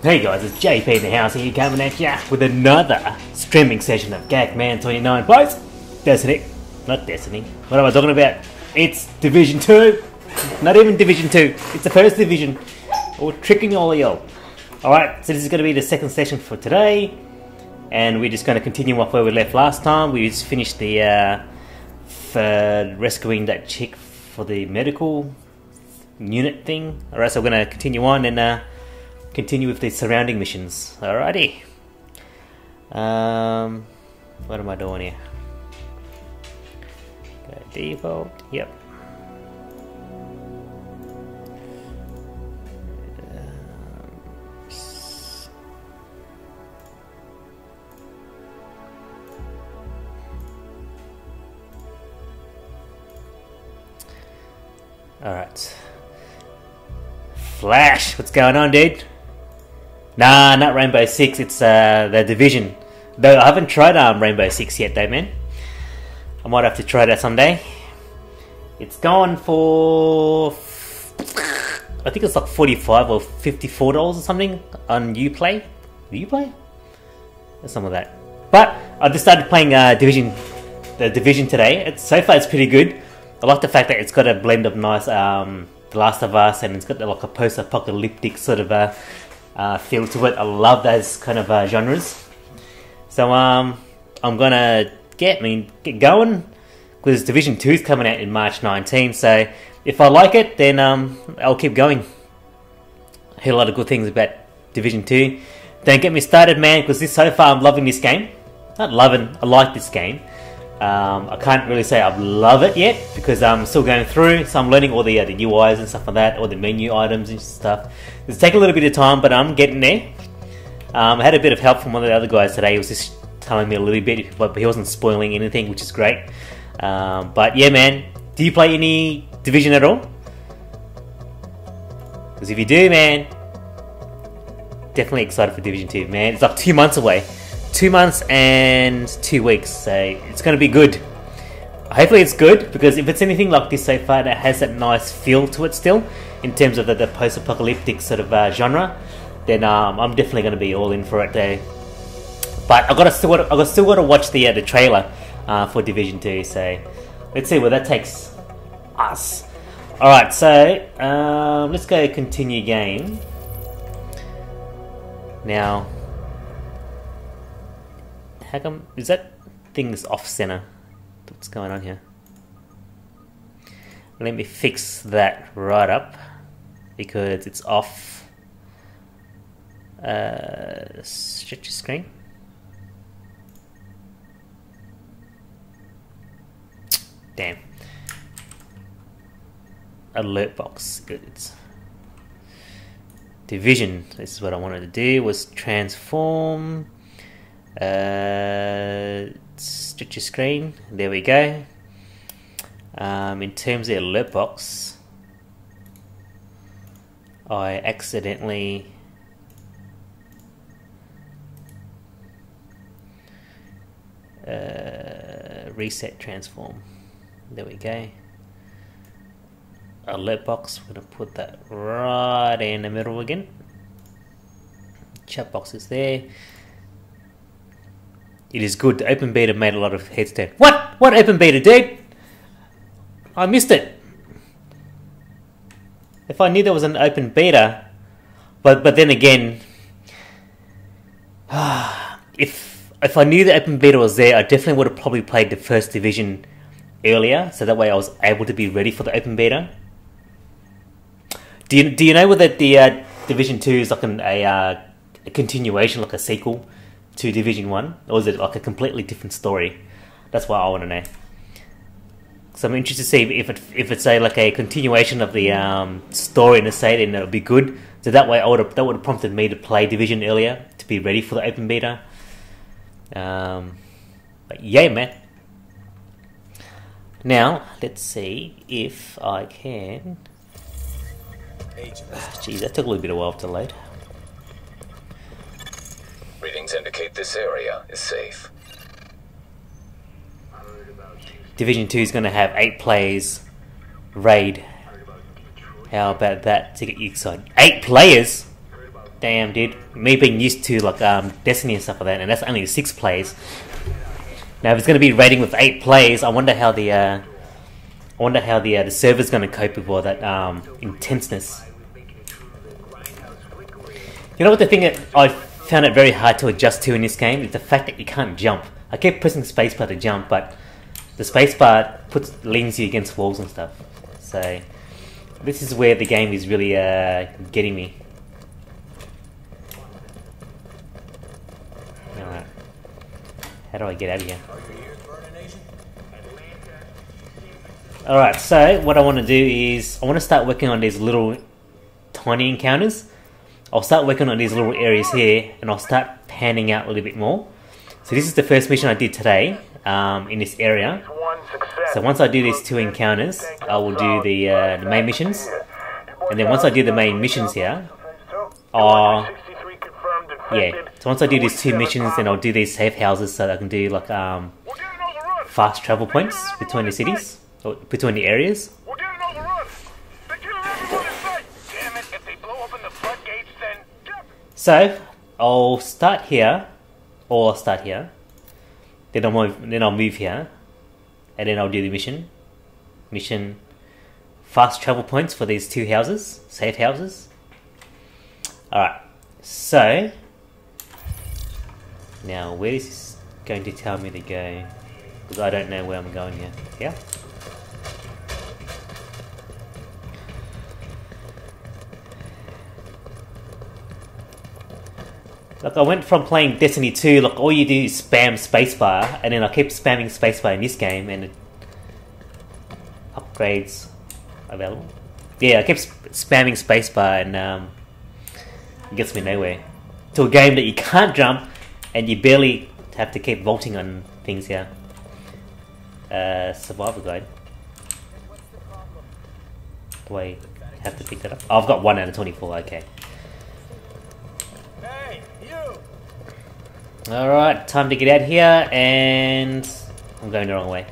Hey guys, it's JP in the house here coming at ya with another streaming session of cacman29. Boys, Destiny, not Destiny. What am I talking about? It's Division 2. Not even Division 2. It's the first division. We're tricking all of y'all. Alright, so this is going to be the second session for today. And we're just going to continue off where we left last time. We just finished the for rescuing that chick for the medical unit thing. Alright, so we're going to continue on and continue with the surrounding missions. Alrighty. What am I doing here? Go default. Yep. Alright. Flash, what's going on, dude? Nah, not Rainbow Six, it's the Division. Though I haven't tried Rainbow Six yet though, man. I might have to try that someday. It's going for, I think it's like $45 or $54 or something on Uplay. Uplay? Or some of that. But I just started playing the Division today. So far it's pretty good. I like the fact that it's got a blend of nice The Last of Us, and it's got like a post-apocalyptic sort of feel to it. I love those kind of genres. So I'm gonna get going, because Division 2 is coming out in March 19. So if I like it, then I'll keep going. I hear a lot of good things about Division 2. Don't get me started, man, because so far I'm loving this game. Not loving, I like this game. I can't really say I love it yet because I'm still going through, so I'm learning all the UIs and stuff like that, all the menu items and stuff. It's taking a little bit of time, but I'm getting there. I had a bit of help from one of the other guys today. He was just telling me a little bit, but he wasn't spoiling anything, which is great. But yeah, man, do you play any Division at all? Because if you do, man, definitely excited for Division 2, man. It's like 2 months away. 2 months and 2 weeks, so it's going to be good. Hopefully it's good, because if it's anything like this so far that has that nice feel to it still, in terms of the post-apocalyptic sort of genre, then I'm definitely going to be all in for it there. But I still got to watch the trailer for Division 2, so let's see where that takes us. Alright, so let's go continue game. Now, how come, is that thing's off center? What's going on here? Let me fix that right up, because it's off. Stretch your screen. Damn. Alert box. Good. Division. This is what I wanted to do, was transform. Stretch your screen. There we go. In terms of the alert box, I accidentally reset transform. There we go. Alert box, we're going to put that right in the middle again. Chat box is there. It is good. The open beta made a lot of heads turn. What? What open beta, dude? I missed it. If I knew there was an open beta, but then again, if I knew the open beta was there, I definitely would have probably played the first Division earlier, so that way I was able to be ready for the open beta. Do you know whether the Division 2 is like a continuation, like a sequel to Division 1, or is it like a completely different story? That's what I want to know. So I'm interested to see if it's like a continuation of the story in the state, and it'll be good. So that way that would have prompted me to play Division earlier to be ready for the open beta. But yeah, man. Now let's see if I can. Geez, that took a little bit of a while to load. Readings indicate this area is safe. Division 2 is going to have 8 players raid. How about that to get you excited? 8 players? Damn, dude. Me being used to like Destiny and stuff like that, and that's only 6 players. Now, if it's going to be raiding with 8 players, I wonder how the server's going to cope with all that intenseness. You know what the thing that I found it very hard to adjust to in this game is the fact that you can't jump. I kept pressing spacebar to jump, but the spacebar leans you against walls and stuff. So this is where the game is really getting me. Alright. How do I get out of here? Alright, so what I want to do is I want to start working on these little tiny encounters. I'll start working on these little areas here, and I'll start panning out a little bit more. So this is the first mission I did today in this area. So once I do these 2 encounters, I will do the main missions. And then once I do the main missions here, so once I do these 2 missions, then I'll do these safe houses so that I can do like fast travel points between the cities, or between the areas. So I'll start here, or I'll start here. Then I'll move here, and then I'll do the mission, fast travel points for these 2 houses, safe houses. All right. So now, where is this going to tell me to go? Because I don't know where I'm going here. Yeah. Like, I went from playing Destiny 2, like, all you do is spam spacebar, and then I kept spamming spacebar in this game, and it upgrades available. Yeah, I kept spamming spacebar, and it gets me nowhere. To a game that you can't jump, and you barely have to keep vaulting on things here. Survival guide. Do I have to pick that up? Oh, I've got 1 out of 24, okay. Alright, time to get out here, and I'm going the wrong way.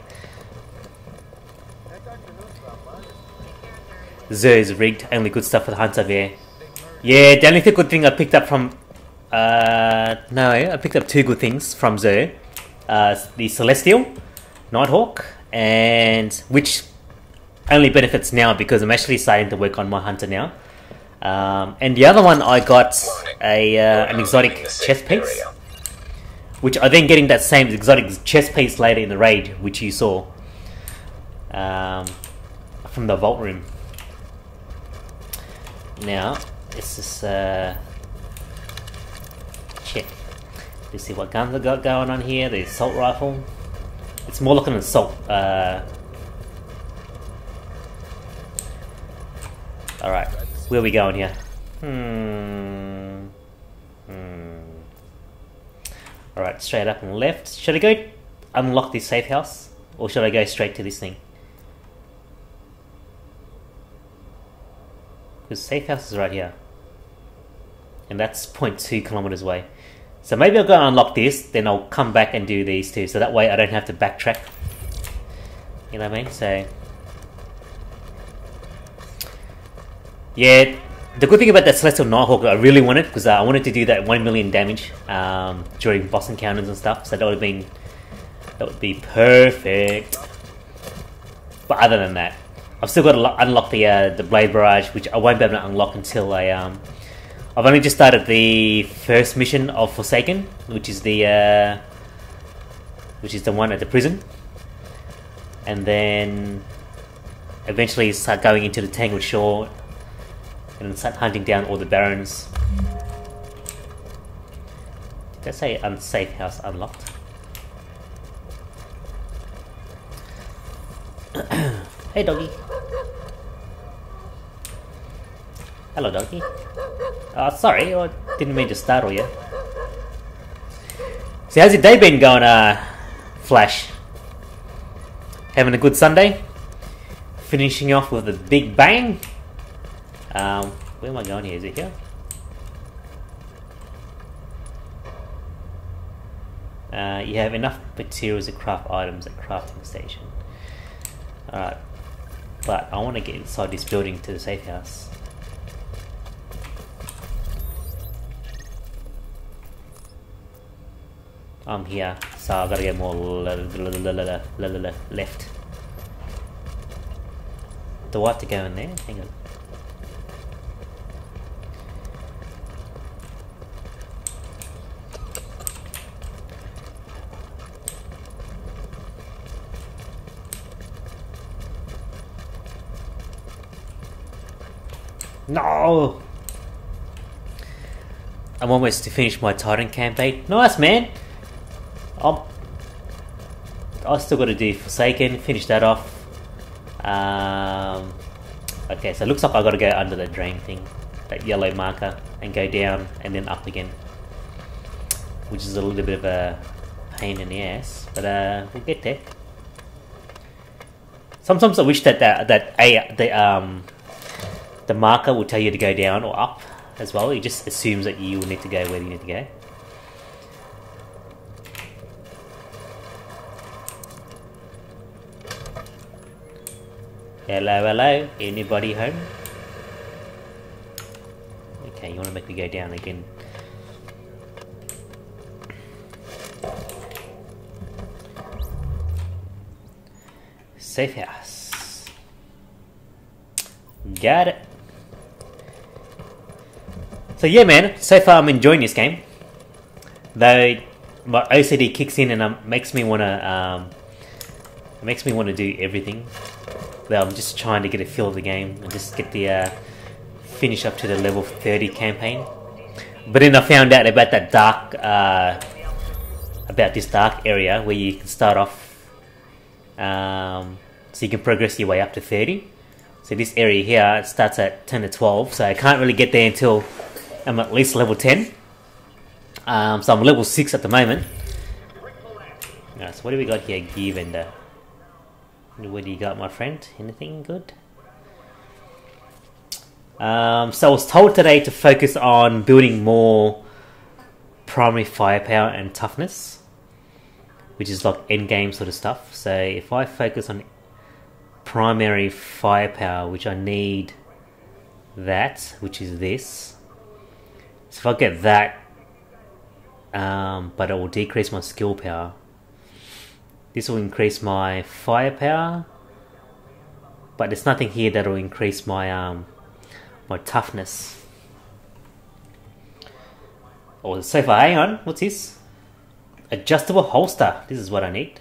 Xur is rigged, only good stuff for the hunter there. Yeah, the only good thing I picked up from... no, I picked up 2 good things from Xur. The Celestial, Nighthawk, and which only benefits now because I'm actually starting to work on my hunter now. And the other one I got an exotic chest piece, which I then getting that same exotic chest piece later in the raid, which you saw from the vault room. Now let's just check. Let's see what guns I got going on here. The assault rifle. It's more like an assault. Alright, where are we going here? Alright, straight up and left. Should I go unlock this safe house? Or should I go straight to this thing? Because safe house is right here. And that's 0.2 kilometers away. So maybe I'll go and unlock this, then I'll come back and do these 2. So that way I don't have to backtrack. You know what I mean? So... yeah, the good thing about that Celestial Nighthawk, I really wanted, because I wanted to do that 1 million damage during boss encounters and stuff. So that would be perfect. But other than that, I've still got to unlock the Blade Barrage, which I won't be able to unlock until I've only just started the first mission of Forsaken, which is the one at the prison, and then eventually start going into the Tangled Shore. And then start hunting down all the barons. Did I say unsafe house unlocked? Hey doggy. Hello doggy. Sorry, I didn't mean to startle you. So how's your day been going, Flash? Having a good Sunday? Finishing off with a big bang? Where am I going here? Is it here? You have enough materials to craft items at crafting station. Alright. But I want to get inside this building to the safe house. I'm here, so I've got to get more left. Do I have to go in there? Hang on. No! I'm almost to finish my Titan campaign. Nice, man! I still got to do Forsaken, finish that off. Okay, so it looks like I got to go under the drain thing, that yellow marker, and go down and then up again, which is a little bit of a pain in the ass, but we'll get there. Sometimes I wish that the marker will tell you to go down or up as well. It just assumes that you will need to go where you need to go. Hello, hello. Anybody home? Okay, you want to make me go down again. Safe house. Got it. So yeah, man. So far, I'm enjoying this game. Though my OCD kicks in and makes me wanna do everything. Though I'm just trying to get a feel of the game and just get the finish up to the level 30 campaign. But then I found out about that dark, about this dark area where you can start off, so you can progress your way up to 30. So this area here starts at 10 to 12, so I can't really get there until I'm at least level 10. So I'm level 6 at the moment. Alright, so what do we got here? Gear vendor. What do you got, my friend? Anything good? So I was told today to focus on building more primary firepower and toughness, which is like endgame sort of stuff. So if I focus on primary firepower, which I need that, which is this. So if I get that, but it will decrease my skill power. This will increase my firepower, but there's nothing here that will increase my my toughness. Oh, so far, hang on, what's this? Adjustable holster. This is what I need.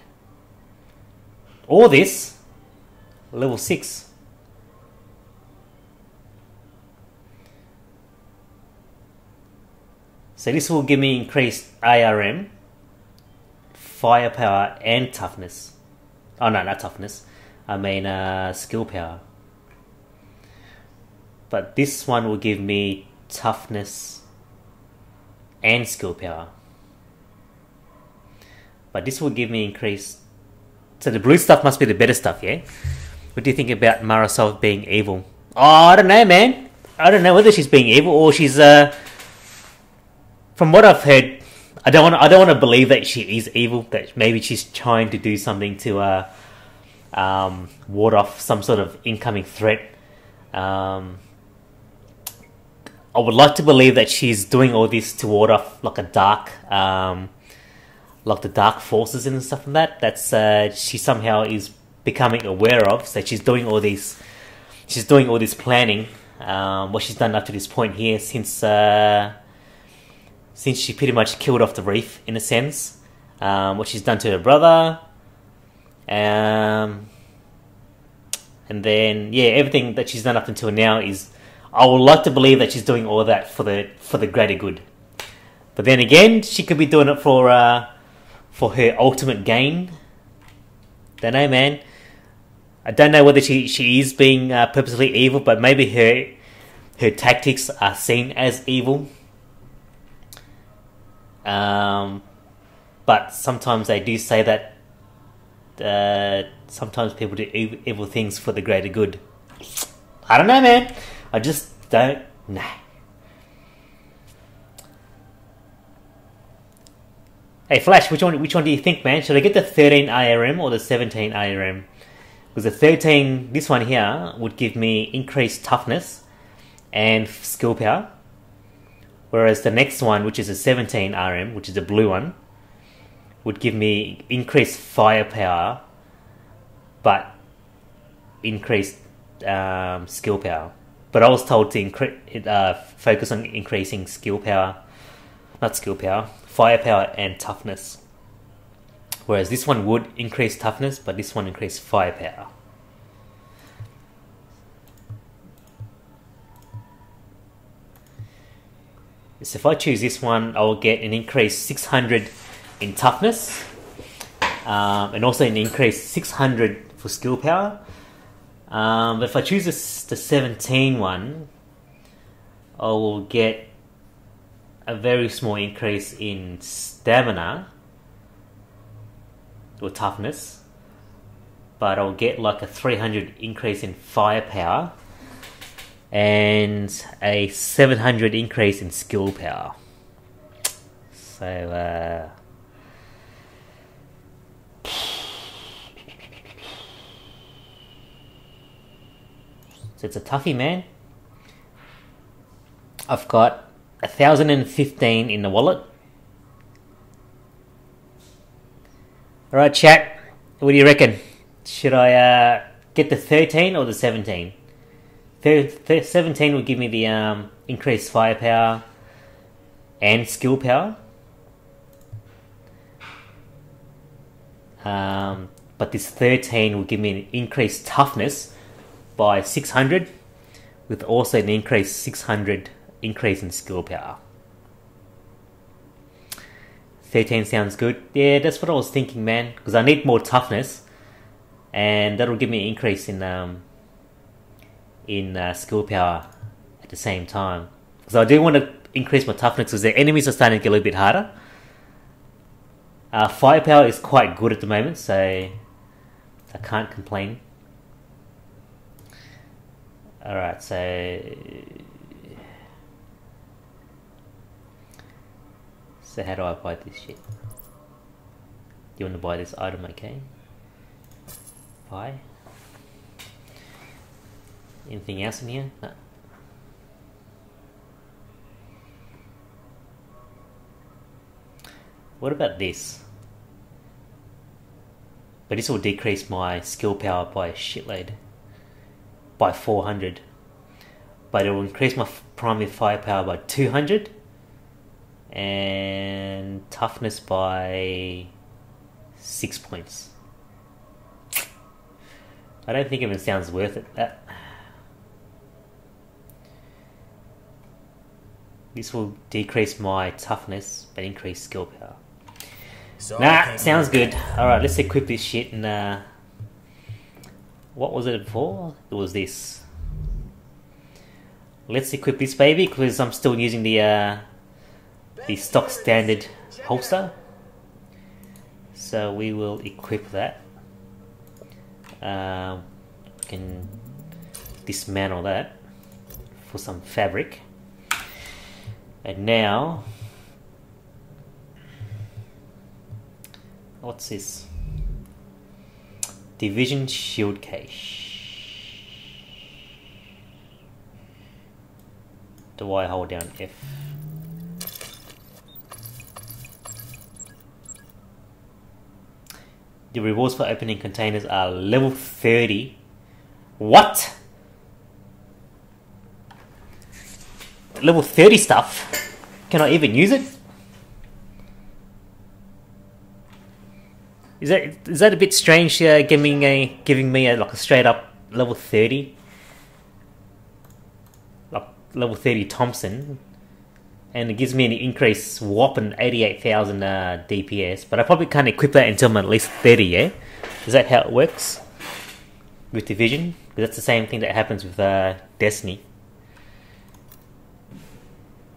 Or this, level 6. So this will give me increased ARM, firepower and toughness. Oh no, not toughness. I mean skill power. But this one will give me toughness and skill power. But this will give me increased. So the blue stuff must be the better stuff, yeah? What do you think about Marisol being evil? Oh, I don't know, man. I don't know whether she's being evil or she's from what I've heard, I don't want to believe that she is evil. That maybe she's trying to do something to ward off some sort of incoming threat. I would like to believe that she's doing all this to ward off like a dark, like the dark forces and stuff like that. That's she somehow is becoming aware of. So she's doing all these. She's doing all this planning. What she's done up to this point here since she pretty much killed off the reef, in a sense. What she's done to her brother. And then, yeah, everything that she's done up until now is... I would like to believe that she's doing all that for the greater good. But then again, she could be doing it for her ultimate gain. Don't know, man. I don't know whether she is being purposely evil, but maybe her tactics are seen as evil. But sometimes they do say that sometimes people do evil things for the greater good. I don't know, man. I just don't know. Hey, Flash, which one do you think, man? Should I get the 13 IRM or the 17 IRM? Because the 13, this one here, would give me increased toughness and skill power. Whereas the next one, which is a 17 RM, which is the blue one, would give me increased firepower, but increased skill power. But I was told to focus on increasing skill power, not skill power, firepower and toughness. Whereas this one would increase toughness, but this one increased firepower. So if I choose this one, I will get an increase 600 in toughness, and also an increase 600 for skill power. But if I choose the 17 one, I will get a very small increase in stamina or toughness, but I'll get like a 300 increase in firepower and a 700 increase in skill power. So it's a toughie, man. I've got 1,015 in the wallet. Alright, chat, what do you reckon? Should I get the 13 or the 17? 17 will give me the increased firepower and skill power. But this 13 will give me an increased toughness by 600, with also an increased 600 increase in skill power. 13 sounds good. Yeah, that's what I was thinking, man, because I need more toughness, and that'll give me an increase in skill power at the same time. So I do want to increase my toughness because the enemies are starting to get a little bit harder. Firepower is quite good at the moment, so I can't complain. Alright, so how do I buy this shit? You want to buy this item, okay? Buy. Anything else in here? No. What about this? But this will decrease my skill power by a shitload. By 400. But it will increase my primary firepower by 200. And toughness by 6 points. I don't think it even sounds worth it. This will decrease my toughness but increase skill power. So nah, sounds good. Alright, let's equip this shit and what was it for? It was this. Let's equip this baby because I'm still using the stock standard holster. So we will equip that. Can dismantle that for some fabric. And now, what's this? Division shield case. Do I hold down F? The rewards for opening containers are level 30. What? Level 30 stuff? Can I even use it? Is that a bit strange? Giving me like a straight up level 30, like level 30 Thompson, and it gives me an increase whopping 88,000 DPS. But I probably can't equip that until I'm at least 30. Yeah, is that how it works with Division? Because that's the same thing that happens with Destiny.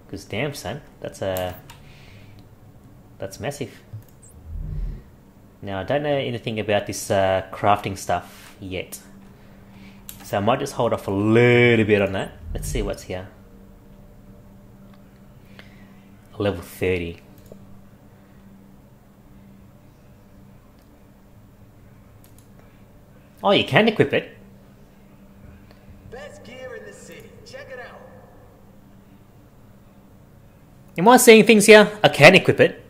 Because damn son, that's massive. Now I don't know anything about this crafting stuff yet, so I might just hold off a little bit on that. Let's see what's here. Level 30. Oh, you can equip it. Best gear in the city. Check it out. Am I seeing things here? I can equip it.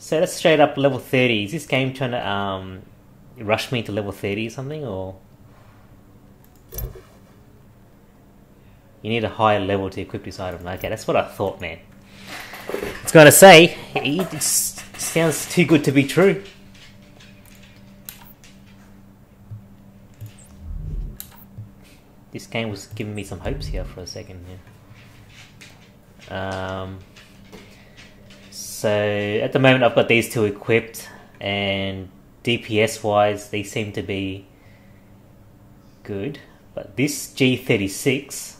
So that's straight up level 30. Is this game trying to rush me to level 30 or something, or you need a higher level to equip this item? Okay, that's what I thought, man. I was gonna say, it sounds too good to be true. This game was giving me some hopes here for a second. Yeah. So at the moment I've got these two equipped, and DPS wise they seem to be good, but this G36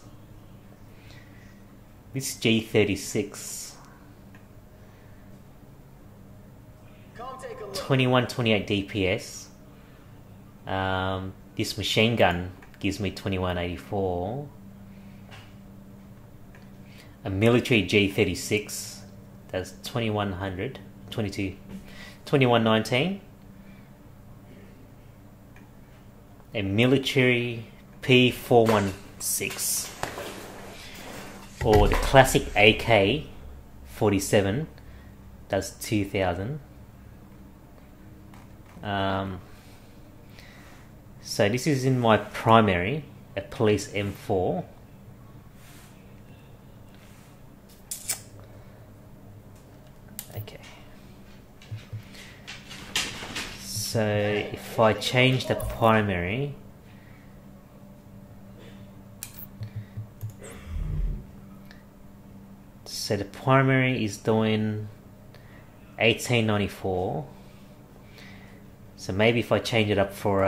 2128 DPS. This machine gun gives me 2184. A military G36 that's 2119. A military P416, or the classic AK-47 does 2000. So this is in my primary, a police M4. Okay. So if I change the primary, so the primary is doing 1894. So maybe if I change it up for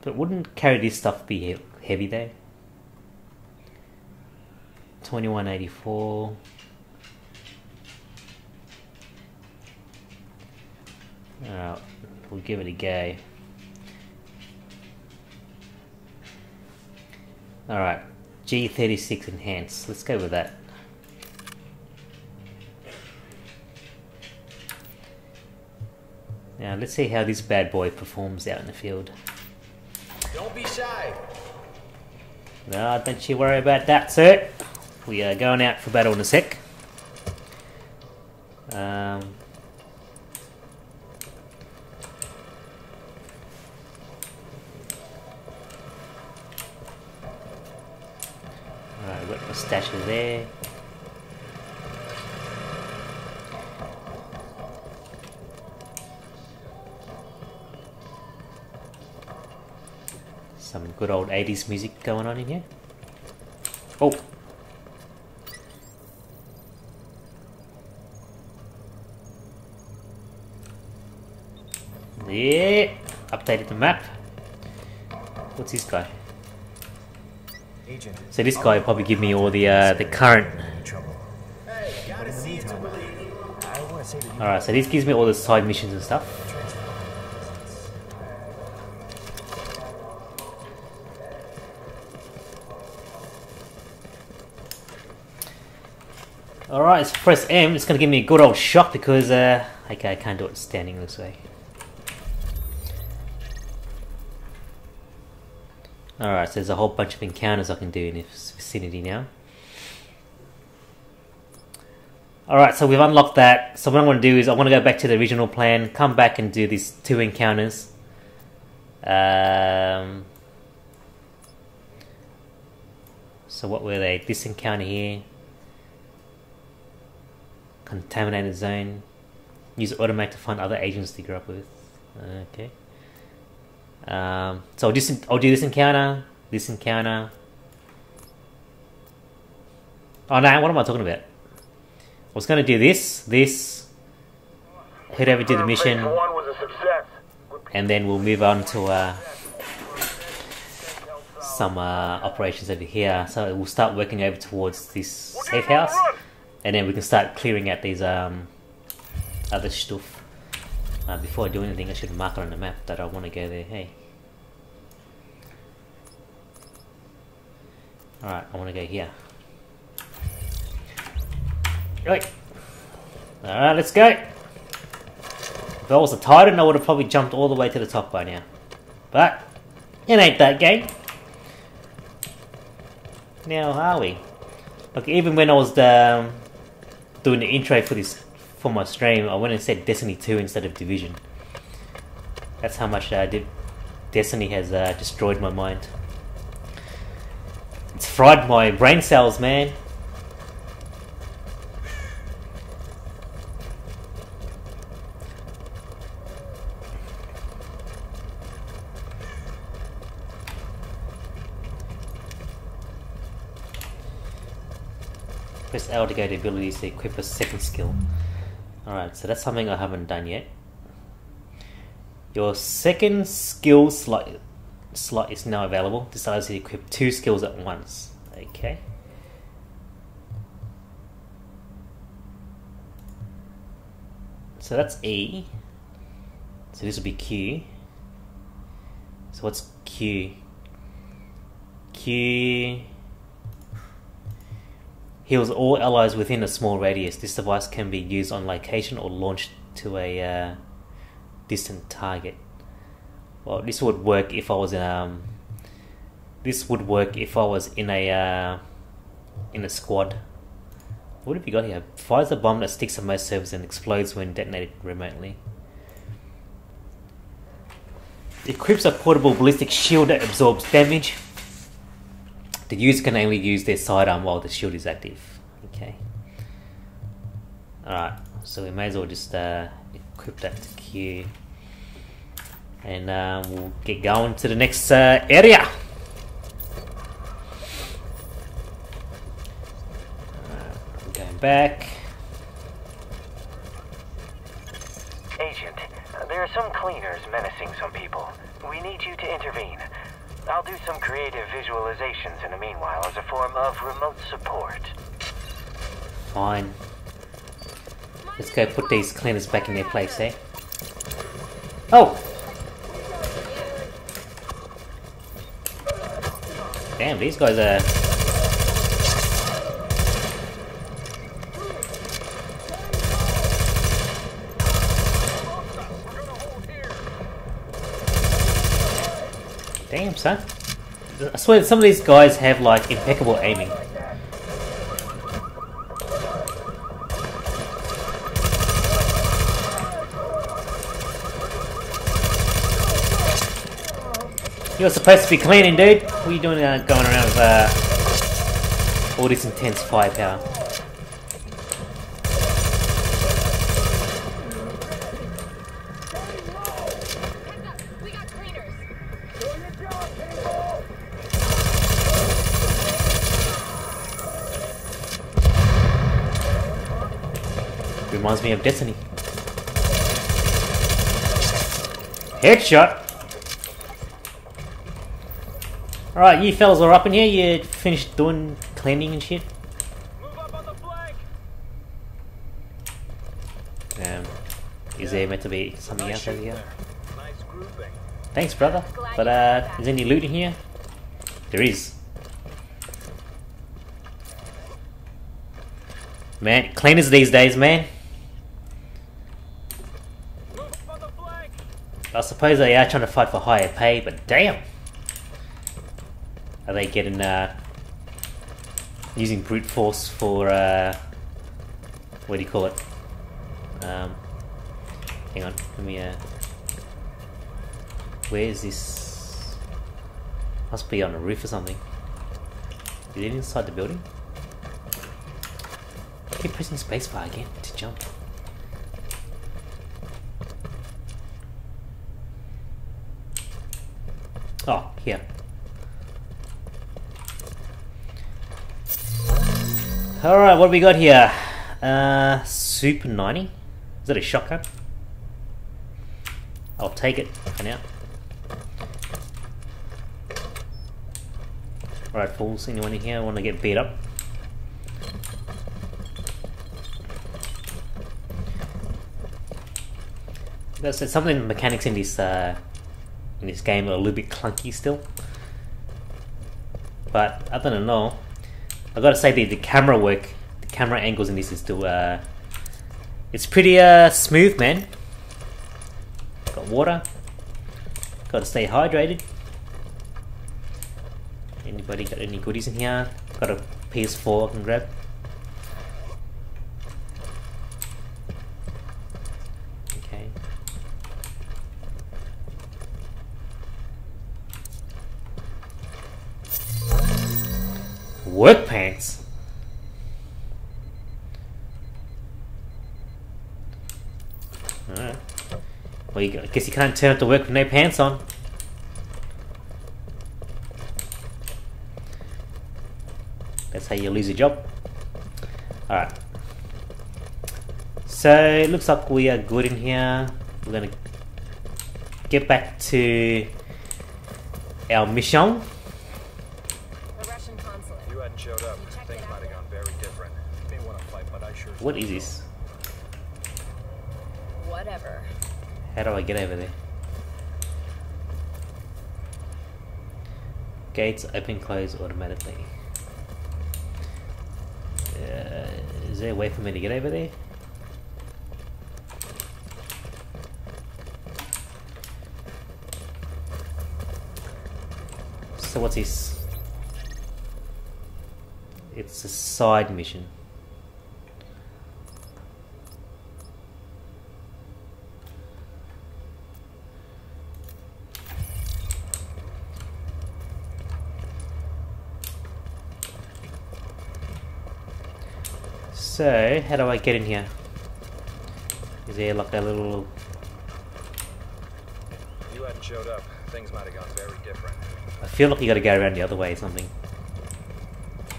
but wouldn't carry this stuff be heavy though? 2184. Alright, we'll give it a go. Alright, G36 enhanced. Let's go with that. Now let's see how this bad boy performs out in the field. Don't be shy. No, don't you worry about that, sir. We are going out for battle in a sec. Alright, we've got my stashes there. Some good old 80s music going on in here. Oh! Yeah! Updated the map. What's this guy? Agent. So this guy will probably give me all the current. Hey, gotta see it to believe it. Alright, so this gives me all the side missions and stuff. Alright, let's press M. It's going to give me a good old shock because, okay, I can't do it standing this way. Alright, so there's a whole bunch of encounters I can do in this vicinity now. Alright, so we've unlocked that. So what I'm going to do is I want to go back to the original plan, come back and do these two encounters. So what were they? This encounter here. Contaminated zone. Use automate to find other agents to group up with. Okay. So I'll do this encounter. Oh no, what am I talking about? I was going to do this, head over to the mission, and then we'll move on to some operations over here. So we'll start working over towards this safe house, and then we can start clearing out these other stuff. Before I do anything, I should mark it on the map that I want to go there. Hey. Alright, I want to go here. Right. Alright, let's go. If I was a Titan, I would have probably jumped all the way to the top by now. But, It ain't that game. Now are we? Like even when I was doing the intro for my stream, I went and said Destiny 2 instead of Division. That's how much Destiny has destroyed my mind. It's fried my brain cells, man. Press L to go to abilities to equip a second skill. Alright, so that's something I haven't done yet. Your second skill slot is now available. This allows you to equip 2 skills at once. Okay. So that's E. So this will be Q. So what's Q? Q heals all allies within a small radius. This device can be used on location or launched to a distant target. Well, this would work if I was in a squad. What have you got here? Fires a bomb that sticks to most servers and explodes when detonated remotely. Equips a portable ballistic shield that absorbs damage. The user can only use their sidearm while the shield is active. Okay. Alright, so we may as well just equip that to Q. And we'll get going to the next area. I'm going back. Agent, there are some cleaners menacing some people. We need you to intervene. I'll do some creative visualizations in the meanwhile as a form of remote support. Fine. Let's go put these cleaners back in their place, eh? Oh! Damn, these guys are... Damn, son. I swear some of these guys have like impeccable aiming. You're supposed to be cleaning, dude. What are you doing going around with all this intense firepower? Reminds me of Destiny. Headshot! Alright, you fellas are up in here. You finished doing cleaning and shit? Move up on the flank. Is there meant to be something else over here? Nice grouping. Thanks, brother. But is any loot in here? There is. Man, cleaners these days, man. Move up on the flank. I suppose they are trying to fight for higher pay, but damn! Are they getting, using brute force for, what do you call it? Hang on, let me, where is this? Must be on a roof or something. Is it inside the building? Keep pressing spacebar again to jump. Oh, here. Alright, what do we got here? Super 90? Is that a shotgun? I'll take it for now. Alright, fools, anyone in here want to get beat up? There's something the mechanics in this game are a little bit clunky still. But other than all, I've got to say the camera work, the camera angles in this is still it's pretty smooth, man. Got water. Got to stay hydrated. Anybody got any goodies in here? Got a PS4 I can grab. Okay. Work pants? Alright. Well, I guess you can't turn up to work with no pants on. That's how you lose your job. Alright. So, it looks like we are good in here. We're gonna get back to our mission. The Russian consulate. If you hadn't showed up, You checked things it out might have gone very different. May want to fight, but I sure. What is this? Whatever. How do I get over there? Gates open, close automatically. Is there a way for me to get over there? So what's this? It's a side mission. So, how do I get in here? Is there like a little... If you hadn't showed up, things might have gone very different. I feel like you gotta go around the other way or something.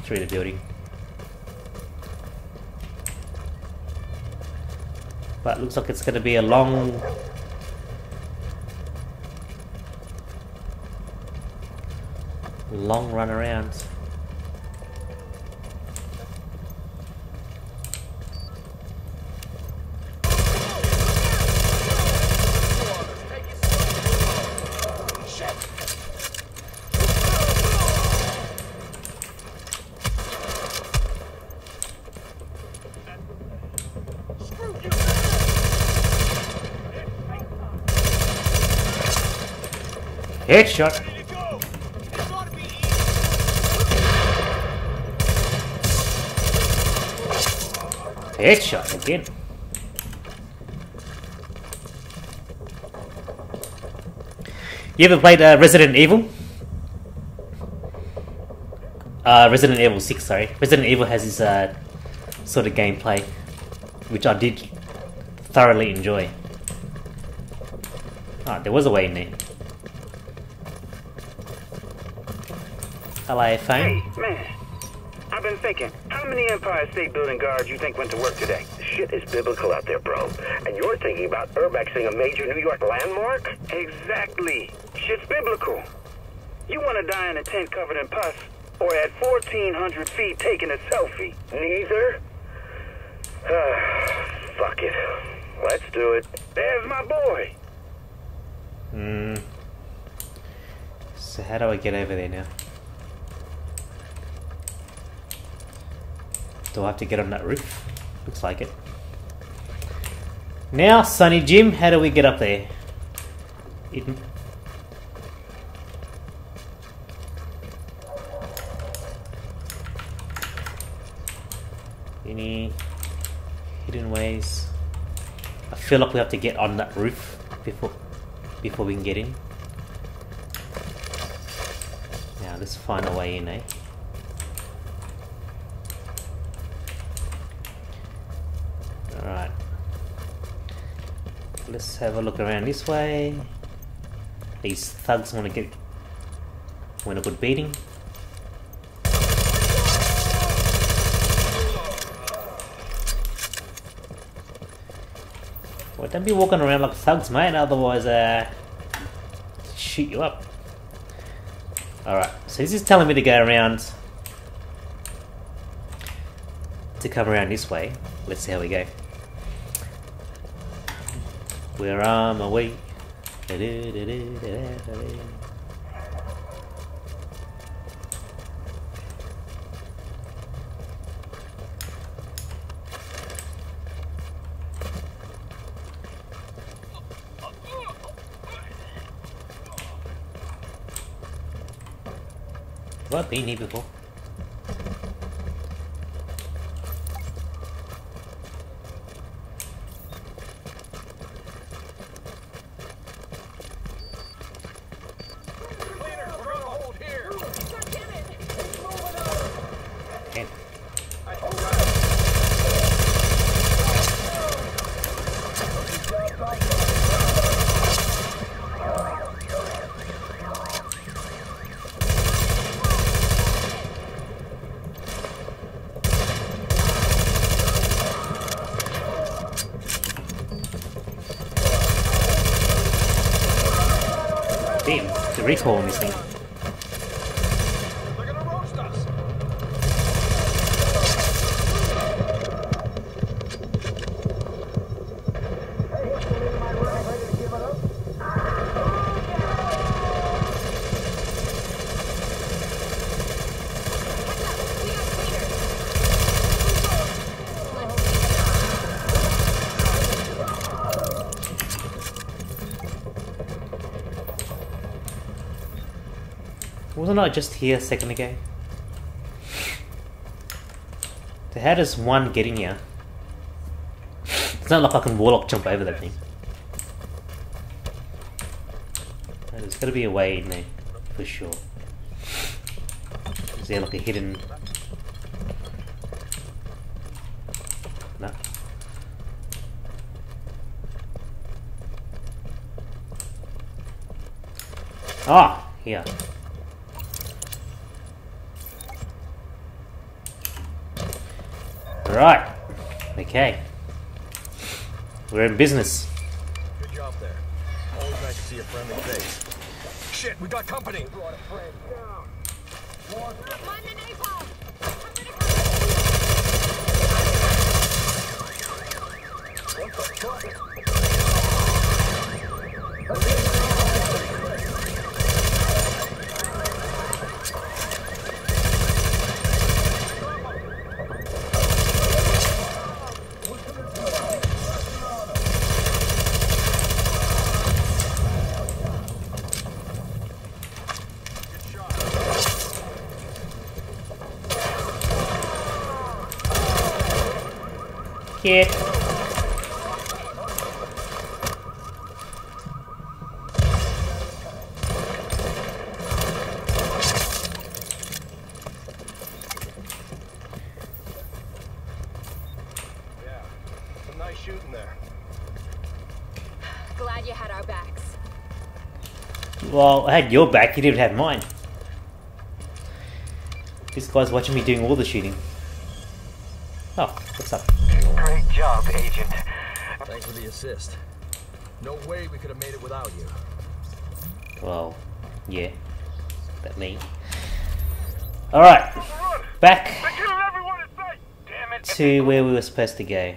Through the building. But it looks like it's gonna be a long... long run around. Headshot. Headshot again. You ever played Resident Evil? Resident Evil 6, sorry. Resident Evil has this sort of gameplay, which I did thoroughly enjoy. Ah, there was a way in there. Hello, phone. Hey, man. I've been thinking, how many Empire State Building guards you think went to work today? Shit is biblical out there, bro. And you're thinking about urbexing a major New York landmark? Exactly. Shit's biblical. You want to die in a tent covered in pus, or at 1,400 feet taking a selfie? Neither? Fuck it. Let's do it. There's my boy. So how do I get over there now? Do I have to get on that roof? Looks like it. Now, Sonny Jim, how do we get up there? Any hidden ways? I feel like we have to get on that roof before we can get in. Now let's find a way in, eh? Alright. Let's have a look around this way. These thugs want a good beating. Well, don't be walking around like thugs, mate, otherwise shoot you up. Alright, so this is telling me to go around, to come around this way. Let's see how we go. Where am I? Way? Have I been here before? Cleaners, we're gonna hold here. Okay. Damn, the recoil on this thing. They're gonna roast us. Wasn't I just here a second ago? So how does one get in here? It's not like I can warlock jump over that thing. There's gotta be a way in there, for sure. Is there like a hidden... No. Ah! Here. Right. Okay. We're in business. Good job there. Always nice to see a friendly face. Shit, we got company. Kid. Yeah, some nice shooting there. Glad you had our backs. Well, I had your back, you didn't have mine. This guy's watching me doing all the shooting. Oh, what's up? Great job, Agent. Thanks for the assist. No way we could have made it without you. Well, yeah. That me. Alright. Back to where we were supposed to go.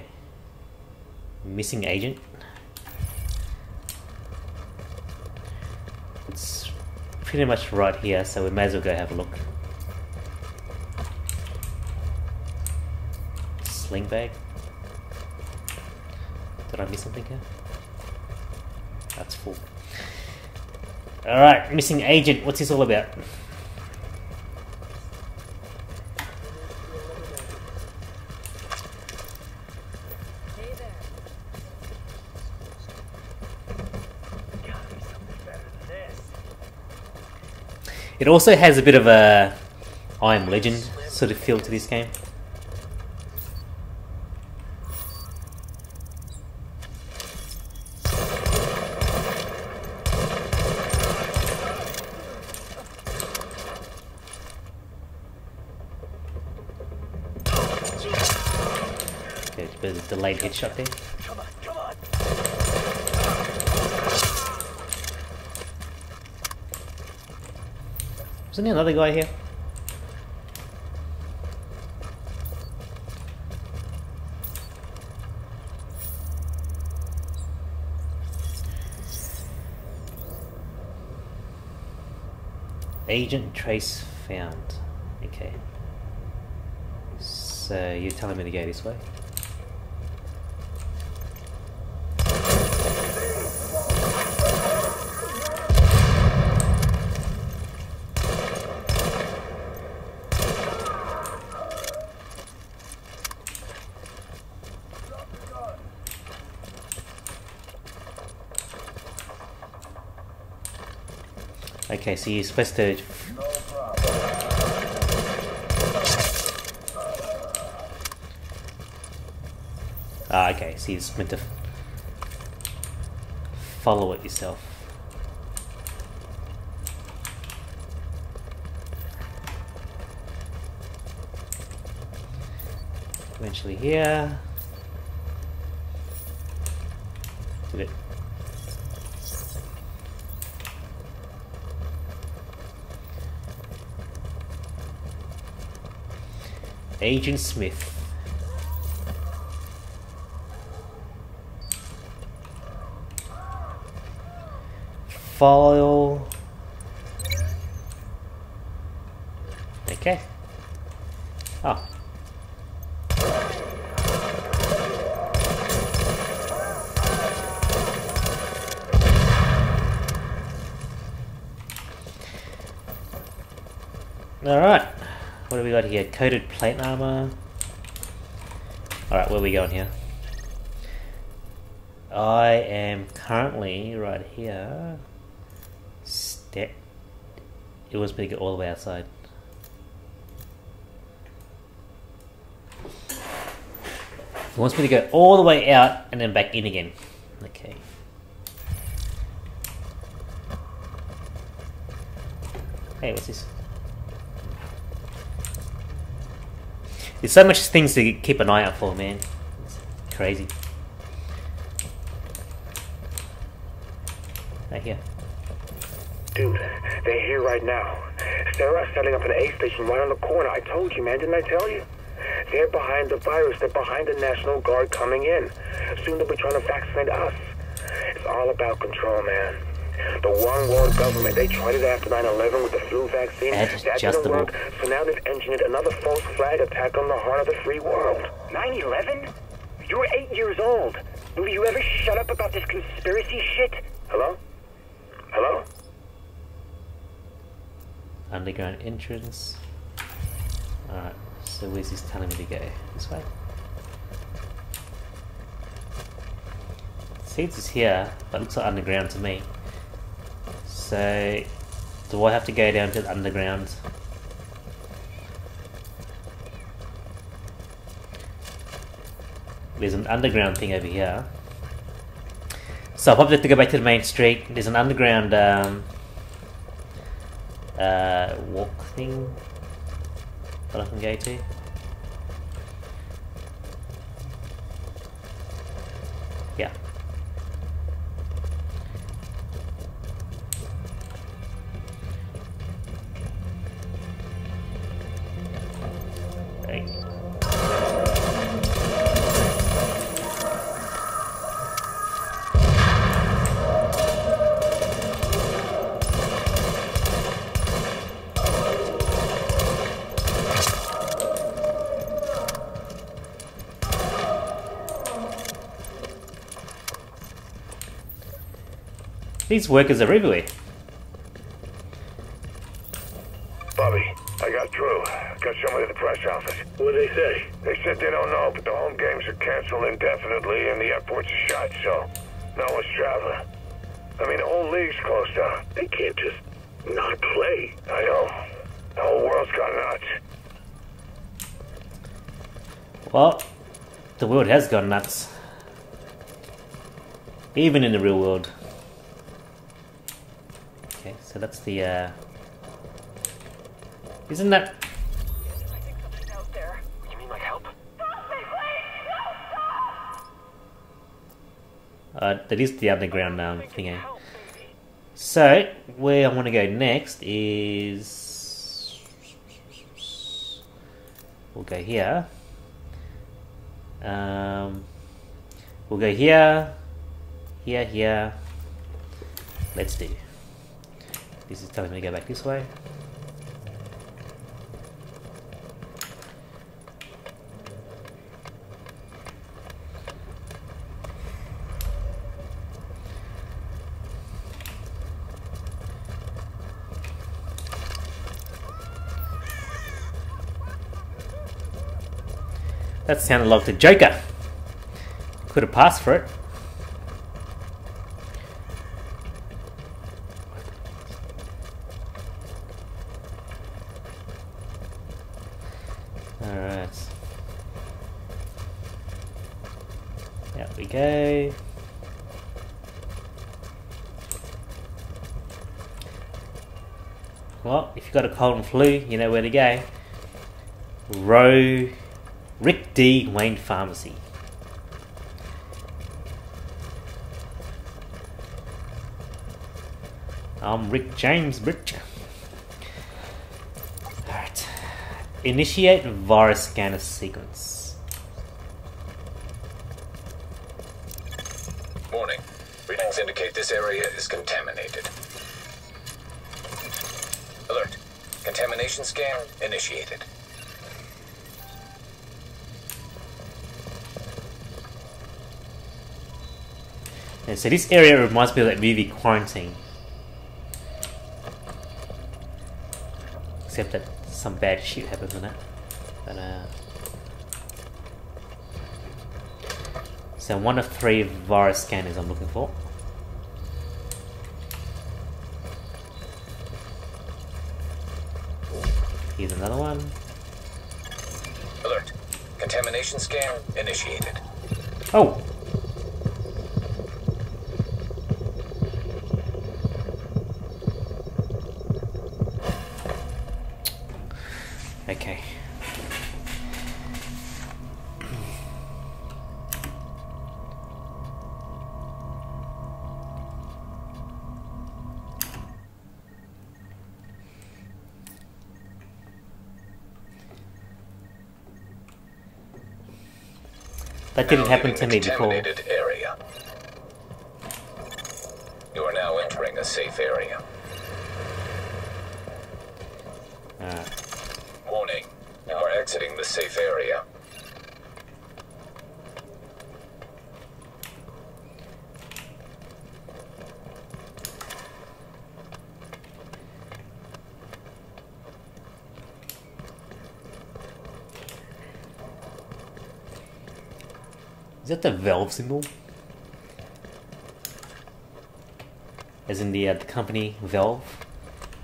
Missing agent. It's pretty much right here, so we may as well go have a look. Sling bag. Did I miss something here? That's full. Alright, missing agent. What's this all about? Hey there. It also has a bit of a I Am Legend sort of feel to this game. Okay, a bit of a delayed headshot there. Come on, come on. Wasn't there another guy here? Agent trace found. Okay. So you're telling me to go this way? Okay, so you're supposed to... Ah, okay, so you're meant to follow it yourself. Eventually here. Did it? Agent Smith. Follow. Okay. Oh. Alright. What do we got here? Coated plate armor. Alright, where are we going here? I am currently right here. It wants me to go all the way outside. It wants me to go all the way out and then back in again. Okay. Hey, what's this? There's so much things to keep an eye out for, man. It's crazy. Right here. Dude, they're here right now. Sarah's setting up an A station right on the corner. I told you, man. Didn't I tell you? They're behind the virus. They're behind the National Guard coming in. Soon they'll be trying to vaccinate us. It's all about control, man. The one world government, they tried it after 9/11 with the flu vaccine. That didn't work, so now they've engineered another false flag attack on the heart of the free world. 9/11? You were 8 years old. Will you ever shut up about this conspiracy shit? Hello? Hello? Underground entrance. Alright, so where's this telling me to go? This way? Seeds is here, but it looks like underground to me. So, do I have to go down to the underground? There's an underground thing over here. So I'll probably have to go back to the main street. There's an underground walk thing that I can go to. Yeah. Right. These workers are everywhere. Bobby, I got through. Got somebody at the press office. What'd they say? They said they don't know, but the home games are canceled indefinitely and the airports are shut, so no one's traveling. I mean, the whole league's closed down. They can't just not play. I know. The whole world's gone nuts. Well, the world has gone nuts. Even in the real world. Okay, so that's the, isn't that... Out there. You mean like help? that is the underground thingy. So, where I want to go next is... We'll go here. We'll go here. Here. Let's do. This is telling me to go back this way. That sounded like the Joker. Could have passed for it. There we go. Well, if you've got a cold and flu, you know where to go. Rick D. Wayne Pharmacy. I'm Rick James Bridger. Alright. Initiate virus scanner sequence. Warning. Readings indicate this area is contaminated. Alert. Contamination scan initiated. And so this area reminds me of that movie Quarantine. Except that some bad shit happens in it. But, so 1 of 3 virus scanners I'm looking for. Here's another one. Alert. Contamination scan initiated. Oh! Okay. That didn't happen to me before. Contaminated area. You are now entering a safe area. Warning. You are exiting the safe area. Is that the Valve symbol? As in the company Valve,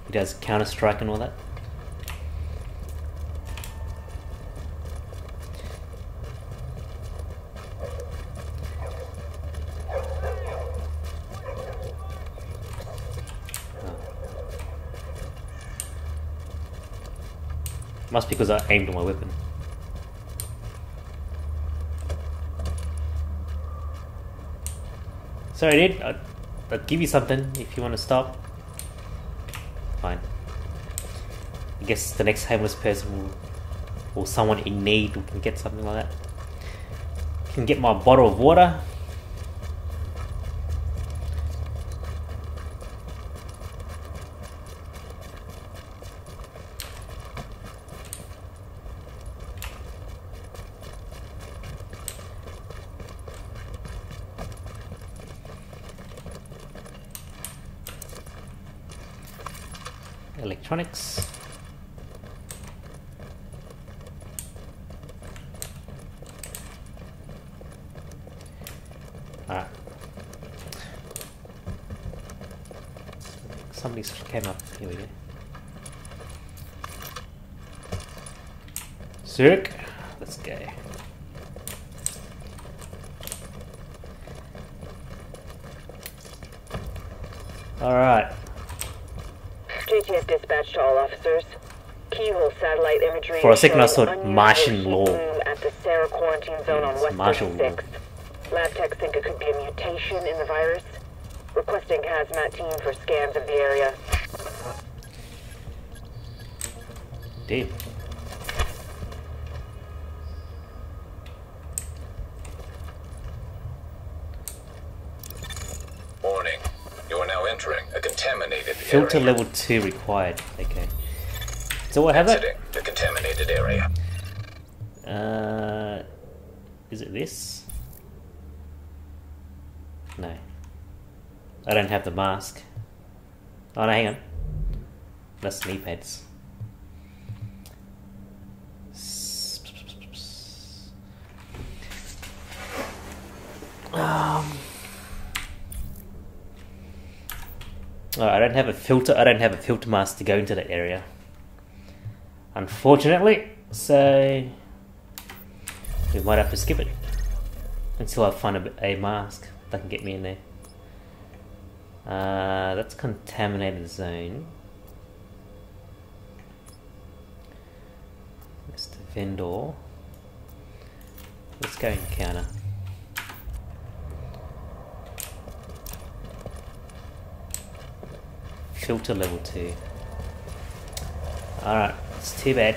who does Counter-Strike and all that? Must be because I aimed on my weapon. Sorry, dude. I'd give you something if you want to stop. Fine. I guess the next homeless person will, or someone in need can get something like that. Can get my bottle of water. Electronics. Alright. Somebody came up. Here we go. Circ. Let's go. Alright. JTF dispatch to all officers. Keyhole satellite imagery. For a second I thought Martian law. At the Sarah quarantine zone on West Martial 36. Lab techs think it could be a mutation in the virus. Requesting hazmat team for scans of the area. Damn. Warning. You are now entering a contaminated Filter area. level 2 required. Okay. So I have that. Exiting the contaminated area. Is it this? No. I don't have the mask. Oh no, hang on. That's knee pads. Oh, I don't have a filter. I don't have a filter mask to go into that area, unfortunately. So we might have to skip it. until I find a mask that can get me in there. That's contaminated zone. Mr. Vendor. Let's go encounter. Filter level 2. Alright, it's too bad.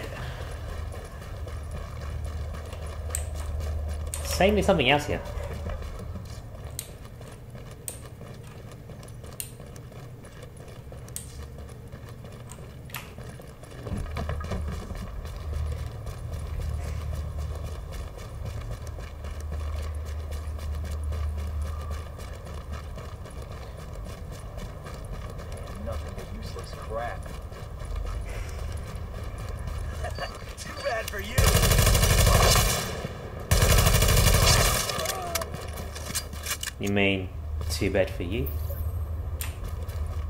Saying there's something else here. Nothing but useless crap. Too bad for you. You mean too bad for you?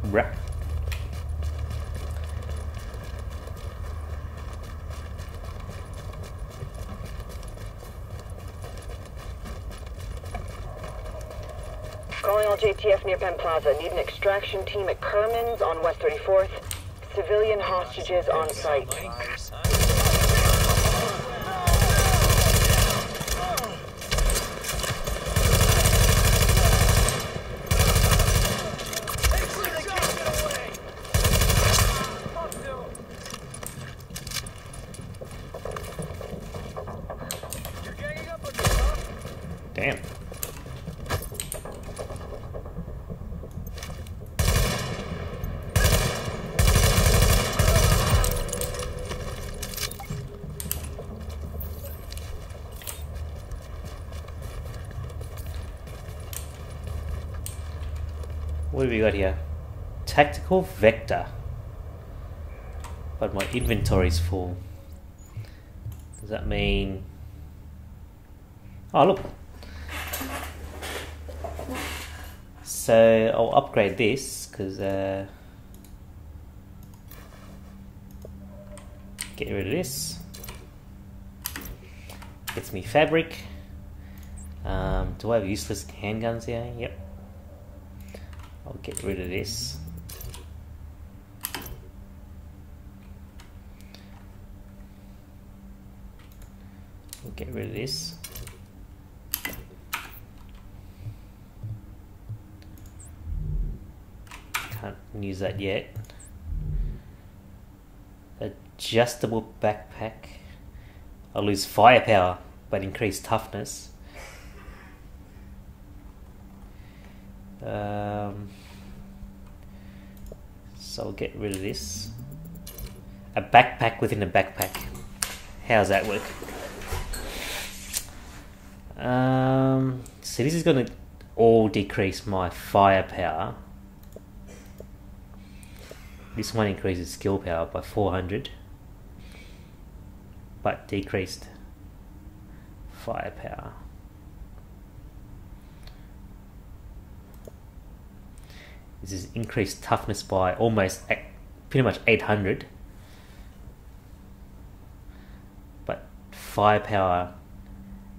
Bruh. Calling all JTF near Penn Plaza. Need an extraction team at Kerman's on West 34th. Civilian hostages on site. Damn. What have we got here? Tactical vector. But my inventory's full. Does that mean... Oh, look. So I'll upgrade this because get rid of this. Gets me fabric. Do I have useless handguns here? Yep. I'll get rid of this. I'll get rid of this. Can't use that yet. Adjustable backpack. I'll lose firepower but increase toughness. So I'll get rid of this. A backpack within a backpack. How's that work? So this is going to all decrease my firepower. This one increases skill power by 400, but decreased firepower. This is increased toughness by almost pretty much 800, but firepower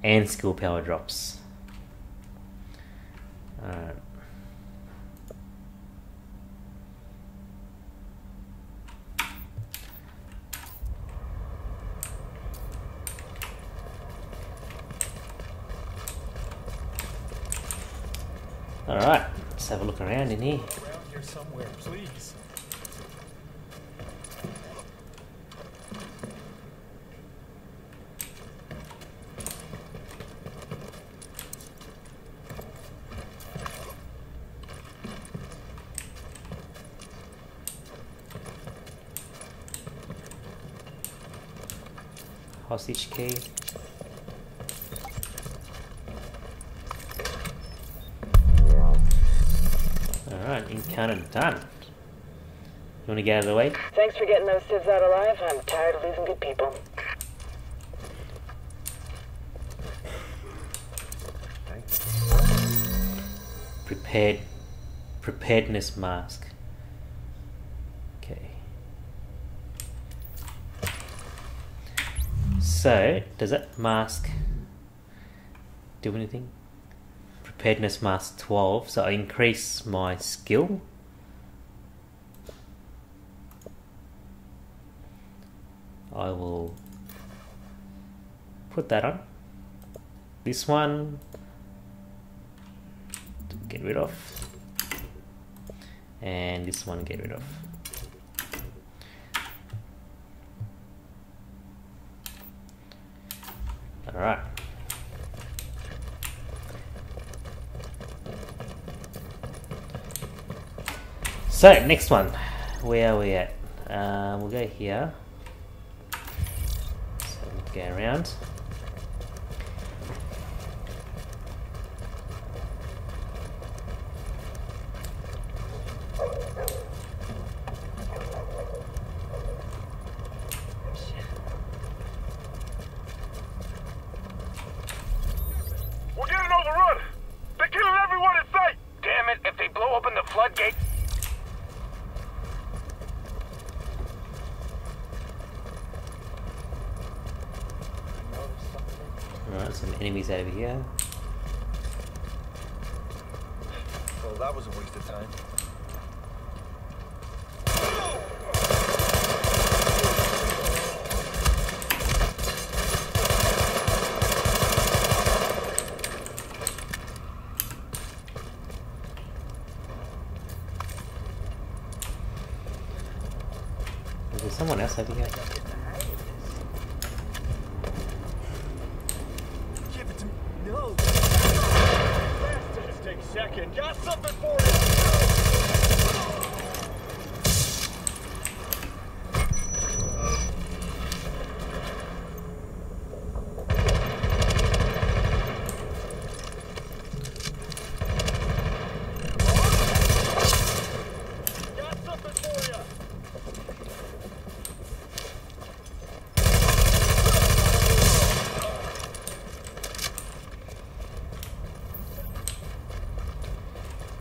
and skill power drops. Alright, let's have a look around in here. Around here somewhere, please. Hostage key. Alright, encounter done. You want to get out of the way? Thanks for getting those civs out alive. I'm tired of losing good people. Preparedness mask. Okay. So, does that mask do anything? preparedness mask 12, so I increase my skill. I will put that on. This one get rid of, and this one get rid of. Alright. So next one, where are we at? We'll go here. So we'll go around. We're getting overrun! They're killing everyone in sight! Damn it, if they blow open the floodgates... Alright, some enemies over here. Well, that was a waste of time. Is there someone else over here? Give it to me. No! Just take a second. Got something for you! Got something for you!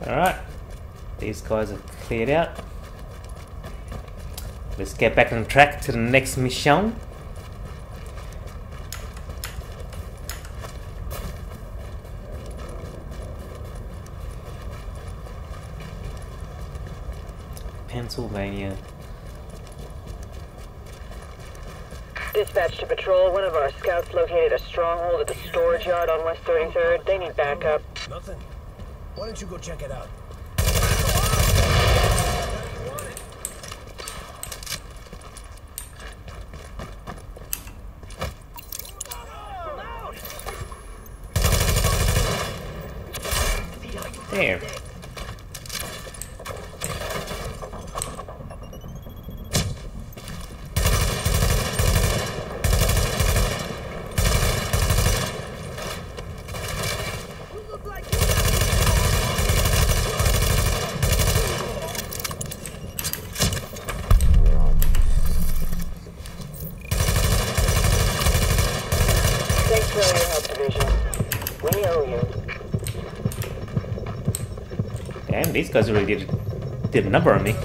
Alright, these guys are cleared out. Let's get back on track to the next mission. Pennsylvania. Dispatch to patrol. One of our scouts located a stronghold at the storage yard on West 33rd. They need backup. Nothing. Why don't you go check it out? There. Thanks for all your help, Division. We owe you. Damn, these guys really did a number on me.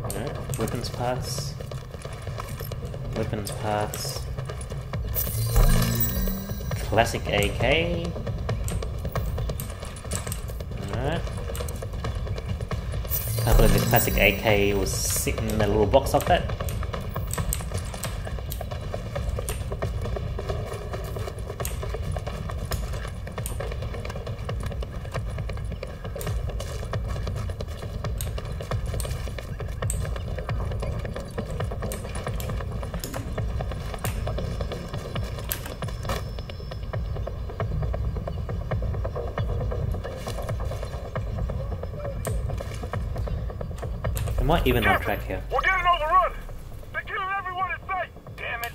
Alright, weapons pass. Weapons pass. Classic AK. Alright. Can't believe the classic AK was sitting in that little box like that. Am I even on track here? We're getting overrun! They're killing everyone in sight! Damn it!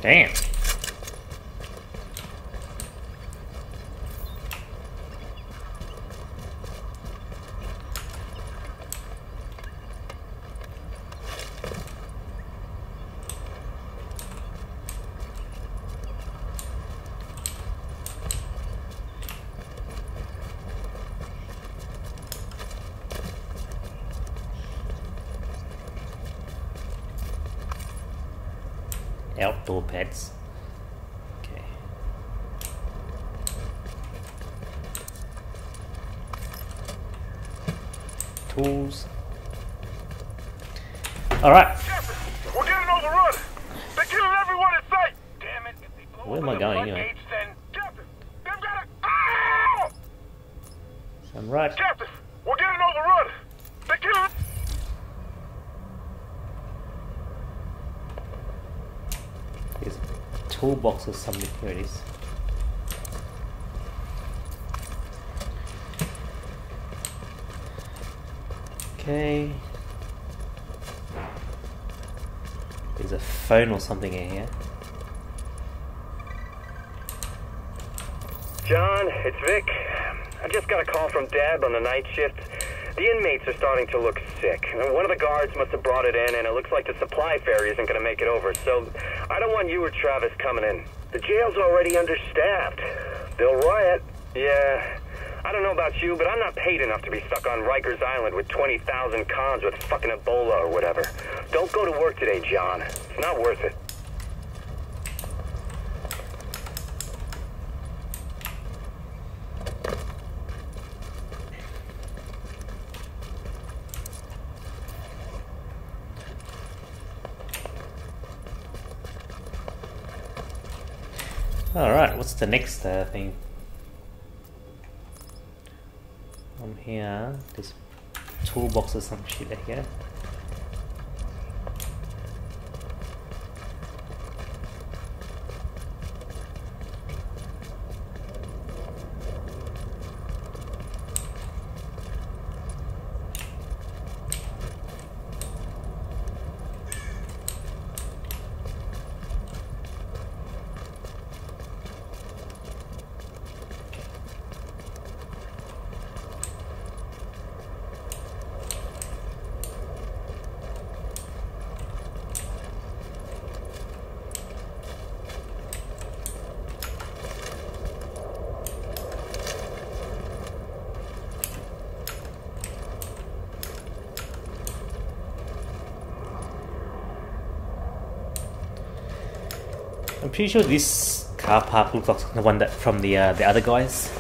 Damn. Outdoor pads. Okay. Tools. Alright. We're getting overrun. They're killing everyone in sight. Damn it! If they blow Where am open I the going anyway? floodgates, then Captain, they've got a. Ah! So I'm right. Captain, we're getting overrun. They're killing. There's a toolbox or something. Here it is. Okay. There's a phone or something in here. John, it's Vic. I just got a call from Deb on the night shift. The inmates are starting to look sick. One of the guards must have brought it in, and it looks like the supply ferry isn't going to make it over, so I don't want you or Travis coming in. The jail's already understaffed. They'll riot. Yeah. I don't know about you, but I'm not paid enough to be stuck on Rikers Island with 20,000 cons with fucking Ebola or whatever. Don't go to work today, John. It's not worth it. Alright, what's the next thing? On here, this toolbox or some shit here. I'm pretty sure this car park looks like the one that from the other guys.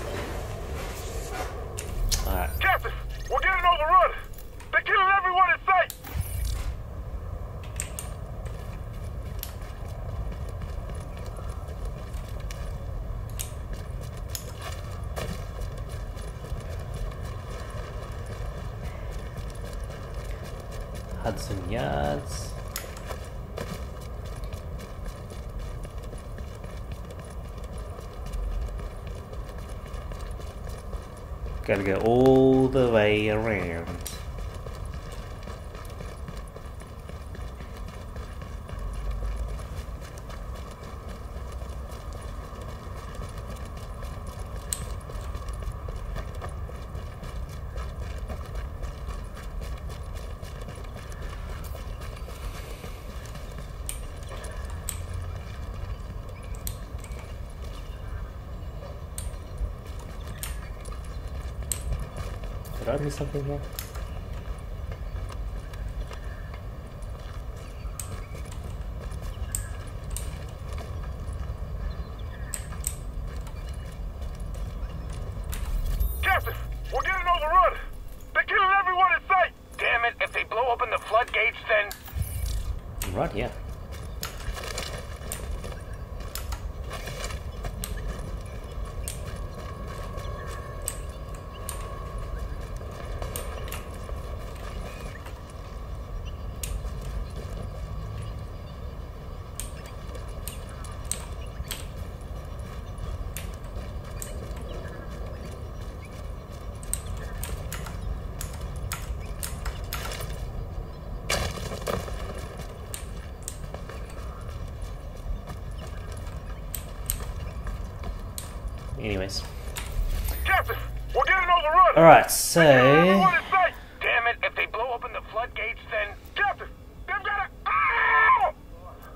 Alright. Captain, we're getting overrun. They're killing everyone in sight. Hudson Yards. Gotta go all the way around. Did I miss something here? Captain, we're getting overrun. They're killing everyone in sight. Damn it, if they blow open the floodgates, then... Right, yeah. anyways. Captain, we're getting overrun. Alright, so... Everyone in sight. Damn it, if they blow open the floodgates, then... Captain, they've got a... Oh!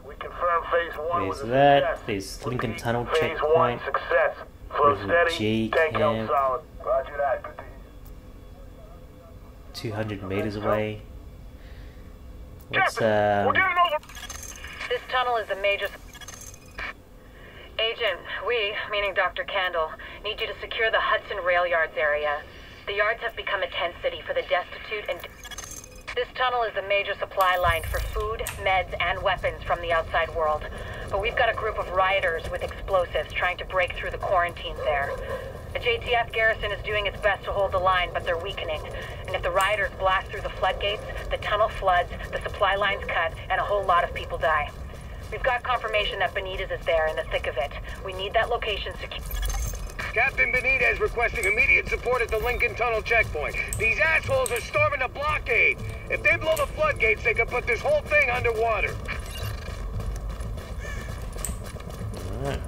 We confirm phase 1 There's was a that, success. there's Lincoln Tunnel Phase 1 checkpoint. success. Flow Refugee steady, tank held camp. solid. Roger that, good to hear. 200 meters away. What's, Captain, we're getting over... This tunnel is a major... Agent, we, meaning Dr. Candle, need you to secure the Hudson Rail Yards area. The yards have become a tent city for the destitute and... This tunnel is a major supply line for food, meds, and weapons from the outside world. But we've got a group of rioters with explosives trying to break through the quarantines there. The JTF garrison is doing its best to hold the line, but they're weakening. And if the rioters blast through the floodgates, the tunnel floods, the supply lines cut, and a whole lot of people die. We've got confirmation that Benitez is there in the thick of it. We need that location secure. Captain Benitez requesting immediate support at the Lincoln Tunnel checkpoint. These assholes are storming the blockade. If they blow the floodgates, they could put this whole thing underwater. Alright.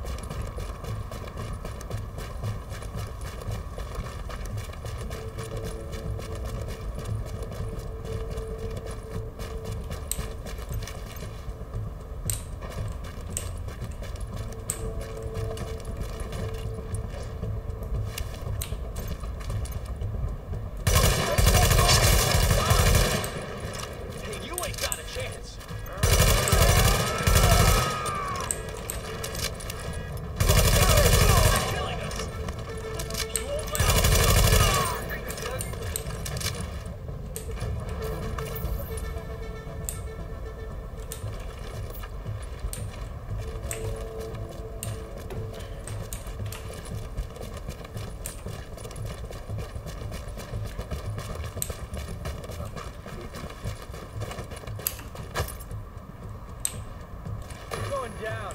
Hey, you ain't got a chance. Killing us. You won't going down.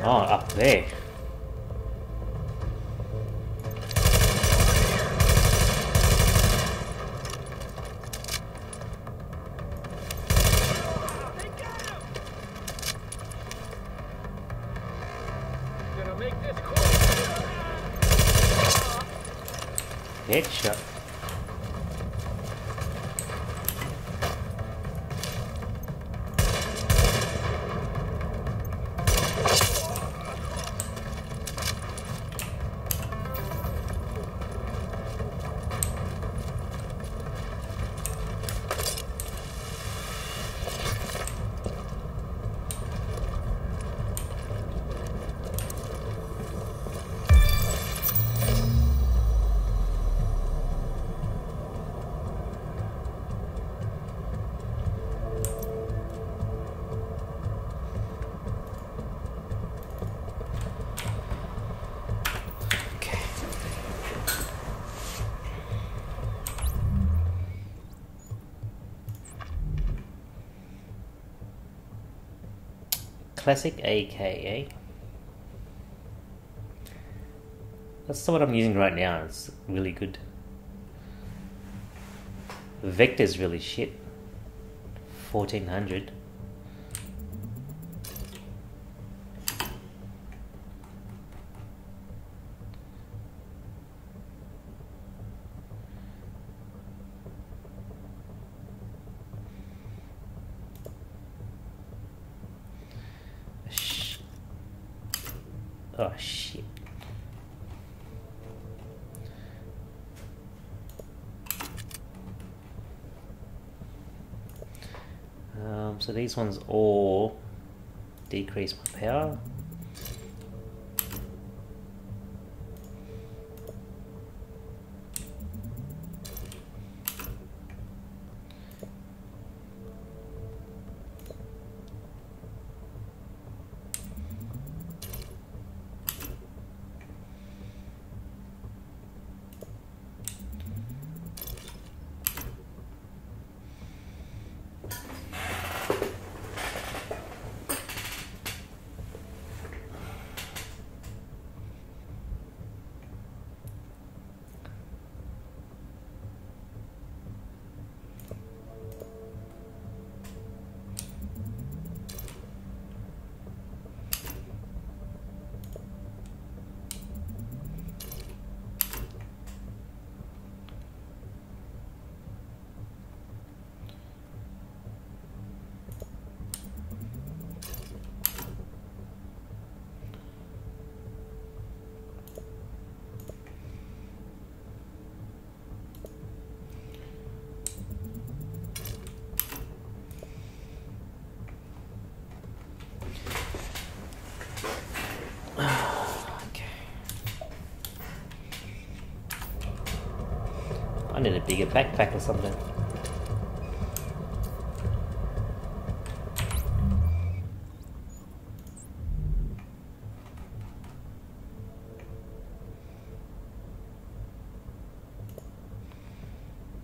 Oh, up there. Gonna make this quick. Headshot. Okay. Classic AKA. That's what I'm using right now. It's really good. Vector's really shit. 1400. Oh shit. So these ones all decrease my power. need a bigger backpack or something.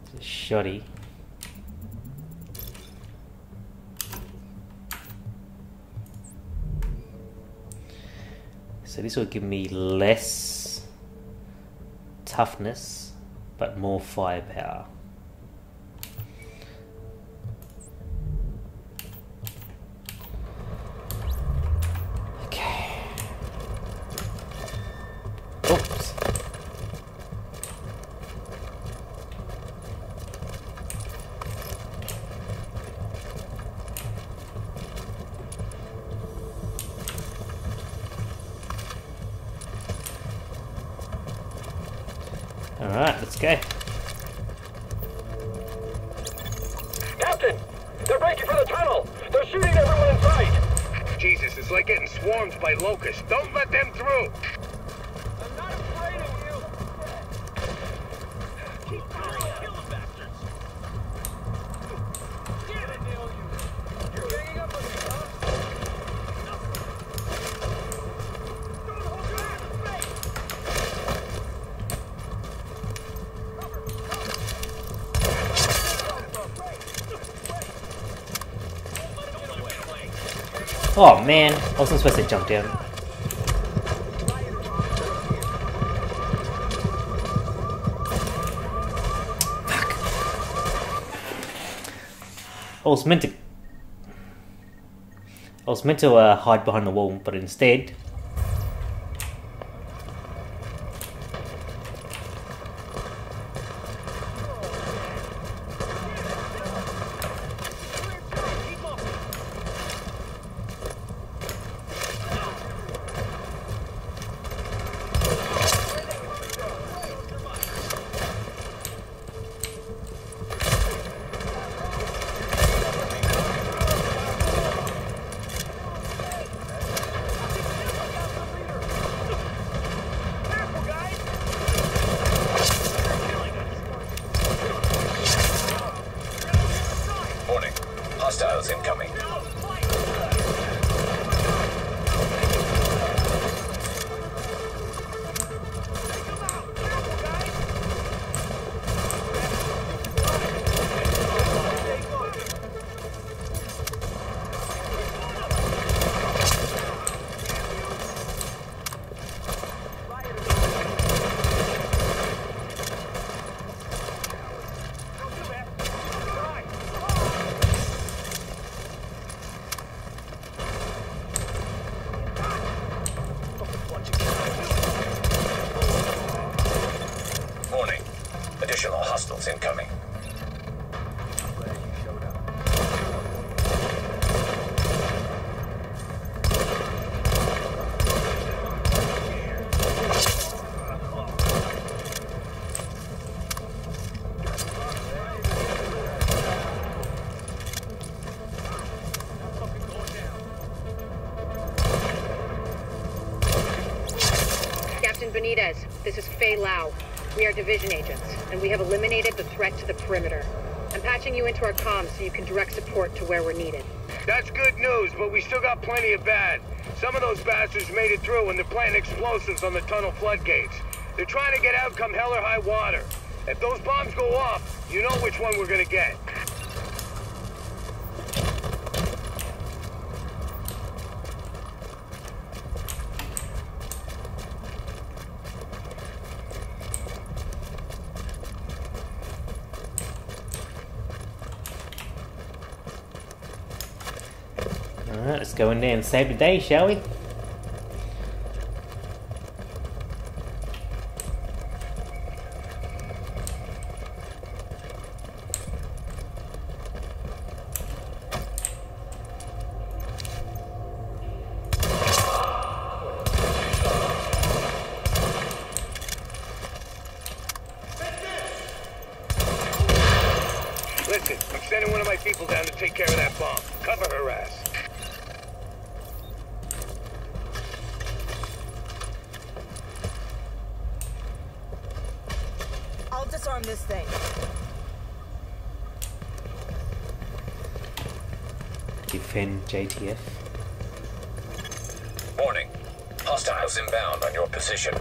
It's a shoddy. So this will give me less toughness, but more firepower. Okay. Oops. Alright, let's go. Captain! They're breaking for the tunnel! They're shooting everyone in sight! Jesus, it's like getting swarmed by locusts. Don't let them through! I'm not afraid of you! Keep firing! Kill them bastards! Get it, nail you! You're ganging up on me, huh? Don't hold your ass straight! Oh man, I wasn't supposed to jump down. Fuck. I was meant to hide behind the wall, but instead Warning. Hostiles incoming. Warning. Additional hostiles incoming. Captain Benitez, this is Fei Lau. We are division agents, and we have eliminated the threat to the perimeter. I'm patching you into our comms so you can direct support to where we're needed. That's good news, but we still got plenty of bad. Some of those bastards made it through and they're planting explosives on the tunnel floodgates. They're trying to get out come hell or high water. If those bombs go off, you know which one we're gonna get. alright, let's go in there and save the day, shall we? Listen, I'm sending one of my people down to take care of that bomb. Cover her ass. I'll disarm disarm this thing. Defend JTF. Warning. Hostiles inbound on your position.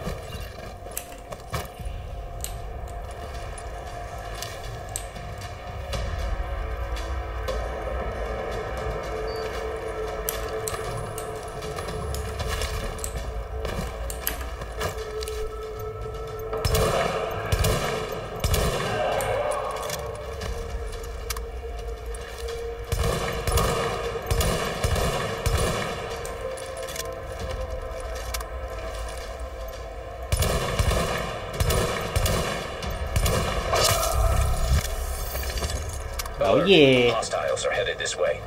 Oh yeah. Hostiles are headed this way.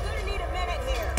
Gonna need a minute here.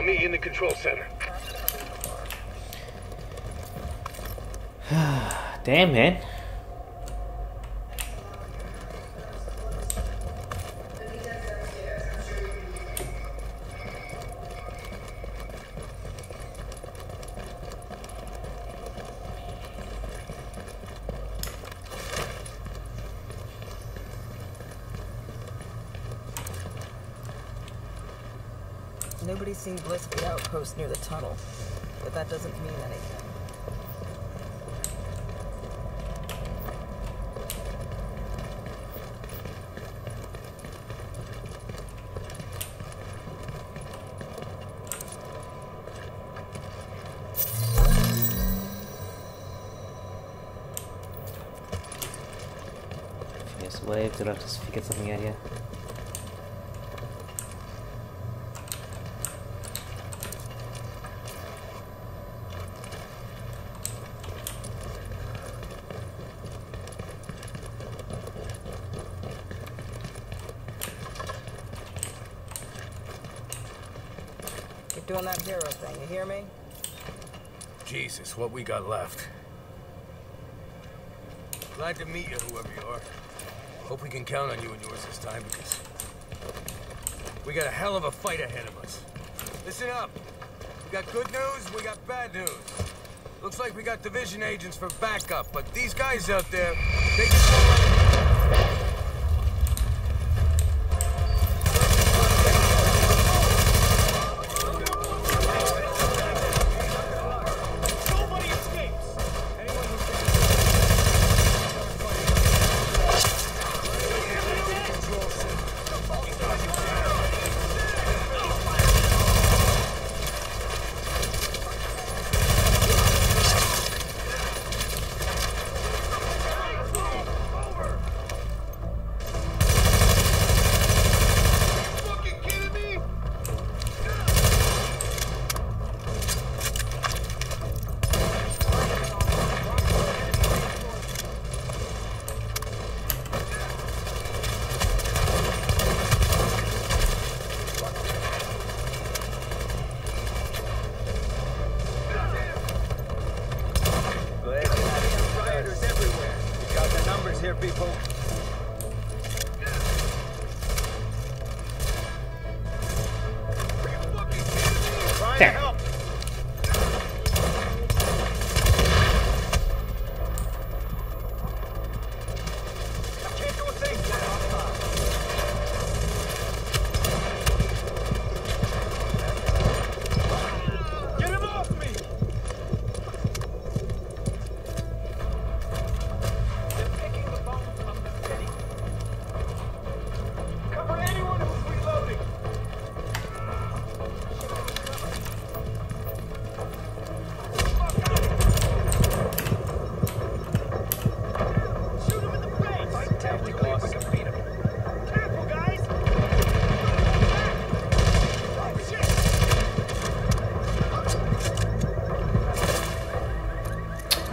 meet you in the control center. Damn, man. Nobody's seen Blitz's outpost near the tunnel, but that doesn't mean anything. Fierce wave, did I just figure something out here? Doing that hero thing, you hear me? Jesus, what we got left. Glad to meet you, whoever you are. Hope we can count on you and yours this time, because we got a hell of a fight ahead of us. Listen up. We got good news, we got bad news. Looks like we got division agents for backup, but these guys out there, they just won't let...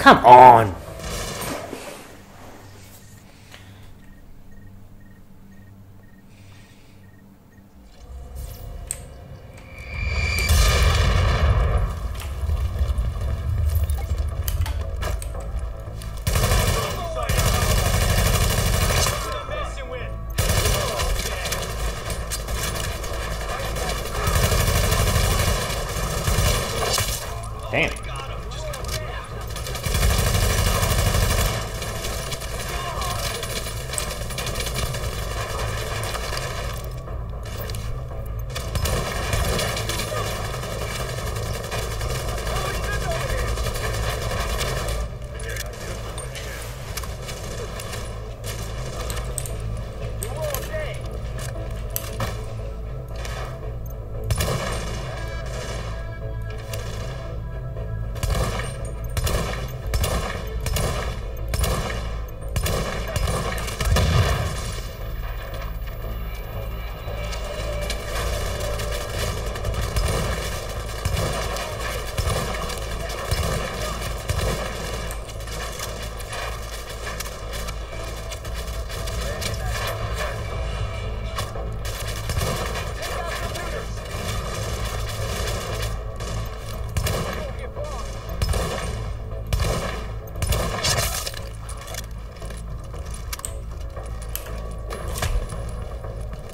Come on! Damn.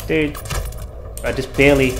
Dude, I just barely...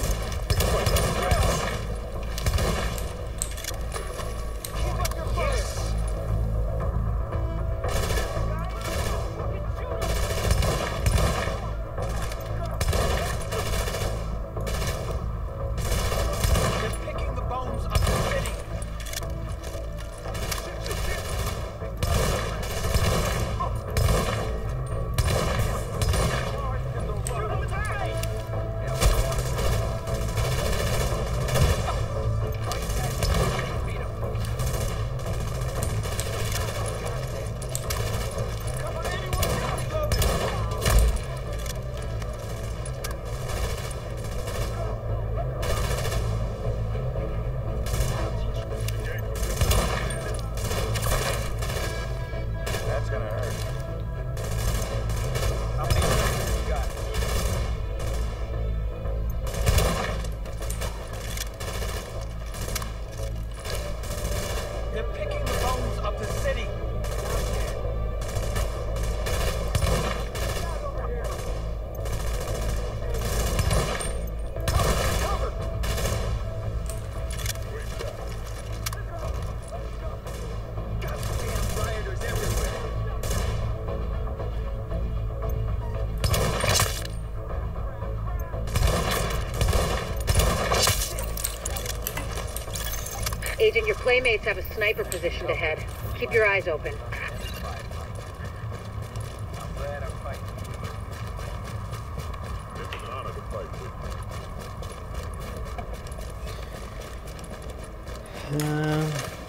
Agent, your playmates have a sniper positioned ahead. Keep your eyes open.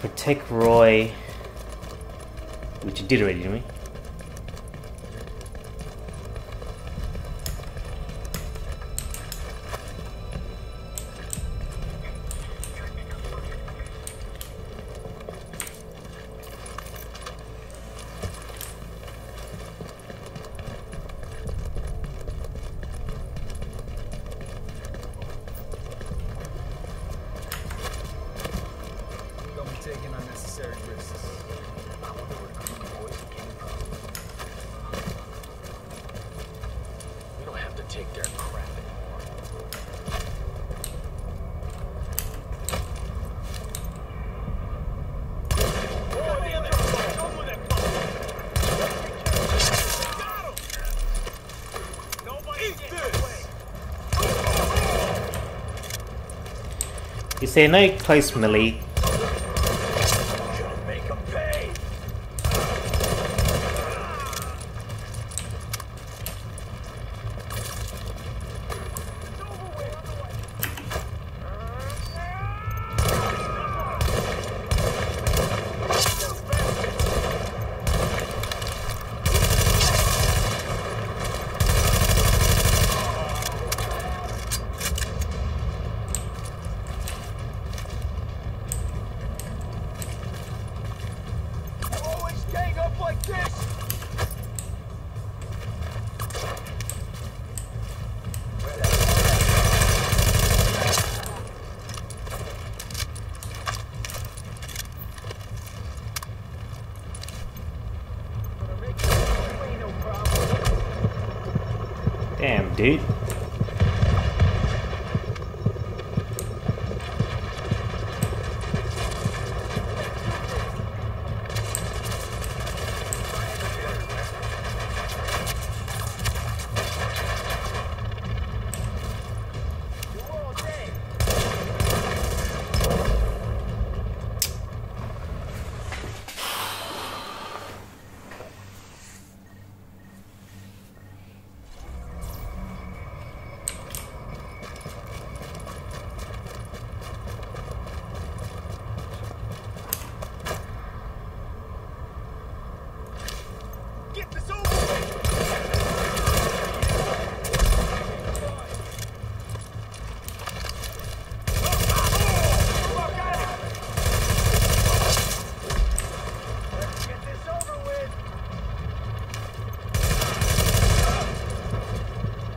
Protect Roy. Which you did already, didn't we? Taking unnecessary risks. I wonder where the green poison came from. We don't have to take their crap anymore. Oh, damn it! Come with it, got him! Nobody get away! You say no close melee. Damn, dude.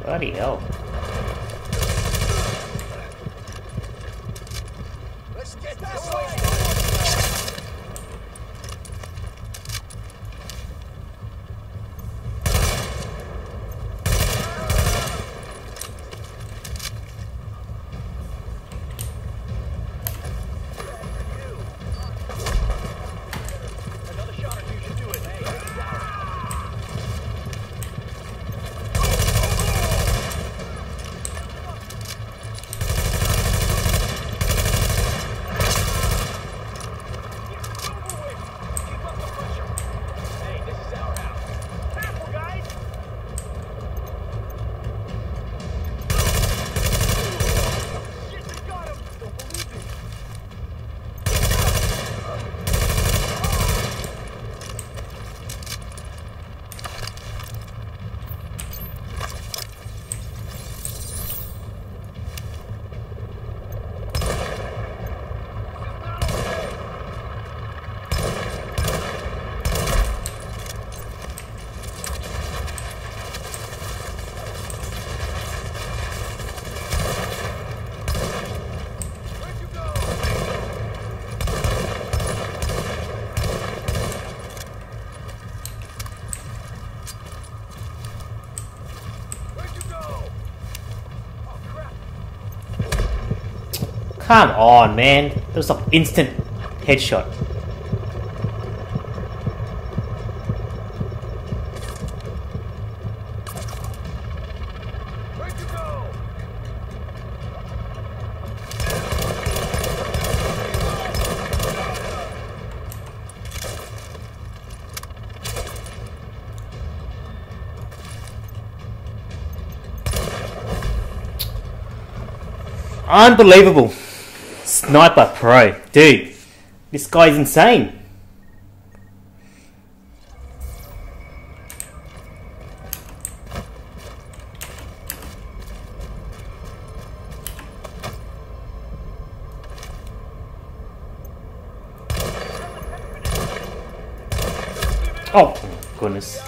Bloody hell. Let's get this way! Come on, man. That was an instant headshot. Unbelievable. Sniper Pro. Dude, this guy's insane. Oh, goodness.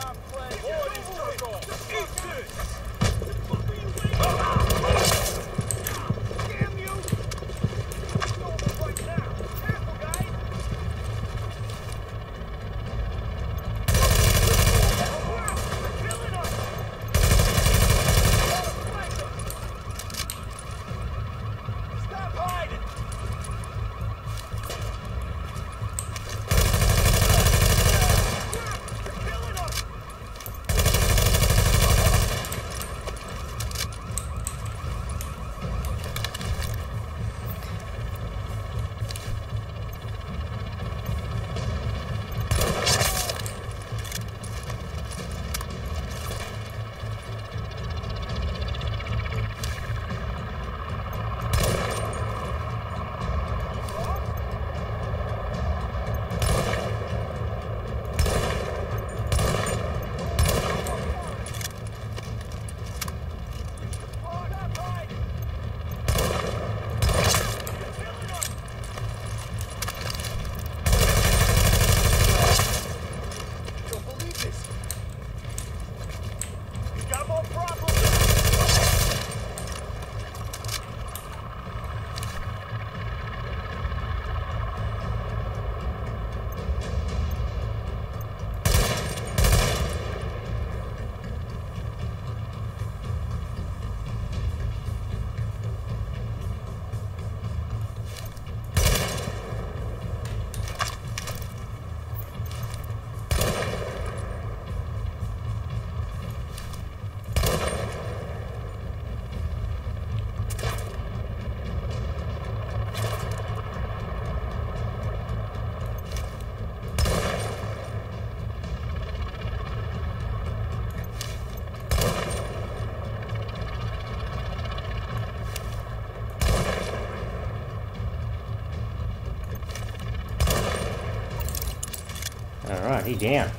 Alright, he's down.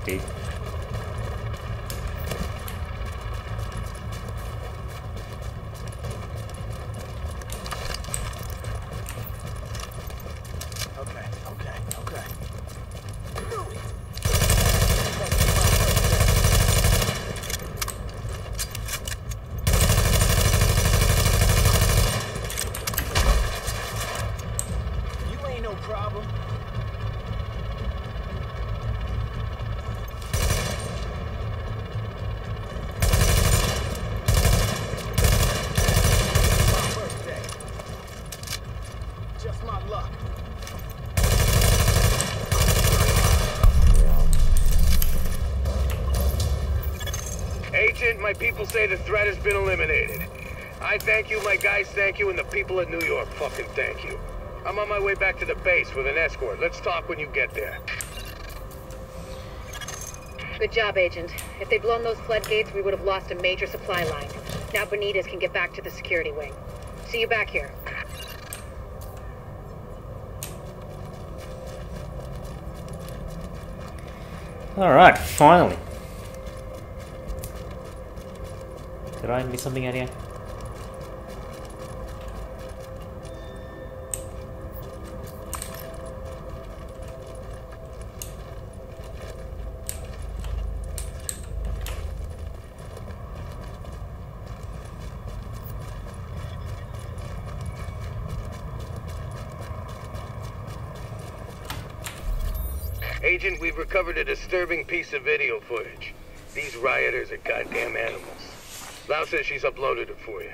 Dude. Agent, my people say the threat has been eliminated. I thank you, my guys thank you, and the people of New York fucking thank you. I'm on my way back to the base with an escort. Let's talk when you get there. Good job, Agent. If they'd blown those floodgates, we would have lost a major supply line. Now Benitez can get back to the security wing. See you back here. Alright, finally. Did I miss something out here? Agent, we've recovered a disturbing piece of video footage. These rioters are goddamn animals. Lau says she's uploaded it for you.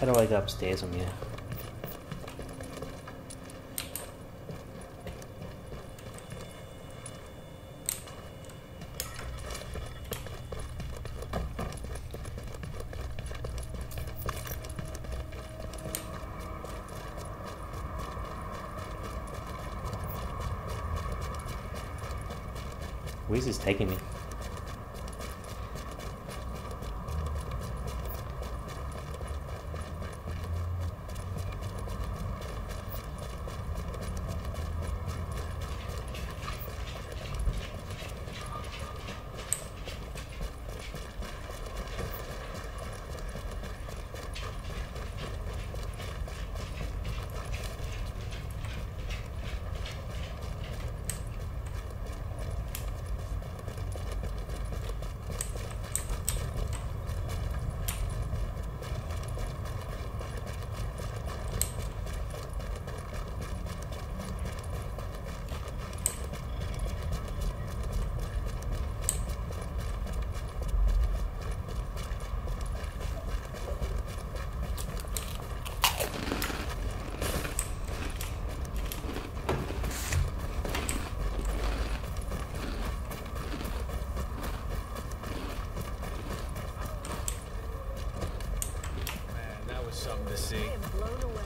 How do I go upstairs from here? Where's this taking me? Something to see. I am blown away.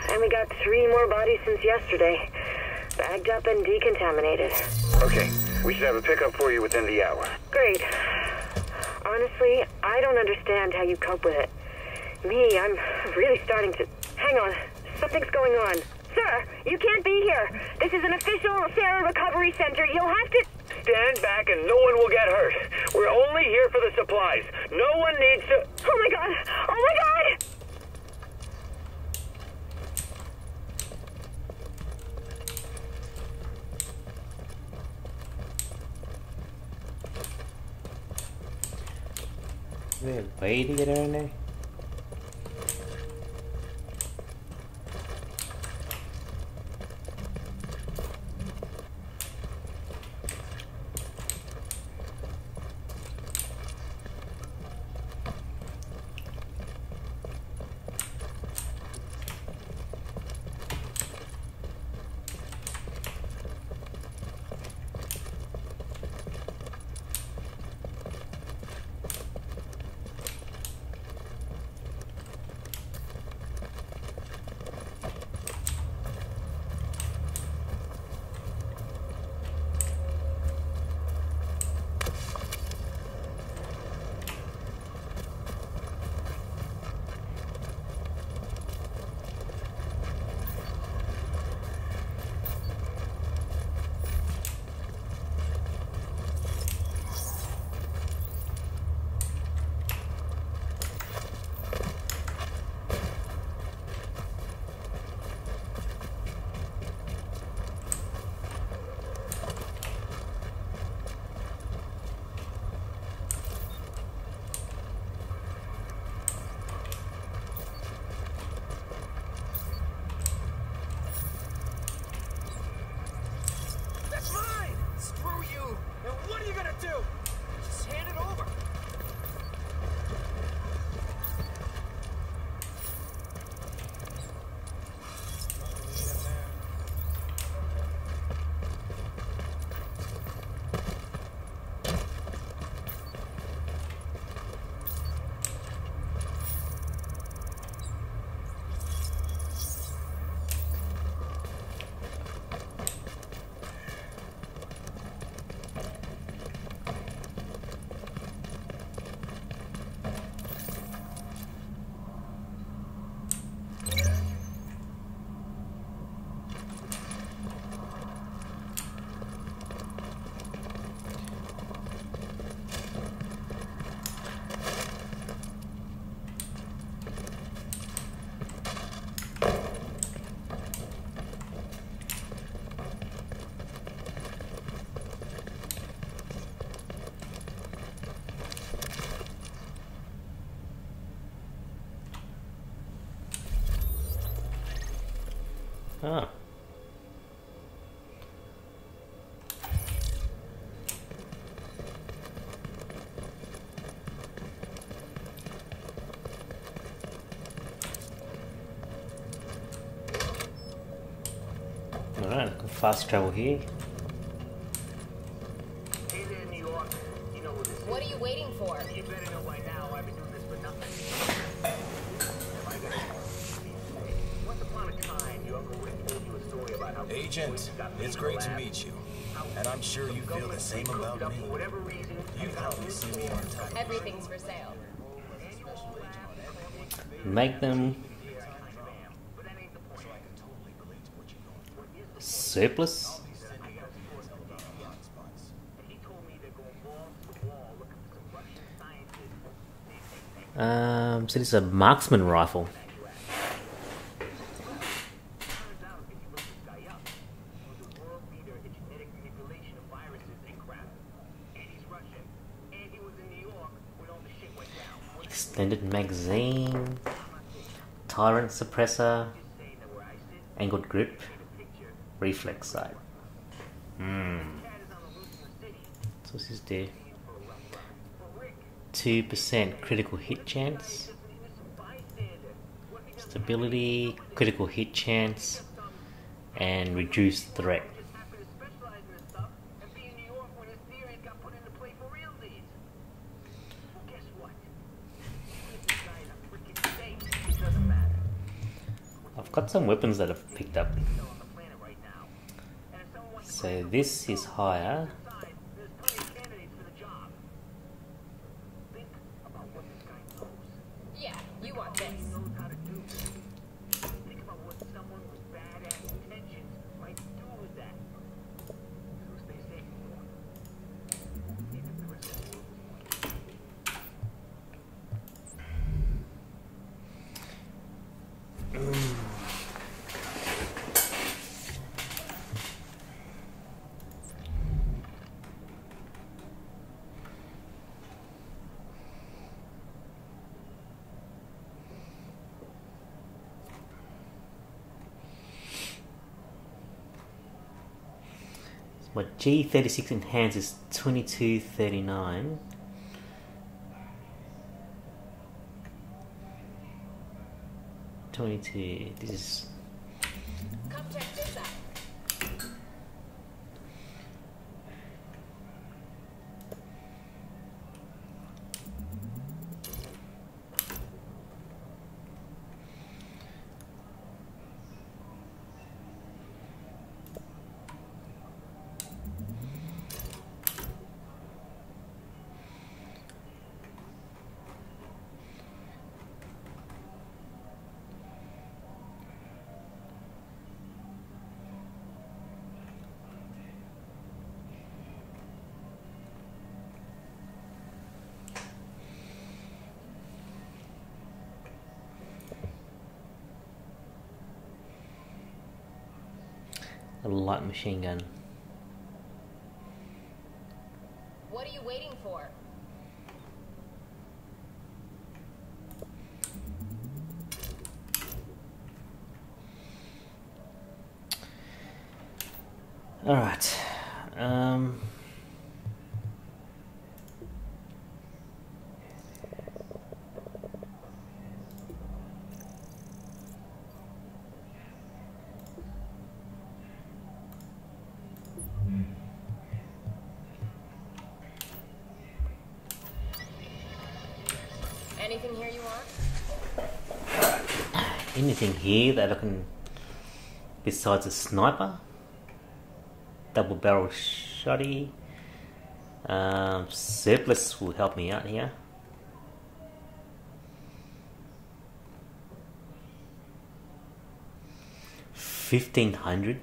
And we got 3 more bodies since yesterday. Bagged up and decontaminated. Okay, we should have a pickup for you within the hour. Great. Honestly, I don't understand how you cope with it. Me, I'm really starting to... Hang on. Something's going on. Sir, you can't be here. This is an official Sarah Recovery Center. You'll have to... Stand back and no one will get hurt. We're only here for the supplies. No one needs to... Oh my god! Oh my god! Is there a way to get her in there? Oh. Alright, I can fast travel here. Hey there, New York. You know who this is. What are you waiting for? You better know by now I've been doing this for nothing. Once upon a time, your Uncle Rick told you a story about how... Agent, it's great to meet you. And I'm sure you feel the same about me. For whatever reason, You've helped me see me on top. Everything's for sale. Make them surplus. So this is a marksman rifle. Extended magazine, tyrant suppressor, angled grip, reflex sight. So what's this do? 2% critical hit chance, stability, critical hit chance, and reduced threat. I've got some weapons that I've picked up. So this is higher. Yeah, you want this. My G36 enhanced is 2239. This is Come check this out. a light machine gun. What are you waiting for? All right. Anything here you want? Anything here that I can, besides a sniper, double barrel shotty, surplus will help me out here. $1,500.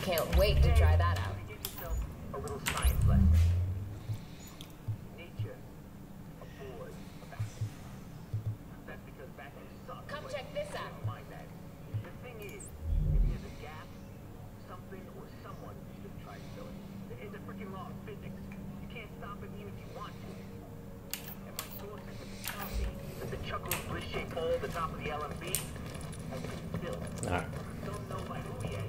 can't wait to try that out. A little science lesson. Nature affords that's because vacuums suck. Come check this out. Mind that. The thing is, if there's a gap, something or someone should try to fill it. It's a freaking law of physics. You can't stop it even if you want to. And my sources have been telling me that the chuckle bliss-shaped hole at the top of the LMB has been filled. Alright. Don't know by who yet.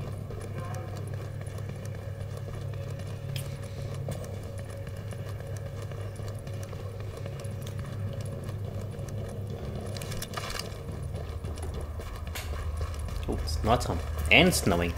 Oh, it's nighttime and snowing.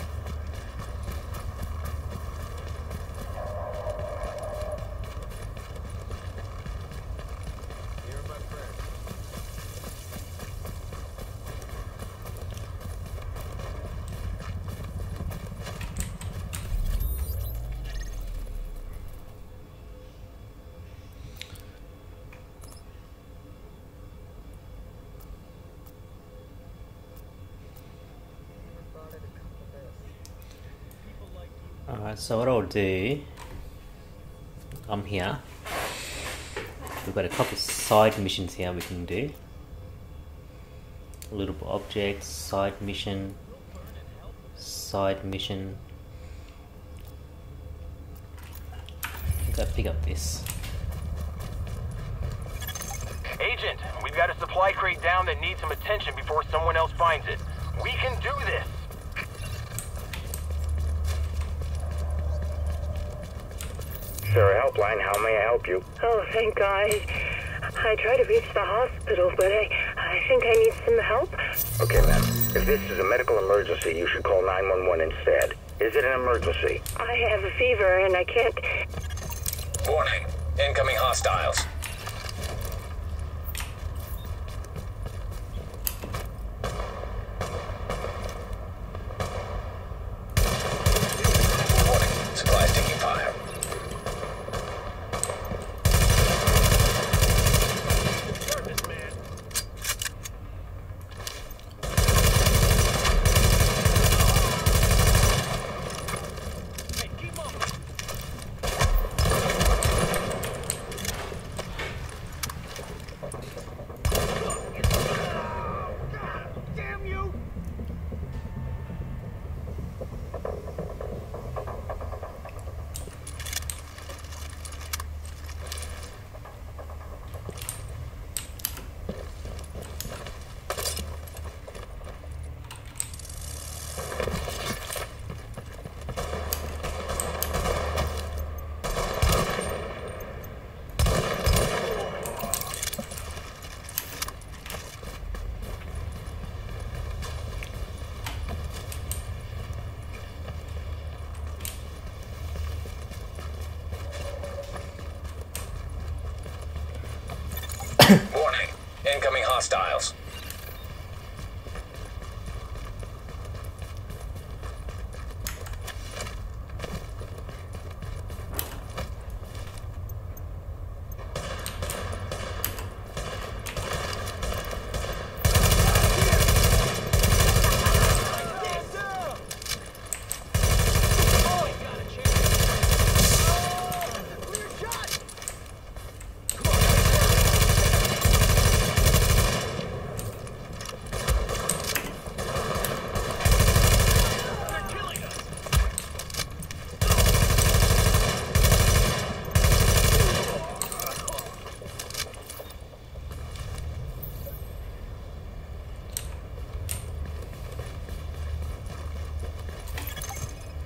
Alright, so what I'll do, I'm here. We've got a couple of side missions here we can do. Little objects, side mission. I think I pick up this. Agent, we've got a supply crate down that needs some attention before someone else finds it. We can do this! Sarah Helpline, how may I help you? Oh, thank God. I tried to reach the hospital, but I think I need some help. Okay, ma'am. If this is a medical emergency, you should call 911 instead. Is it an emergency? I have a fever and I can't... Warning. Incoming hostiles. Warning. Supplies taking fire. Warning. Incoming hostiles.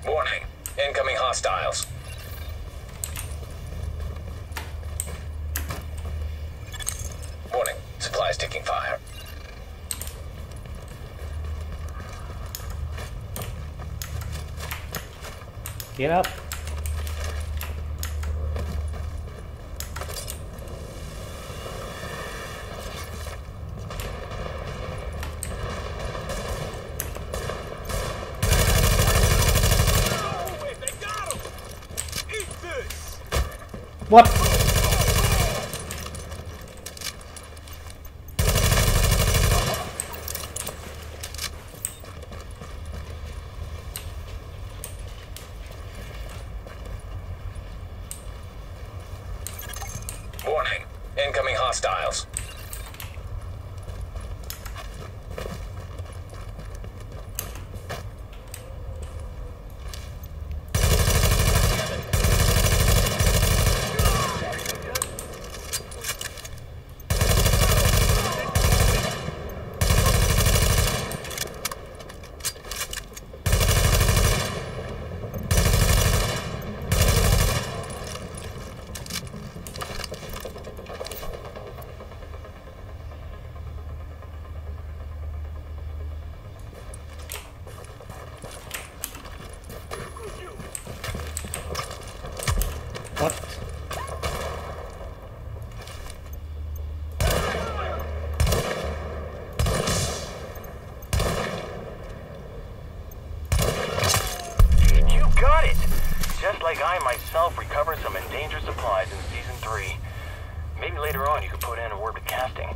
Warning. Incoming hostiles. Warning. Supplies taking fire. Get up. What? hostiles. What? You got it! Just like I myself recovered some endangered supplies in Season 3. Maybe later on you could put in a word with casting.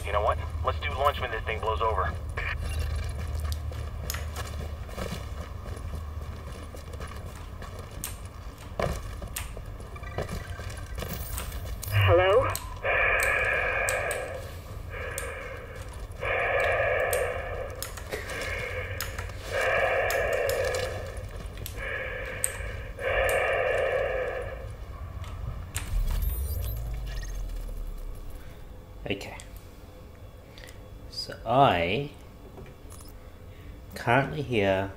You know what? Let's do lunch when this thing blows over. Hello? Okay. So I currently here.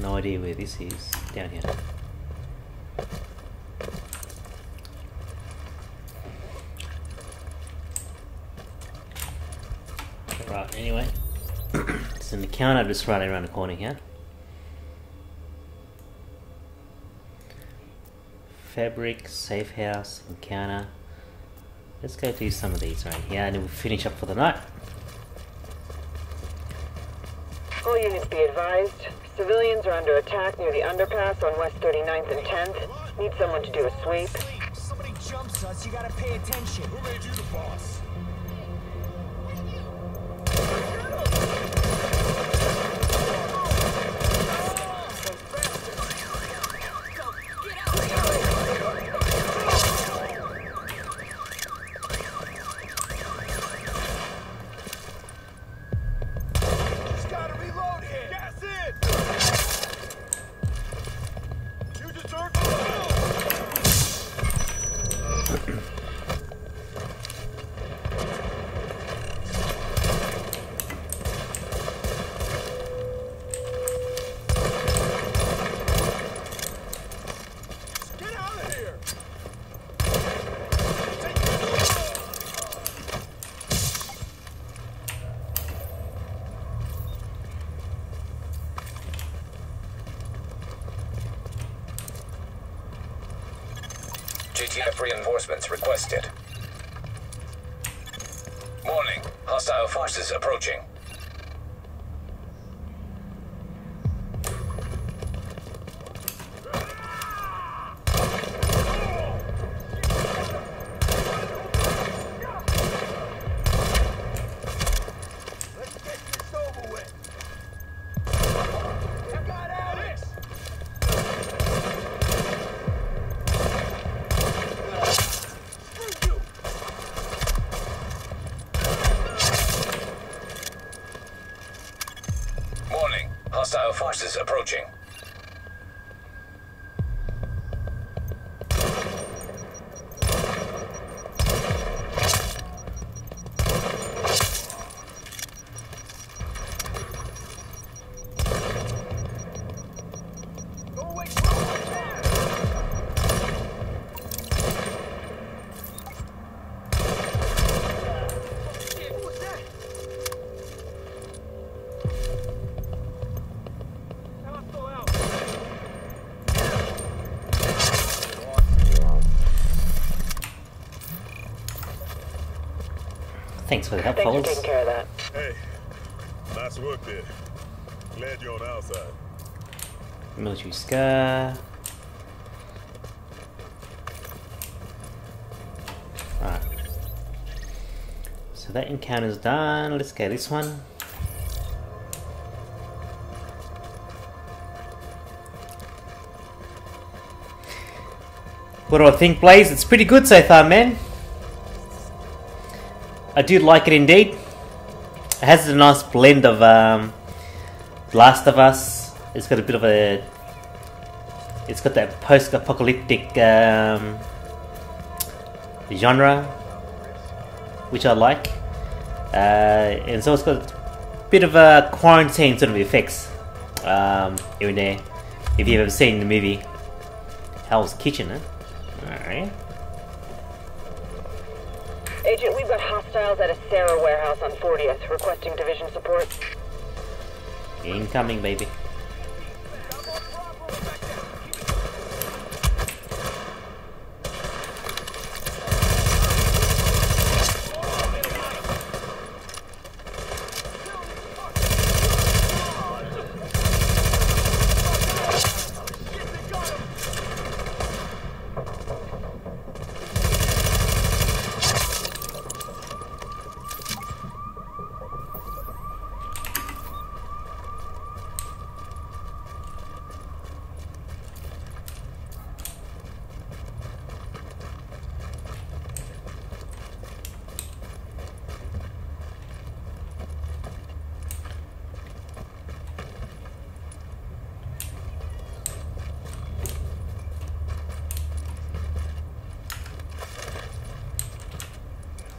No idea where this is. Down here. Right, anyway. It's an encounter just running around the corner here. Fabric, safe house, encounter. Let's go do some of these right here and then we'll finish up for the night. All units be advised. Civilians are under attack near the underpass on West 39th and 10th. Need someone to do a sweep. Somebody jumps us, you gotta pay attention. Who made you the boss? Just gotta reload here. Gas in. You deserve to get out of here. GTF reinforcements requested. Warning. Hostile forces approaching. Let's get this over with. You got Alex. Screw you. Warning. Hostile forces approaching. Go away. Shit, who was that? Hostile out. Thanks for the help, Thanks for folks. taking care of that. Hey, nice work there. Glad you're on the outside. Military scar. Alright. So that encounter's done. Let's go this one. What do I think, Blaze? It's pretty good so far, man. I do like it indeed. It has a nice blend of Last of Us. It's got a bit of a... It's got that post-apocalyptic genre, which I like. And so it's got a bit of a quarantine sort of effects here and there. If you've ever seen the movie Hell's Kitchen, huh? Alright. Agent, we've got hostiles at a Sarah warehouse on 40th, requesting division support. Incoming, baby.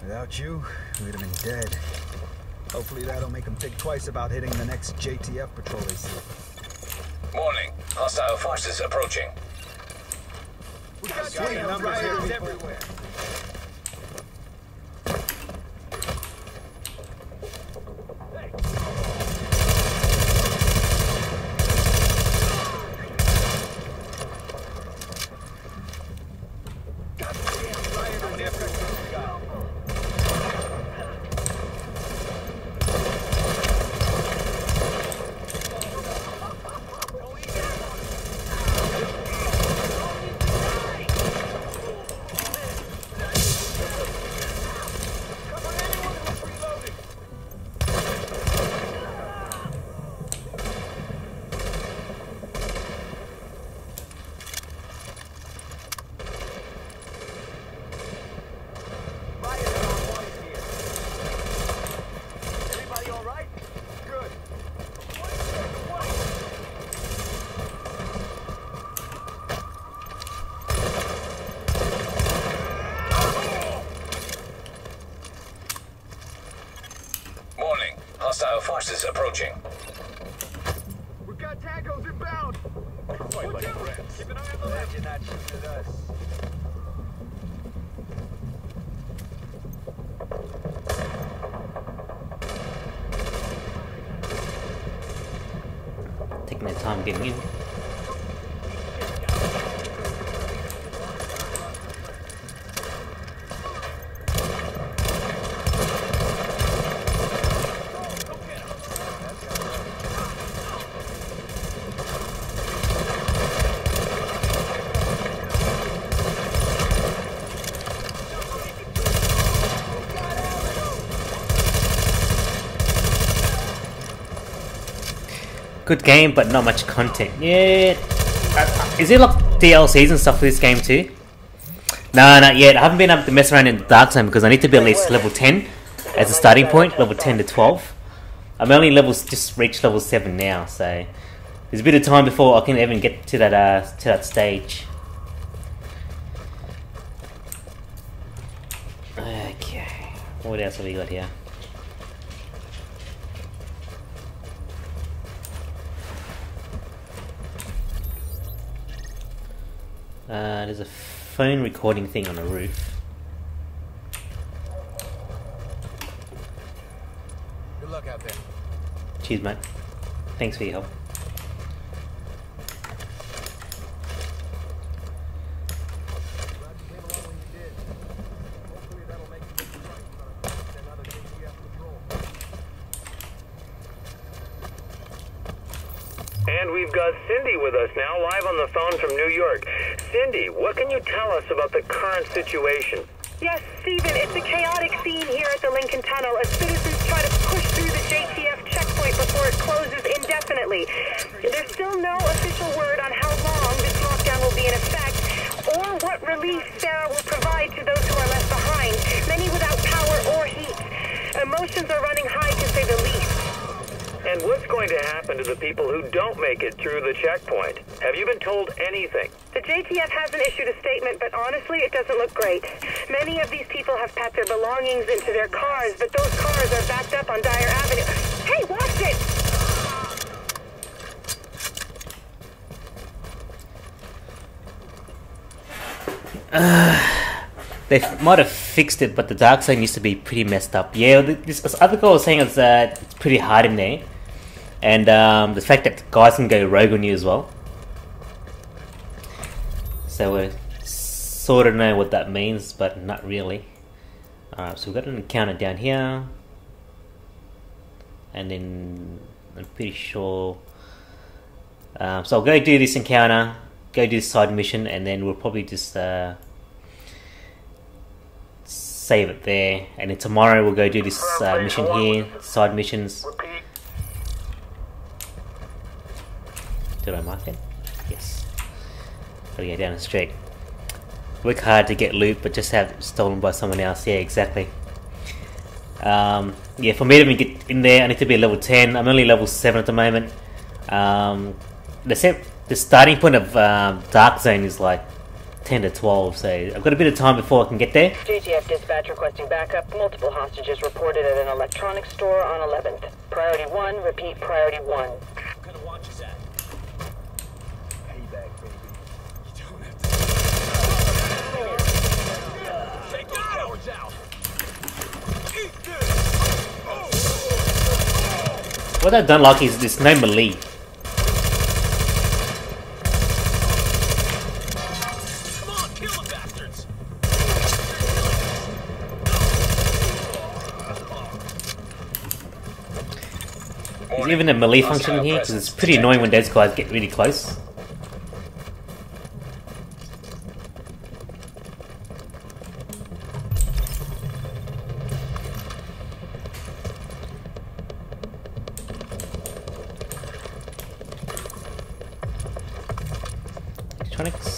Without you, we'd have been dead. Hopefully that'll make them think twice about hitting the next JTF patrol they see. Morning. Hostile forces approaching. We got numbers everywhere. Hostile forces approaching. We've got tacos inbound. Fight like friends. Keep an eye on the left. You're not shooting at us. Taking their time getting in. Good game, but not much content. Yeah. Is there like DLCs and stuff for this game too? No, not yet. I haven't been able to mess around in the Dark Zone because I need to be at least level 10 as a starting point, level 10 to 12. I'm only just reached level 7 now, so there's a bit of time before I can even get to that stage. Okay, what else have we got here? There's a phone recording thing on the roof. Good luck out there. Cheers, mate. Thanks for your help. And we've got Cindy with us now, live on the phone from New York. Cindy, what can you tell us about the current situation? Yes, Stephen, it's a chaotic scene here at the Lincoln Tunnel as citizens try to push through the JTF checkpoint before it closes indefinitely. There's still no official word on how long this lockdown will be in effect or what relief Sarah will provide to those who are left behind, many without power or heat. Emotions are running high, to say the least. And what's going to happen to the people who don't make it through the checkpoint? Have you been told anything? The JTF hasn't issued a statement, but honestly, it doesn't look great. Many of these people have packed their belongings into their cars, but those cars are backed up on Dyer Avenue. Hey, watch it! They might have fixed it, but the dark zone used to be pretty messed up. Yeah, this other guy was saying is that it's pretty hard in there, and the fact that guys can go rogue on you as well. So we sort of know what that means, but not really. Alright, so we've got an encounter down here, and then I'm pretty sure. So I'll go do this encounter, go do this side mission, and then we'll probably just save it there, and then tomorrow we'll go do this mission here, side missions. Did I mark it? Yes. Gotta go down the street. Work hard to get loot, but just have it stolen by someone else. Yeah, exactly. Yeah, for me to get in there, I need to be level 10. I'm only level 7 at the moment. The starting point of Dark Zone is like 10 to 12, so I've got a bit of time before I can get there. JTF dispatch requesting backup. Multiple hostages reported at an electronics store on 11th. Priority 1, repeat, priority 1. What kind of watch is that? Payback, baby. You don't have to... Take those cowards out! Eat this! What I don't like is there's no melee. Is even a melee function in here? Because it's pretty annoying when those guys get really close. Electronics.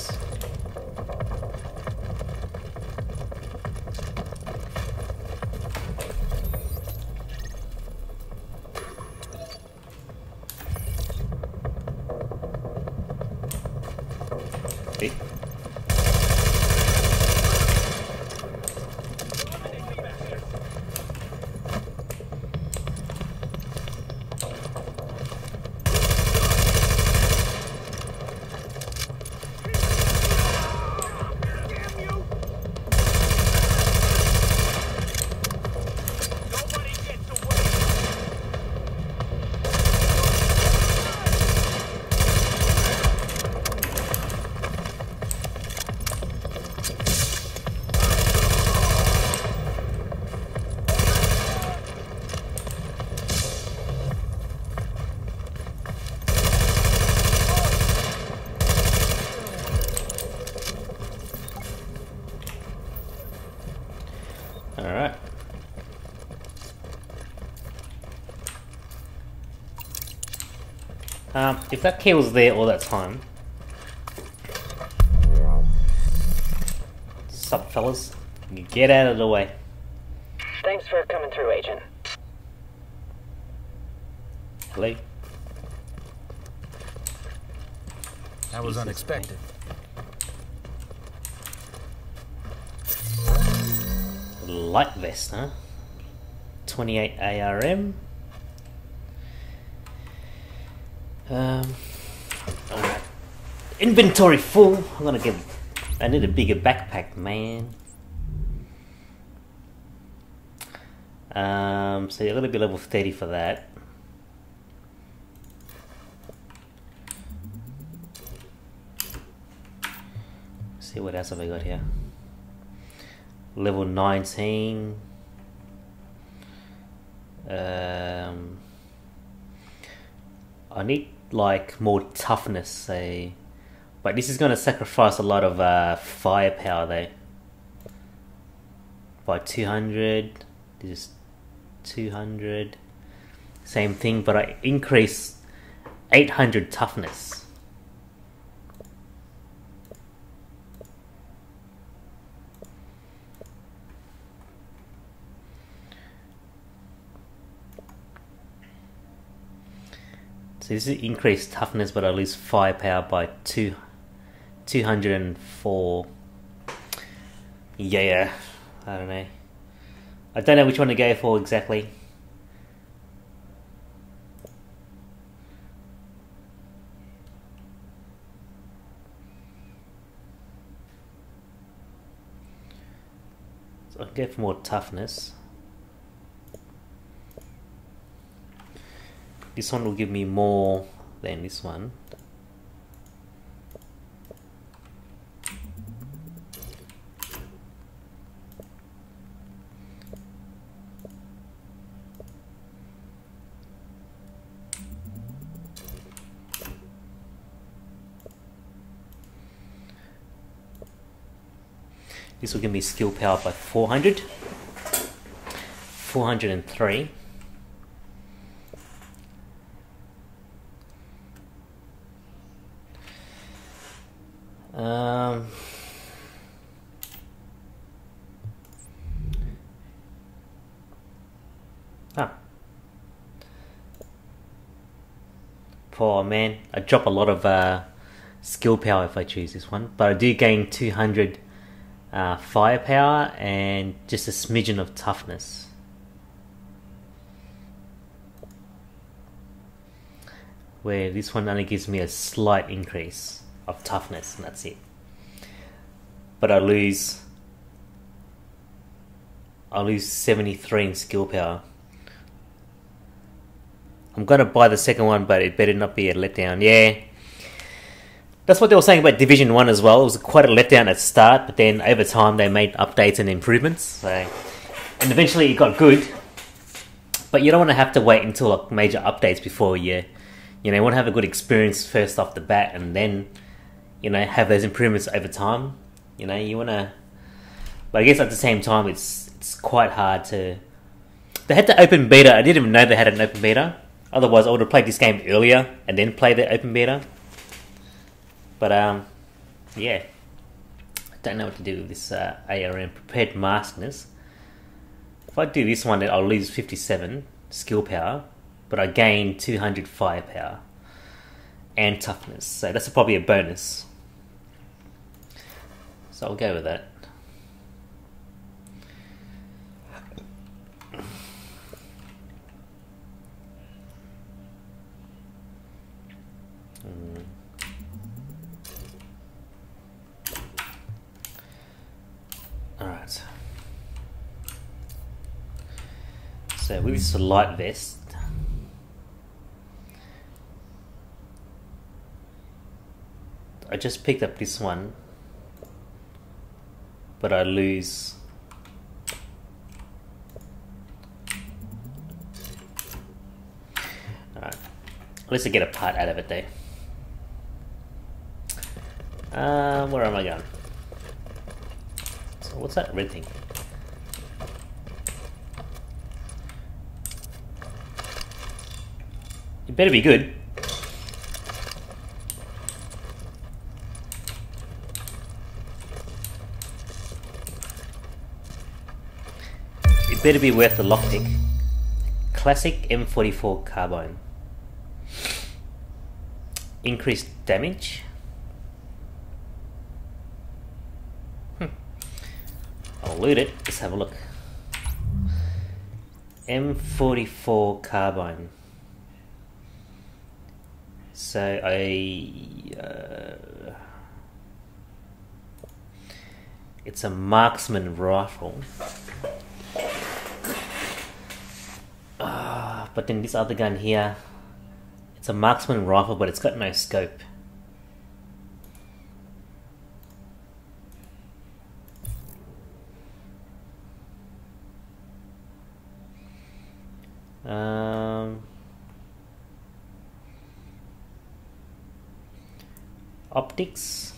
Alright. If that key was there all that time. Sup, fellas? Get out of the way. Thanks for coming through, Agent. Hello? That was unexpected. Light vest, huh? 28 ARM. Alright. Inventory full. I need a bigger backpack, man. So you're gonna be level 30 for that. Let's see what else have I got here. Level 19. I need like more toughness, say, but this is going to sacrifice a lot of firepower though. By 200, this is 200. Same thing, but I increase 800 toughness. So this is increased toughness, but I lose firepower by 204. Yeah, I don't know. I don't know which one to go for exactly. So I'll go for more toughness. This one will give me more than this one. This will give me skill power by 400. 403. Oh man, I drop a lot of skill power if I choose this one, but I do gain 200 firepower and just a smidgen of toughness. Where this one only gives me a slight increase of toughness, and that's it. But I lose 73 in skill power. I'm gonna buy the second one, but it better not be a letdown. Yeah, that's what they were saying about Division 1 as well. It was quite a letdown at the start, but then over time they made updates and improvements. So, and eventually it got good. But you don't want to have to wait until like major updates before you want to have a good experience first off the bat, and then have those improvements over time. You want to. But I guess at the same time, it's quite hard to. They had the open beta. I didn't even know they had an open beta. Otherwise, I would have played this game earlier and then play the open beta. But yeah, I don't know what to do with this ARM prepared maskness. If I do this one, then I'll lose 57 skill power, but I gain 200 firepower and toughness. So that's probably a bonus. So I'll go with that. Alright. So with this light vest, I just picked up this one, but I lose alright. At least I get a part out of it though. Where am I going? So what's that red thing? It better be good. It better be worth the lockpick. Classic M44 carbine. Increased damage. I'll loot it. Let's have a look. M44 carbine. So it's a marksman rifle. But then this other gun here, it's a marksman rifle, but it's got no scope. Optics.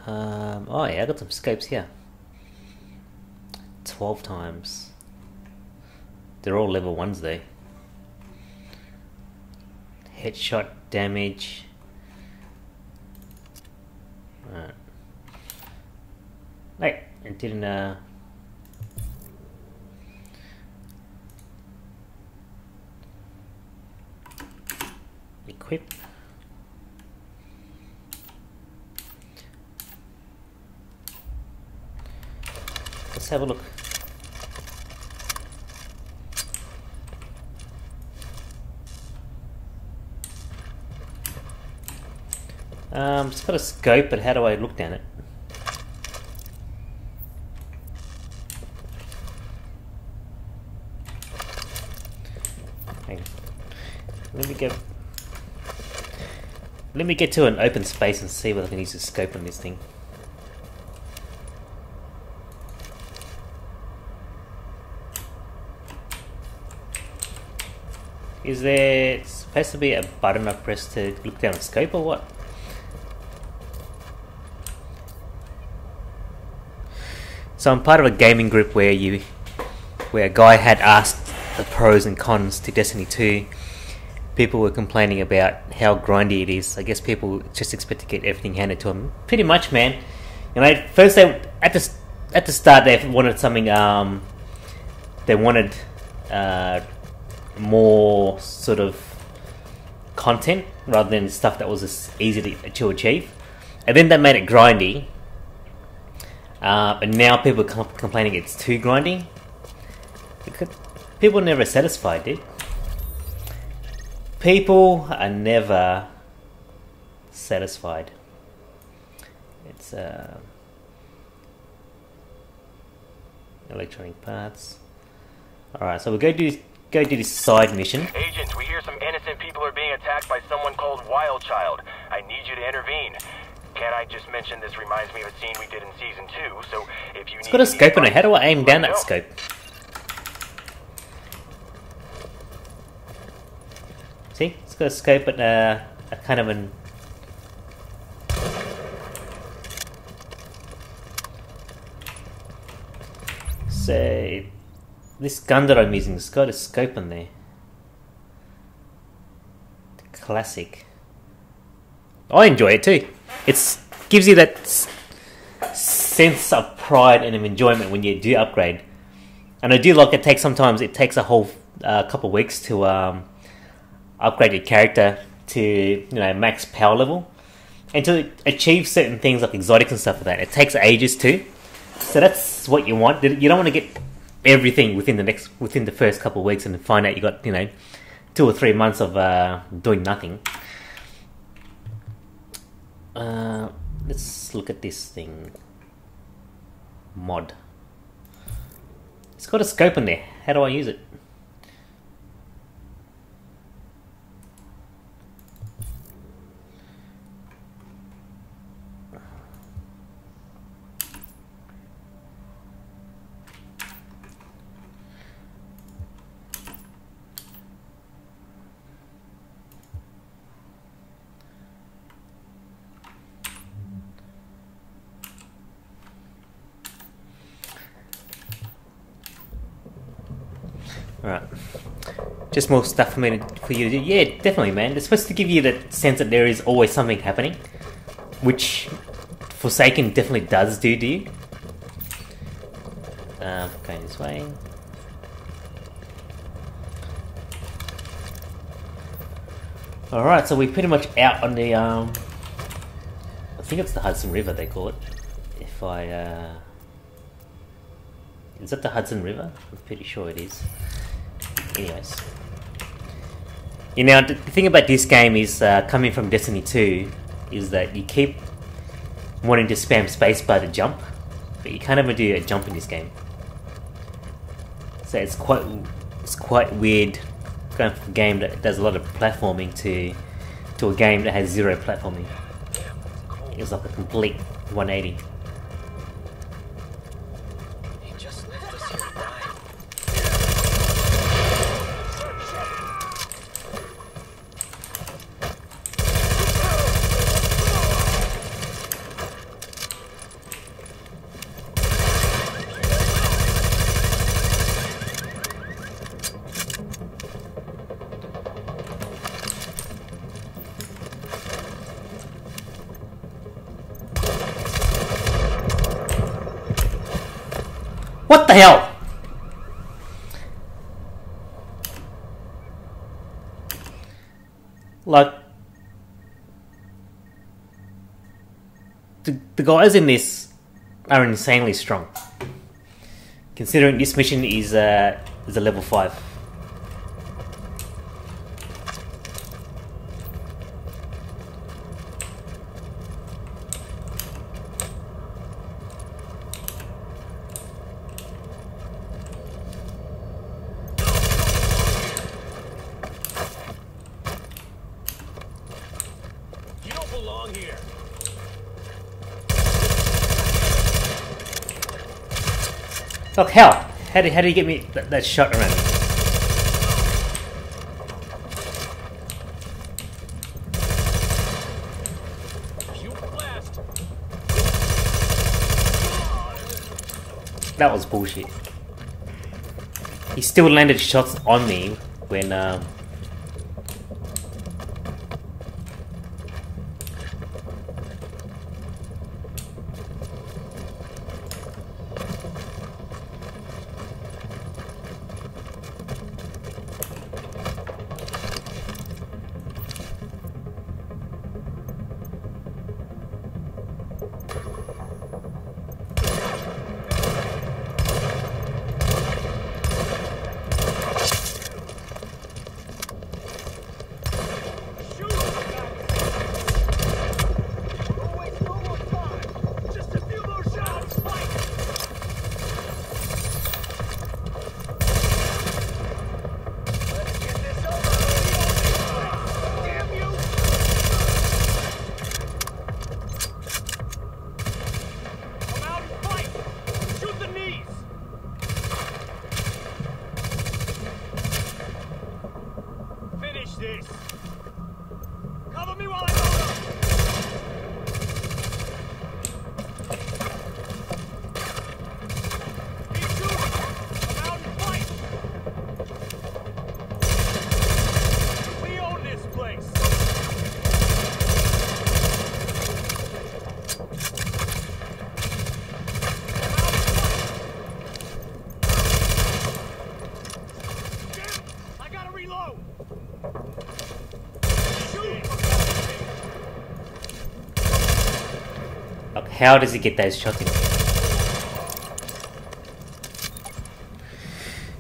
Oh yeah, I got some scopes here. 12 times. They're all level 1s though. Headshot damage. Alright. Wait, it didn't equip. Let's have a look. It's got a scope, but how do I look down it? Hang on. Let me get to an open space and see whether I can use the scope on this thing. Is there supposed to be a button I press to look down the scope or what? So I'm part of a gaming group where a guy had asked the pros and cons to Destiny 2. People were complaining about how grindy it is. I guess people just expect to get everything handed to them. Pretty much, man. You know, first at the start they wanted something. They wanted more sort of content rather than stuff that was as easy to achieve, and then they made it grindy. And now people are complaining it's too grindy. Because people are never satisfied, dude. People are never satisfied. It's electronic parts. Alright, so we'll go do this side mission. Agent, we hear some innocent people are being attacked by someone called Wildchild. I need you to intervene. Can I just mention this reminds me of a scene we did in Season 2, so if you It's got a scope on it. How do I aim down that scope? See? It's got a scope at a kind of an... So... This gun that I'm using has got a scope on there. Classic. I enjoy it too. It gives you that sense of pride and of enjoyment when you do upgrade. And I do like it. Sometimes it takes a whole couple of weeks to upgrade your character to max power level, and to achieve certain things like exotics and stuff like that. It takes ages too. So that's what you want. You don't want to get everything within the first couple of weeks and find out you got 2 or 3 months of doing nothing. Let's look at this thing. Mod. It's got a scope in there. How do I use it? Alright. Just more stuff for you to do. Yeah, definitely, man. It's supposed to give you the sense that there is always something happening, which Forsaken definitely does do you? Going this way. Alright, so we're pretty much out on the, I think it's the Hudson River, they call it. If I, is that the Hudson River? I'm pretty sure it is. Anyways. The thing about this game is, coming from Destiny 2, is that you keep wanting to spam spacebar to jump, but you can't ever do a jump in this game. So it's quite weird going from a game that does a lot of platforming to a game that has zero platforming. It's like a complete 180. What the hell? Like, the guys in this are insanely strong. Considering this mission is a level 5. You don't belong here. Look, how? How did you get me that shot around me? That was bullshit. He still landed shots on me when this. Cover me while I go. Keep shooting. Come out and fight. We own this place. I gotta reload. Look, how does he get those shots in?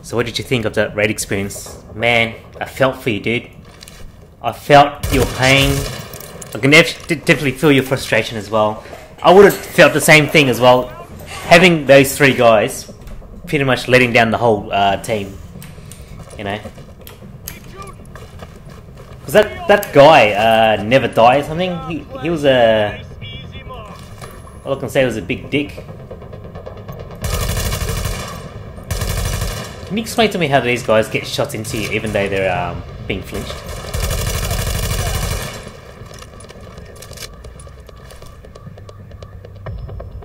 So what did you think of that raid experience? Man, I felt for you, dude. I felt your pain. I can definitely feel your frustration as well. I would have felt the same thing as well. Having those three guys pretty much letting down the whole team. You know? Because that guy never died or something. He was a... all I can say was a big dick. Can you explain to me how these guys get shots into you even though they're being flinched?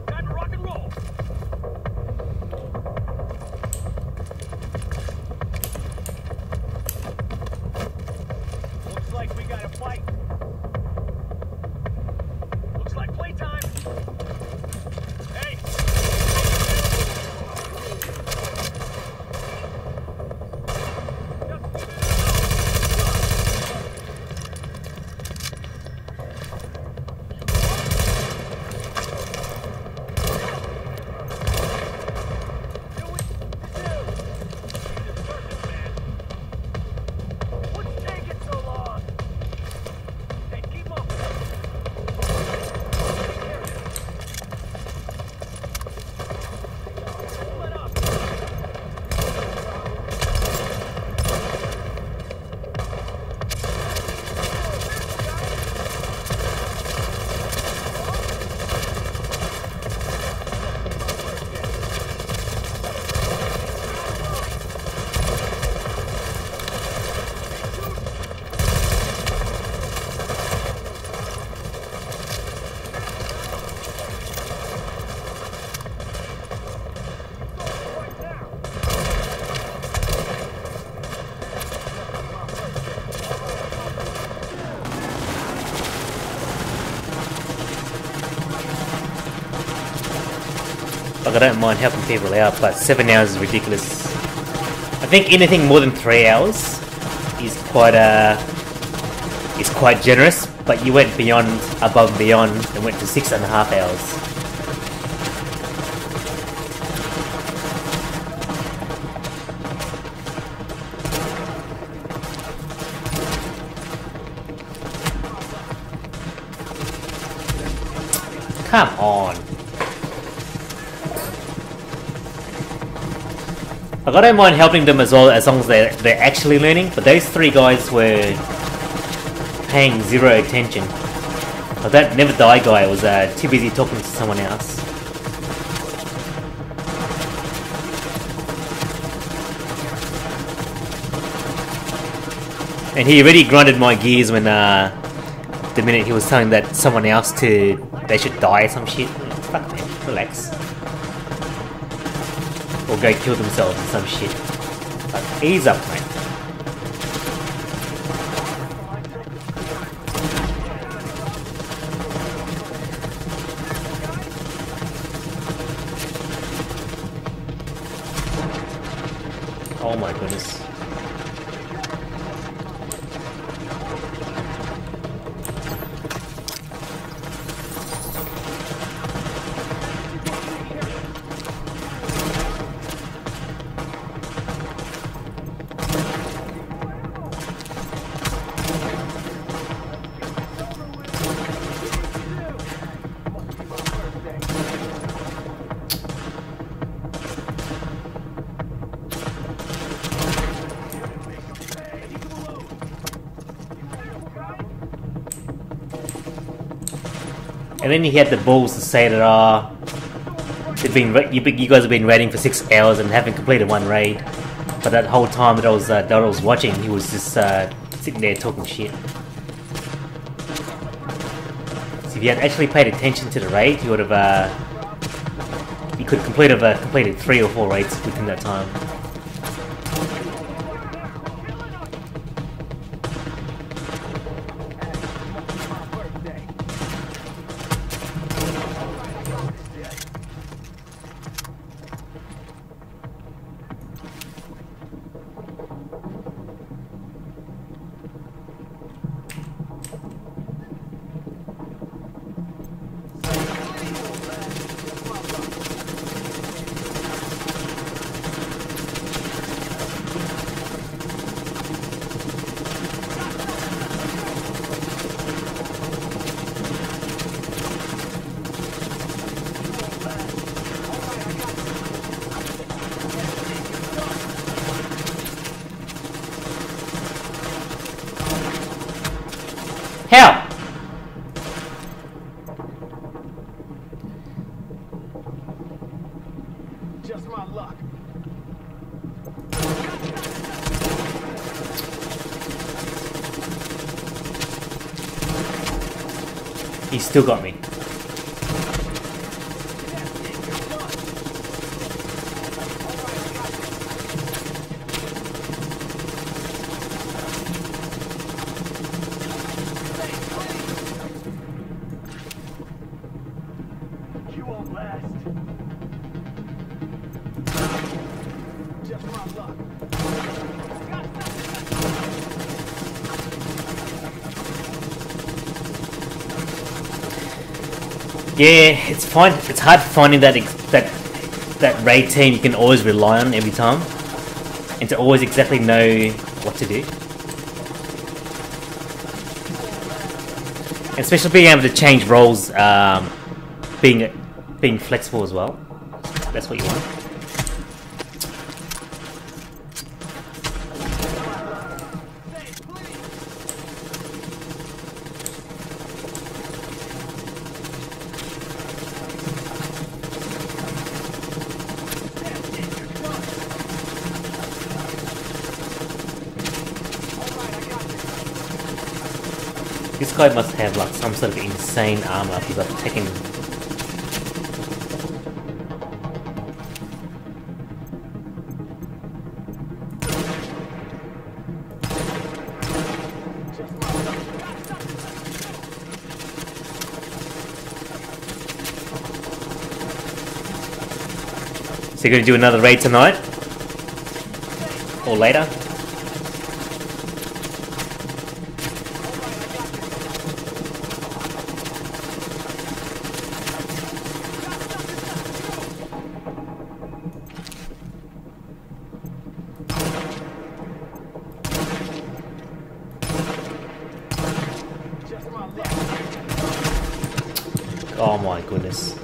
Time to rock and roll. Looks like we gotta fight. Looks like playtime. Hey! Like, I don't mind helping people out, but 7 hours is ridiculous. I think anything more than 3 hours is quite generous, but you went above and beyond and went to 6.5 hours. Come on. Like, I don't mind helping them as well, as long as they're actually learning, but those 3 guys were paying zero attention. Like, that Never Die guy was too busy talking to someone else. And he already grinded my gears when the minute he was telling that someone else they should die or some shit. Fuck man, relax. Or go kill themselves or some shit. Like, ease up, mate. Oh my goodness. And then he had the balls to say that, you guys have been raiding for 6 hours and haven't completed 1 raid. But that whole time that I was watching, he was just sitting there talking shit. So if you had actually paid attention to the raid, you would have you could have completed 3 or 4 raids within that time. Help! Just my luck. He's still got me. You won't last. Just my luck. Yeah, it's fine. It's hard finding that raid team you can always rely on every time, and to always exactly know what to do. And especially being able to change roles, being flexible as well. That's what you want. This guy must have like some sort of insane armor because I've taken. So you're gonna do another raid tonight? Or later? Oh my goodness.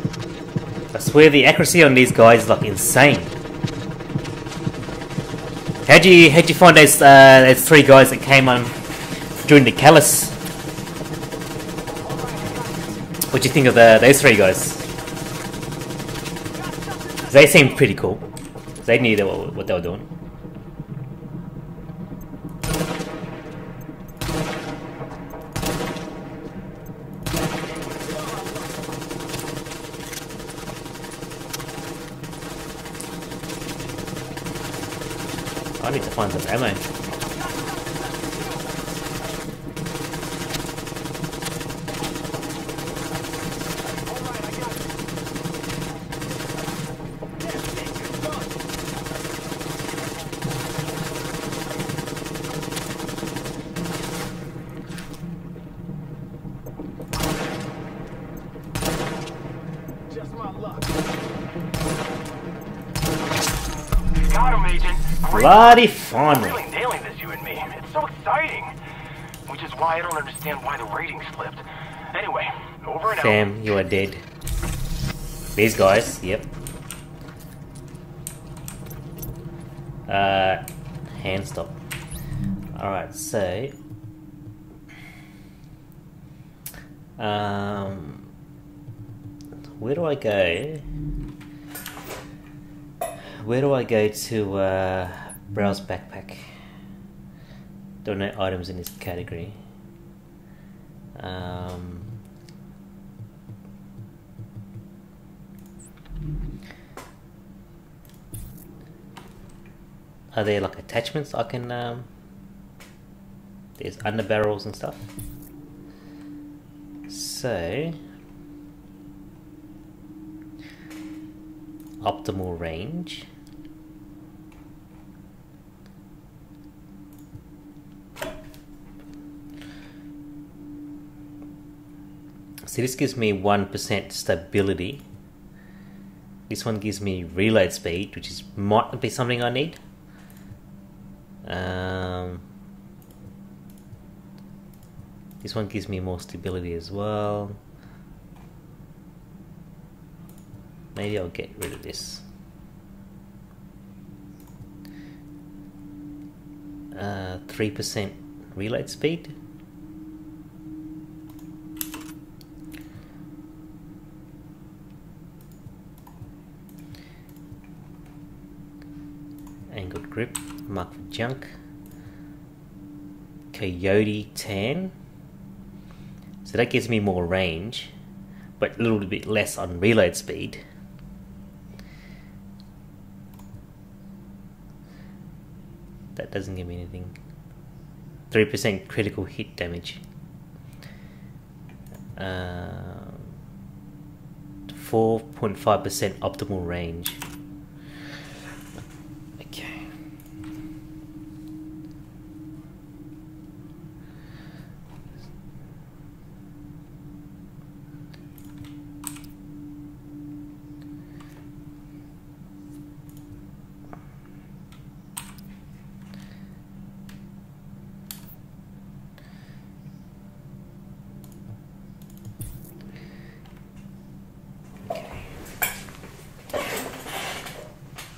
I swear the accuracy on these guys is like insane. How'd you find those 3 guys that came on during the Callus? What'd you think of those 3 guys? They seemed pretty cool. They knew what they were doing. I need to find some ammo. Just my luck. Got him, Agent. Bloody fun. Really nailing this, you and me. It's so exciting. Which is why I don't understand why the ratings flipped. Anyway, over and out. Sam, you are dead. These guys, yep. Hand stop. Alright, so where do I go? Where do I go to browse backpack? There are no items in this category. Are there like attachments I can there's underbarrels and stuff. So optimal range. So this gives me 1% stability. This one gives me reload speed, which is might be something I need. This one gives me more stability as well. Maybe I'll get rid of this. 3% reload speed. Angled grip, mark for junk. Coyote tan. So that gives me more range, but a little bit less on reload speed. That doesn't give me anything. 3% critical hit damage. 4.5% optimal range. Okay.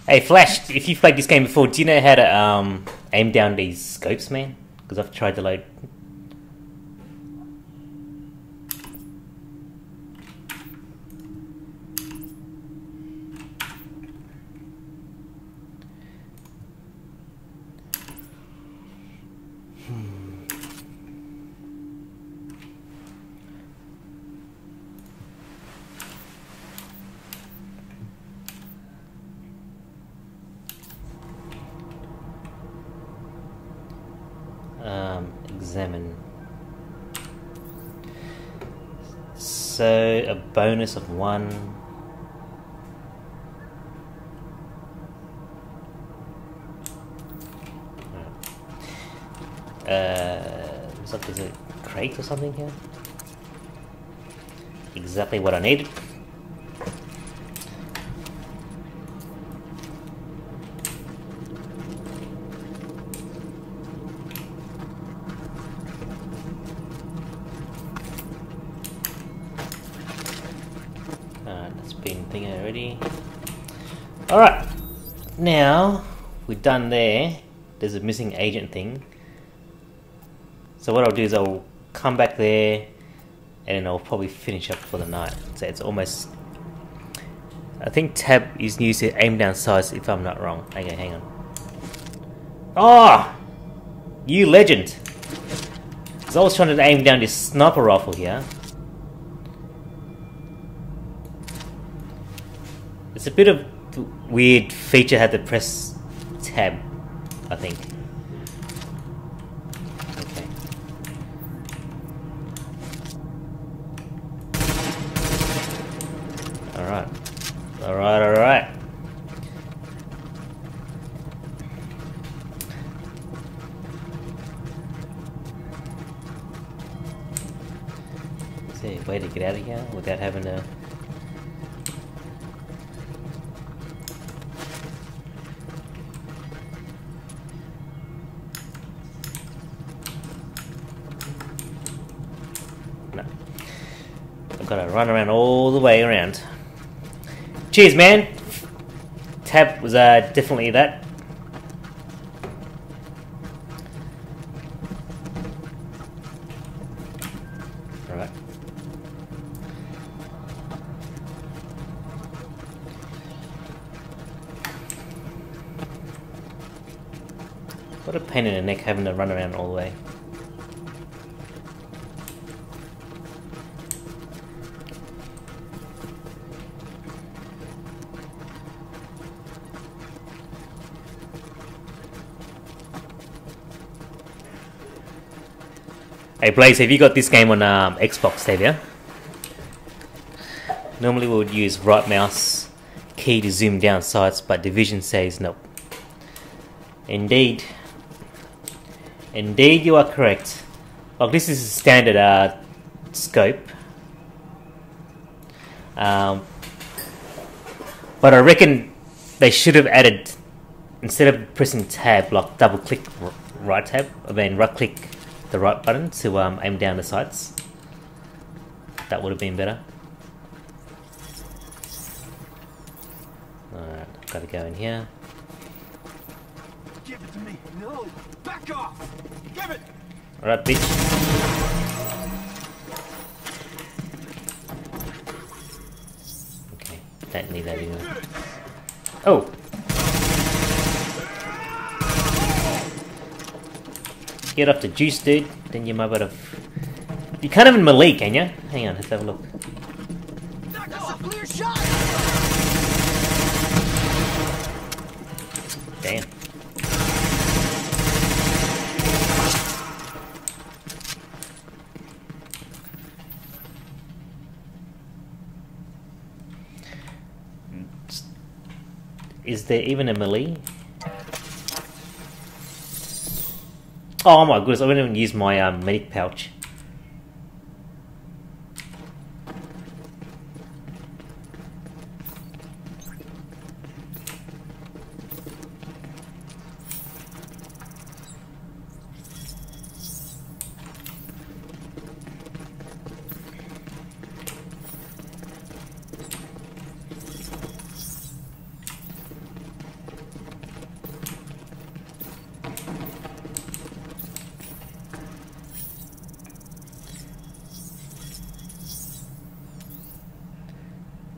Hey Flash, if you've played this game before, do you know how to aim down these scopes, man? Because I've tried to load. Examine. So a bonus of 1. Looks like there's a crate or something here. Exactly what I needed. That's been thinking already. Alright, now we're done there. There's a missing agent thing. So what I'll do is I'll come back there and then I'll probably finish up for the night. So it's almost... I think tab is used to aim down sights if I'm not wrong. Okay, hang on. Oh! You legend! Because I was trying to aim down this sniper rifle here. It's a bit of weird feature, had to press tab, I think. Okay. Alright. Alright, alright. Is there a way to get out of here without having to... Gotta run around all the way around. Cheers, man! Tab was definitely that. Alright. What a pain in the neck having to run around all the way. Hey Blaze, have you got this game on Xbox, have you? Normally we would use right mouse key to zoom down sights, but Division says nope. Indeed. Indeed you are correct. Like this is a standard scope. But I reckon they should have added, instead of pressing tab, like double click right tab, I mean right click the right button to aim down the sights. That would have been better. Alright, I've got to go in here. Give it to me. No. Back off. Give it. Alright, bitch. Okay, don't need that anymore. Oh! Get off the juice, dude. Then you might be able to... You can't even melee, can you? Hang on, let's have a look. That's a clear shot. Damn. Is there even a melee? Oh my goodness, I didn't even use my medic pouch.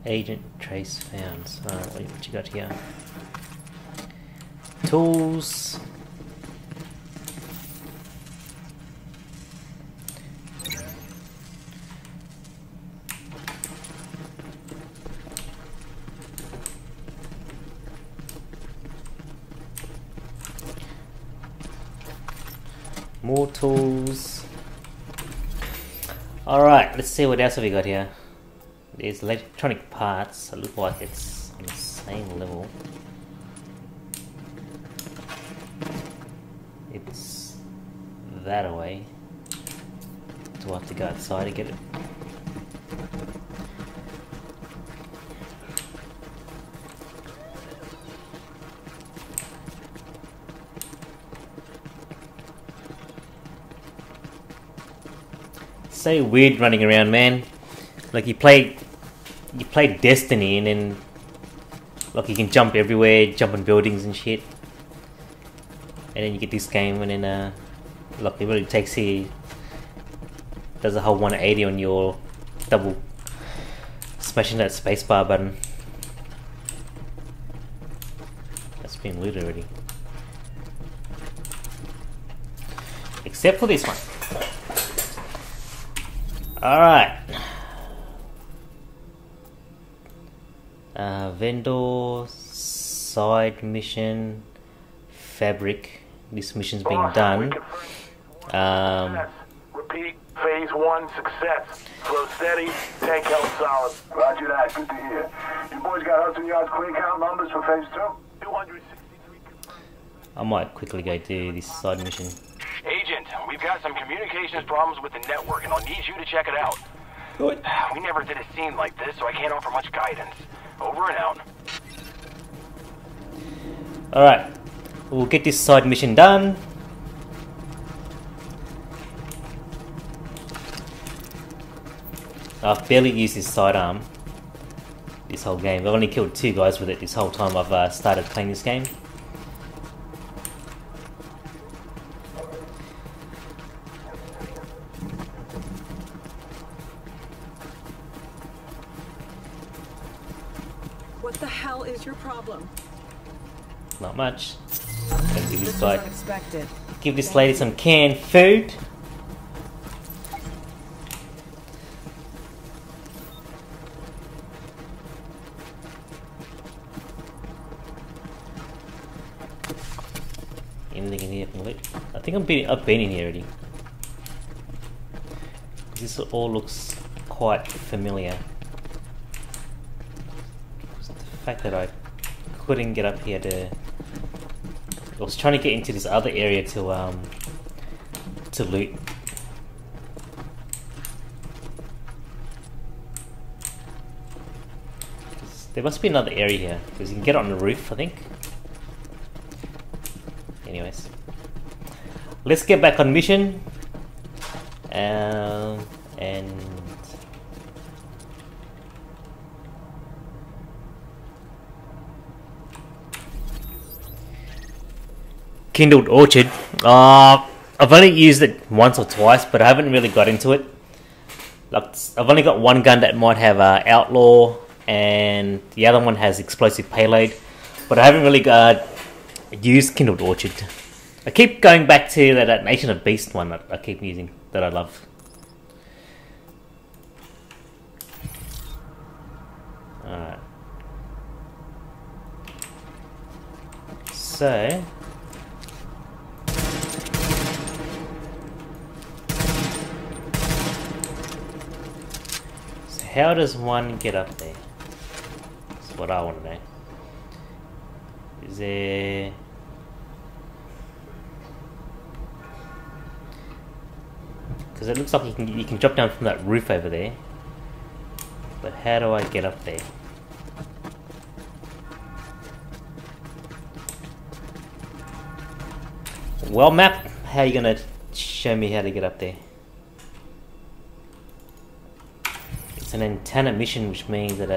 Agent trace found. Alright, what you got here? Tools. More tools. Alright, let's see what else have we got here. There's electronic parts. It looks like it's on the same level. It's that away. Do I have to go outside to get it? So weird running around, man. Like you play Destiny and then like you can jump everywhere, jump on buildings and shit. And then you get this game and then like it really takes you, does a whole 180 on your double smashing that spacebar button. That's been looted already. Except for this one. Alright. Vendor, side mission, fabric. This mission's being done. Repeat, phase 1 success. Flow steady, tank held solid. Roger that, good to hear. You boys got Hudson Yards clean count numbers for phase 2? 263 confirmed. I might quickly go do this side mission. Agent, we've got some communications problems with the network, and I'll need you to check it out. Good. We never did a scene like this, so I can't offer much guidance. Over and out. Alright. We'll get this side mission done. I've barely used this sidearm this whole game. I've only killed 2 guys with it this whole time I've started playing this game. What the hell is your problem? Not much. Gonna give this guy, Unexpected. give this lady some canned food. Anything in here I can loot? I think I've been in here already. This all looks quite familiar. The fact that I couldn't get up here to... I was trying to get into this other area to loot. There must be another area here, because you can get on the roof, I think. Anyways. Let's get back on mission. And... Kindled Orchard. I've only used it once or twice, but I haven't really got into it. Like, I've only got one gun that might have Outlaw, and the other one has explosive payload. But I haven't really used Kindled Orchard. I keep going back to that Nation of Beast one that I keep using, that I love. Alright. So... how does one get up there? That's what I want to know. Is there... because it looks like you can drop down from that roof over there. But how do I get up there? Well, map, how are you gonna show me how to get up there? It's an antenna mission, which means that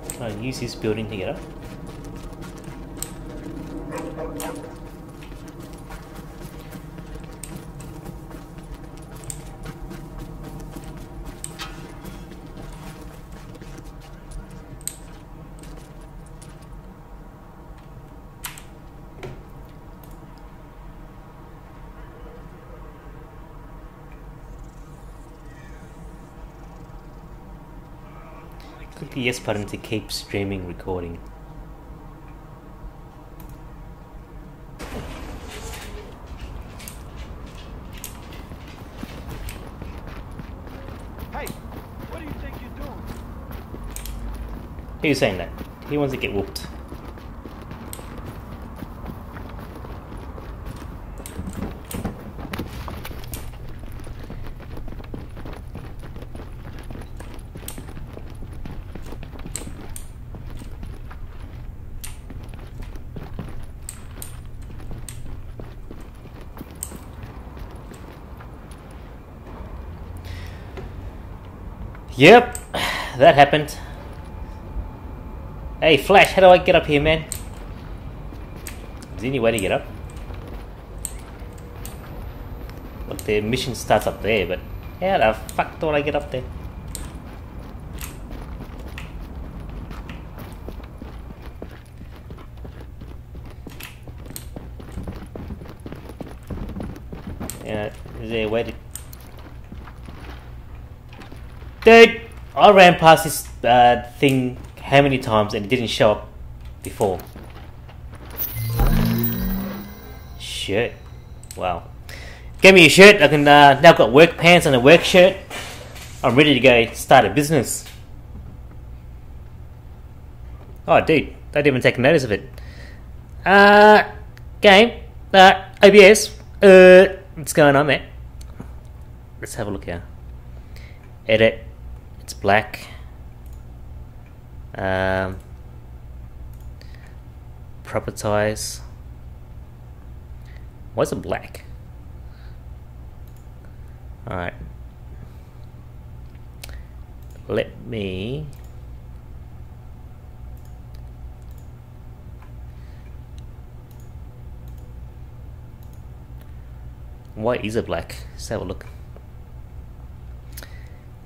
can I use this building to get up? Click the yes button to keep streaming recording. Who's saying that? He wants to get whooped. Yep, that happened. Hey, Flash, how do I get up here, man? Is there any way to get up? Look, the mission starts up there, but how the fuck do I get up there? Yeah, is there a way to... Dude, I ran past this thing how many times and it didn't show up before. Shirt. Wow. Give me a shirt. I can now got work pants and a work shirt. I'm ready to go start a business. Oh, dude, don't even take notice of it. Game. OBS. What's going on, man? Let's have a look here. Edit. It's black. Propertize. Why is it black? Alright. Let me... Why is it black? Let's have a look.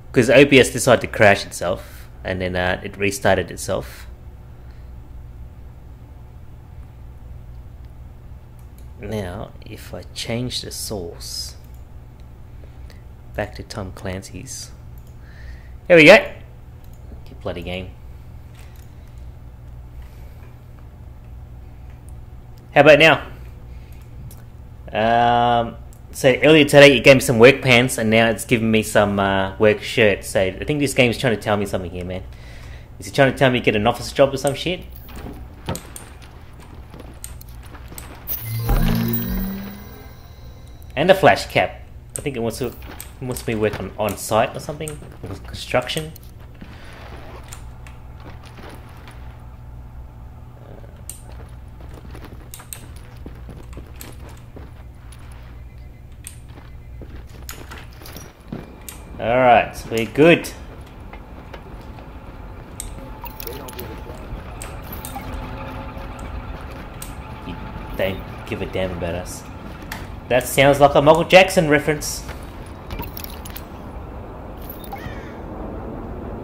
Because OBS decided to crash itself, and then it restarted itself. Now, if I change the source back to Tom Clancy's, there we go. Good bloody game. How about now? So earlier today it gave me some work pants and now it's giving me some work shirts. So I think this game is trying to tell me something here, man. Is it trying to tell me to get an office job or some shit? And a flash cap. I think it wants me work on site or something. Construction. Alright, so we're good. You don't give a damn about us. That sounds like a Michael Jackson reference.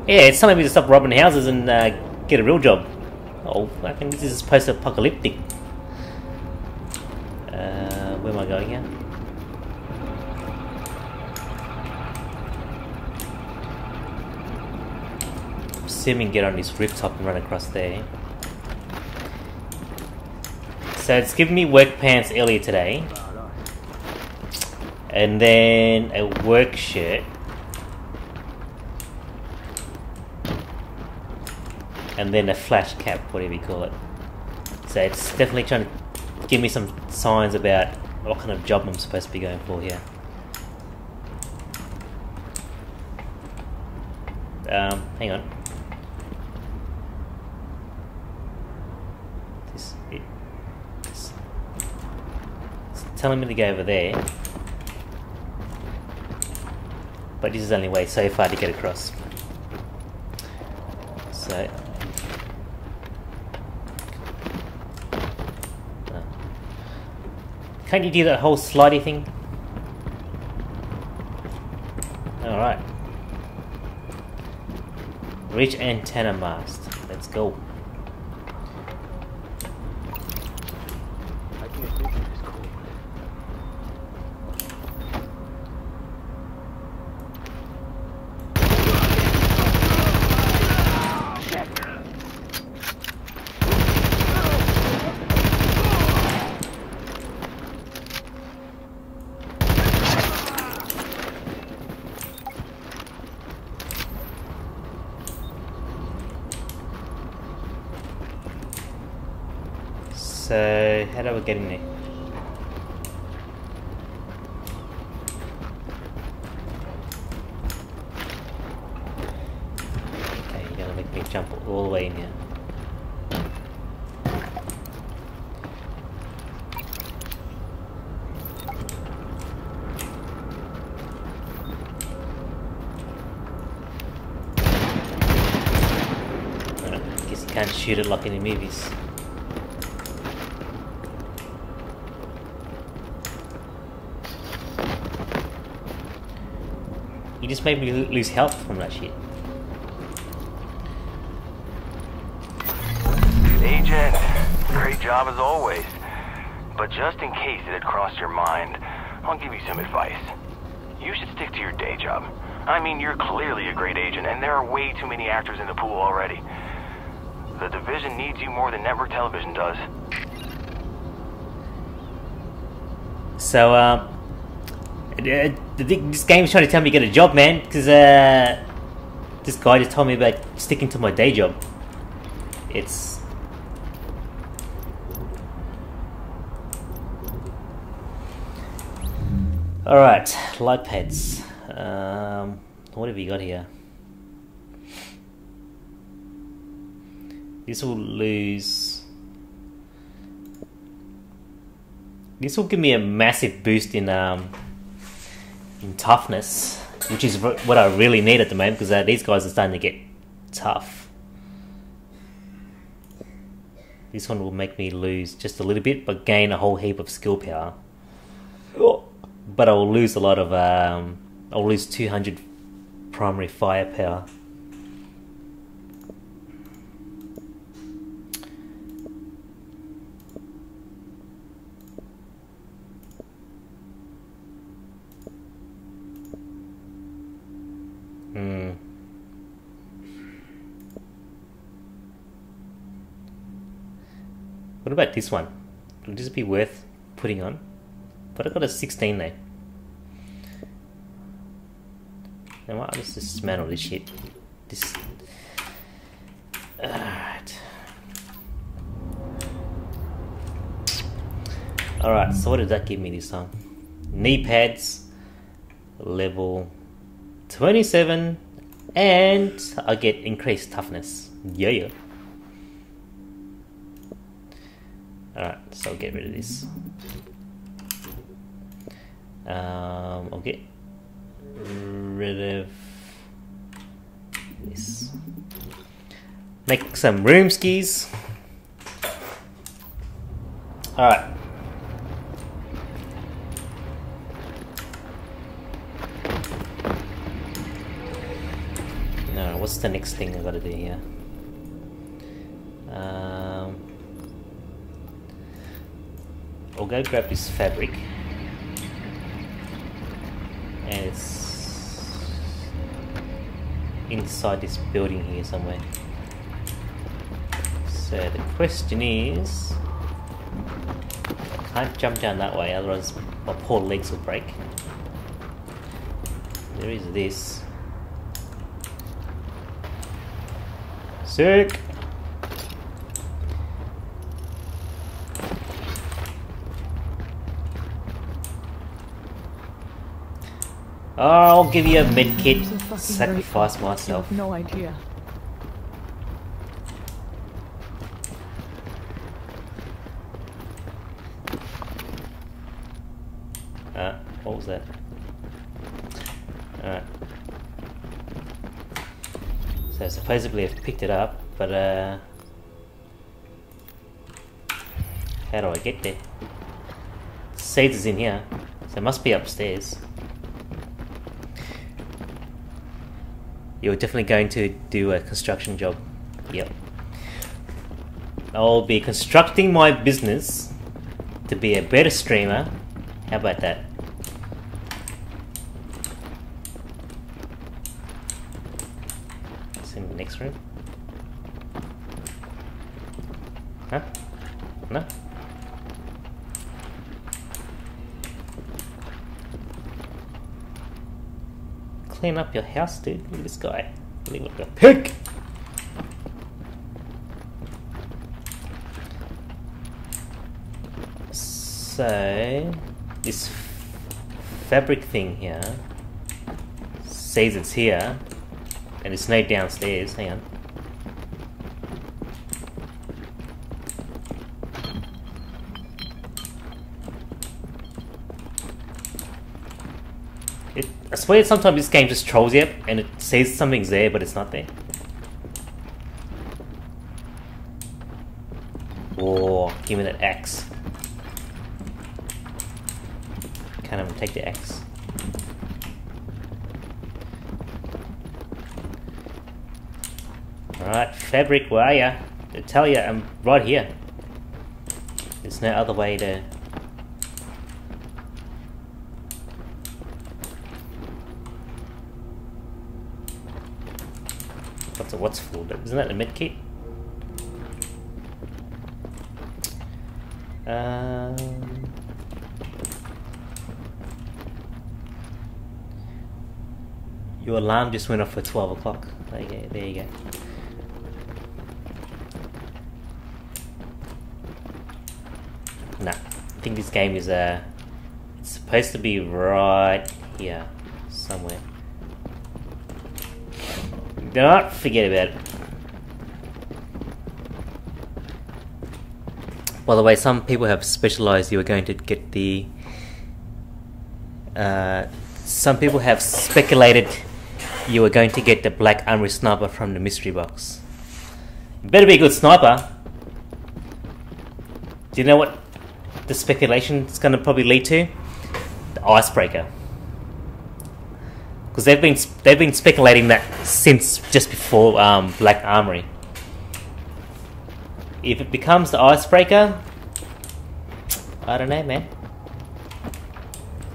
Yeah, it's telling me to stop robbing houses and get a real job. Oh, I think this is post-apocalyptic. Where am I going here? Assuming get on this rooftop and run across there. So it's given me work pants earlier today, and then a work shirt, and then a flash cap, whatever you call it. So it's definitely trying to give me some signs about what kind of job I'm supposed to be going for here. Hang on. It's telling me to go over there, but this is only way so far to get across. So can't you do that whole slidey thing? Alright. Reach antenna mast. Let's go. So, how do we get in there? Okay, you're gonna make me jump all the way in here. Guess you can't shoot it like in the movies. You just made me lose health from that shit. Agent, great job as always. But just in case it had crossed your mind, I'll give you some advice. You should stick to your day job. I mean, you're clearly a great agent, and there are way too many actors in the pool already. The division needs you more than network television does. So, this game's trying to tell me to get a job, man, because this guy just told me about sticking to my day job. It's... Alright, light pads. What have you got here? This will lose... This will give me a massive boost in toughness, which is what I really need at the moment, because these guys are starting to get tough. This one will make me lose just a little bit, but gain a whole heap of skill power. But I will lose a lot of, I'll lose 200 primary firepower. What about this one? Would this be worth putting on? But I got a 16 there. You know what? I'll just dismantle this shit. This. Alright. Alright, so what did that give me this time? Knee pads, level 27, and I get increased toughness. Yeah. Alright, so I'll get rid of this. I'll get rid of this. Make some room skis. Alright. Now, what's the next thing I gotta do here? I'll go grab this fabric, and it's inside this building here somewhere. So the question is, I can't jump down that way, otherwise my poor legs will break. There is this. Sick! I'll give you a medkit. Sacrifice myself. No idea. What was that? Alright. So supposedly I've picked it up, but how do I get there? Seeds is in here, so it must be upstairs. You're definitely going to do a construction job. Yep. I'll be constructing my business to be a better streamer. How about that? It's in the next room. Huh? No? Clean up your house, dude. Look at this guy. Living like a pig! So this fabric thing here says it's here, and it's no downstairs. Hang on. I swear sometimes this game just trolls you and it says something's there, but it's not there. Oh, give me that axe. Can't even take the axe. Alright, fabric, where are ya? I tell ya, I'm right here. There's no other way to... What's full? Isn't that the med kit? Your alarm just went off for 12 o'clock. Okay, there you go. Nah, I think this game is it's supposed to be right here somewhere. Do not forget about it. By the way, some people have specialized you are going to get the... some people have speculated you are going to get the black armory sniper from the mystery box. You better be a good sniper. Do you know what the speculation is going to probably lead to? The icebreaker. Because they've been speculating that since just before Black Armory. If it becomes the icebreaker, I don't know, man.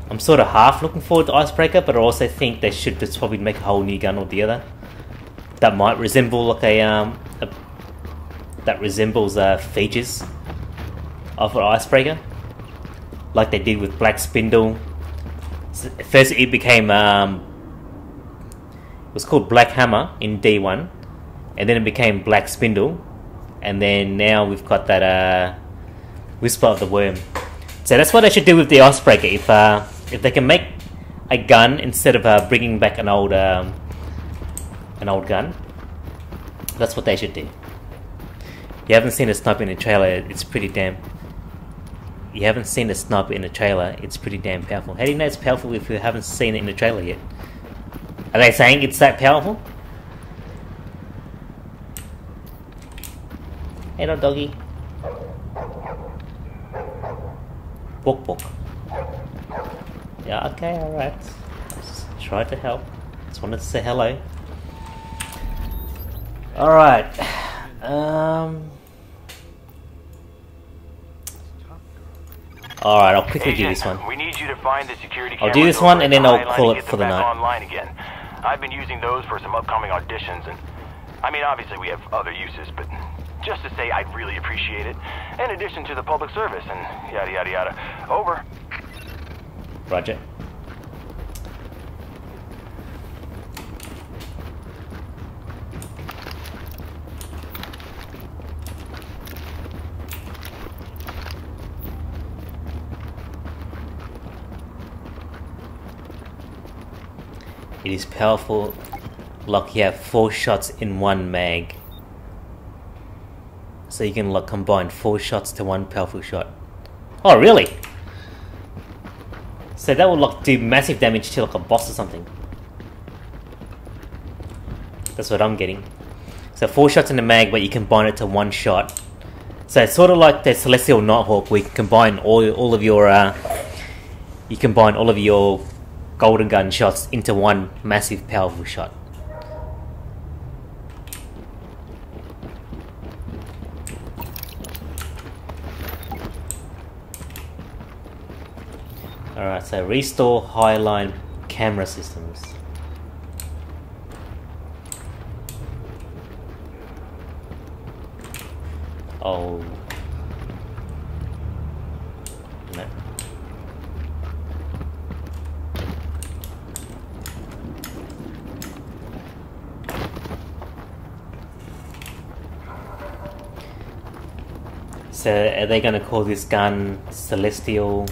I'm sort of half looking forward to icebreaker, but I also think they should just probably make a whole new gun altogether that might resemble like that resembles features of an icebreaker, like they did with Black Spindle. So first, it became it was called Black Hammer in D1, and then it became Black Spindle, and then now we've got that Whisper of the Worm. So that's what they should do with the icebreaker. If they can make a gun instead of bringing back an old gun, that's what they should do. You haven't seen a sniper in a trailer, it's pretty damn... You haven't seen a sniper in a trailer, it's pretty damn powerful. How do you know it's powerful if you haven't seen it in the trailer yet? Are they saying it's that powerful? Hey, no doggy. Book, book. Yeah, okay, alright. Just tried to help. Just wanted to say hello. Alright. Alright, I'll quickly do this one. We need you to find the security I'll do this one and then I'll call it for the night. Online again. I've been using those for some upcoming auditions, and I mean, obviously we have other uses, but just to say I'd really appreciate it. In addition to the public service and yada yada yada. Over. Roger. It is powerful, like you have 4 shots in one mag. So you can like combine 4 shots to one powerful shot. Oh really? So that would like do massive damage to like a boss or something. That's what I'm getting. So 4 shots in the mag, but you combine it to 1 shot. So it's sort of like the Celestial Nighthawk, where you can combine all of your golden gun shots into one massive powerful shot. Alright, so restore highline camera systems. Oh. No. So are they gonna call this gun Celestial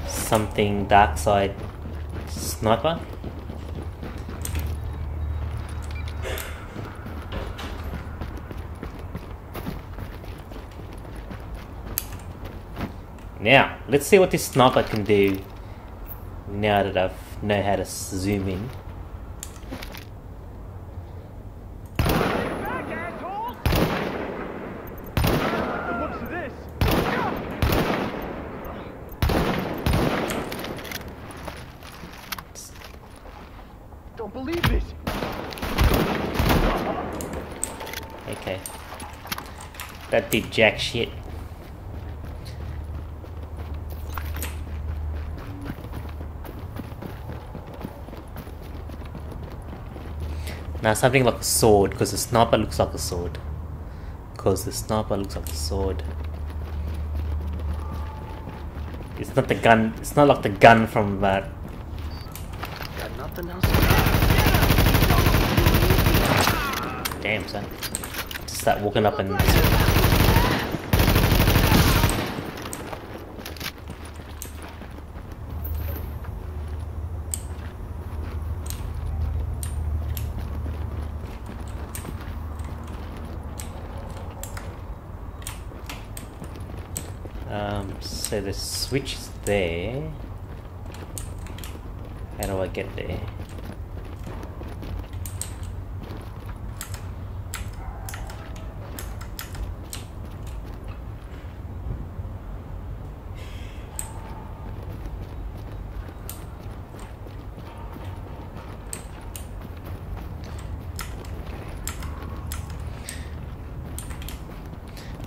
something Dark Side Sniper? Now, let's see what this sniper can do now that I know how to zoom in. What's this? Don't believe this. Okay. That did jack shit. Now something like a sword, because the sniper looks like a sword. It's not the gun, it's not like the gun from Got nothing else? damn son. Just start walking up and so the switch is there. How do I get there?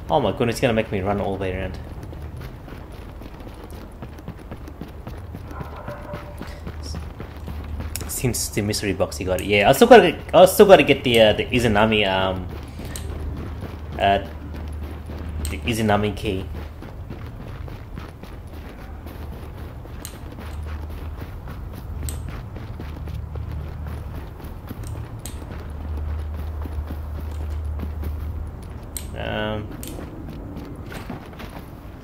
Oh my goodness, it's gonna make me run all the way around. Seems the mystery box you got it. Yeah, I still gotta get the Izanami the Izanami key.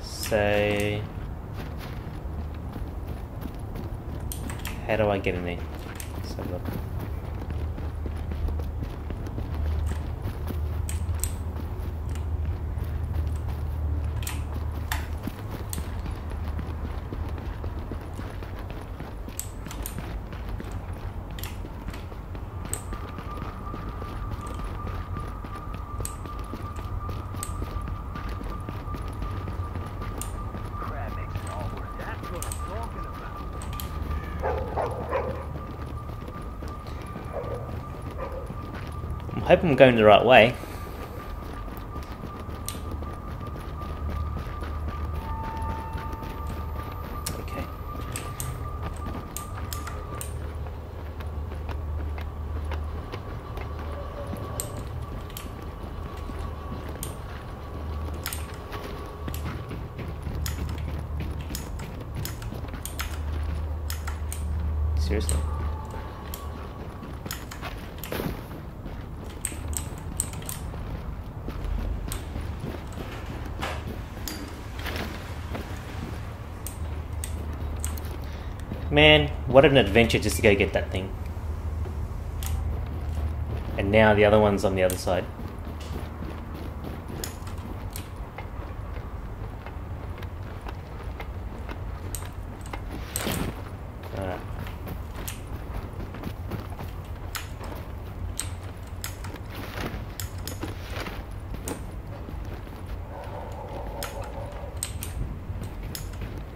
So how do I get in there? Let's have a look. I hope I'm going the right way. Okay. Seriously? Man, what an adventure just to go get that thing. And now the other one's on the other side. Alright.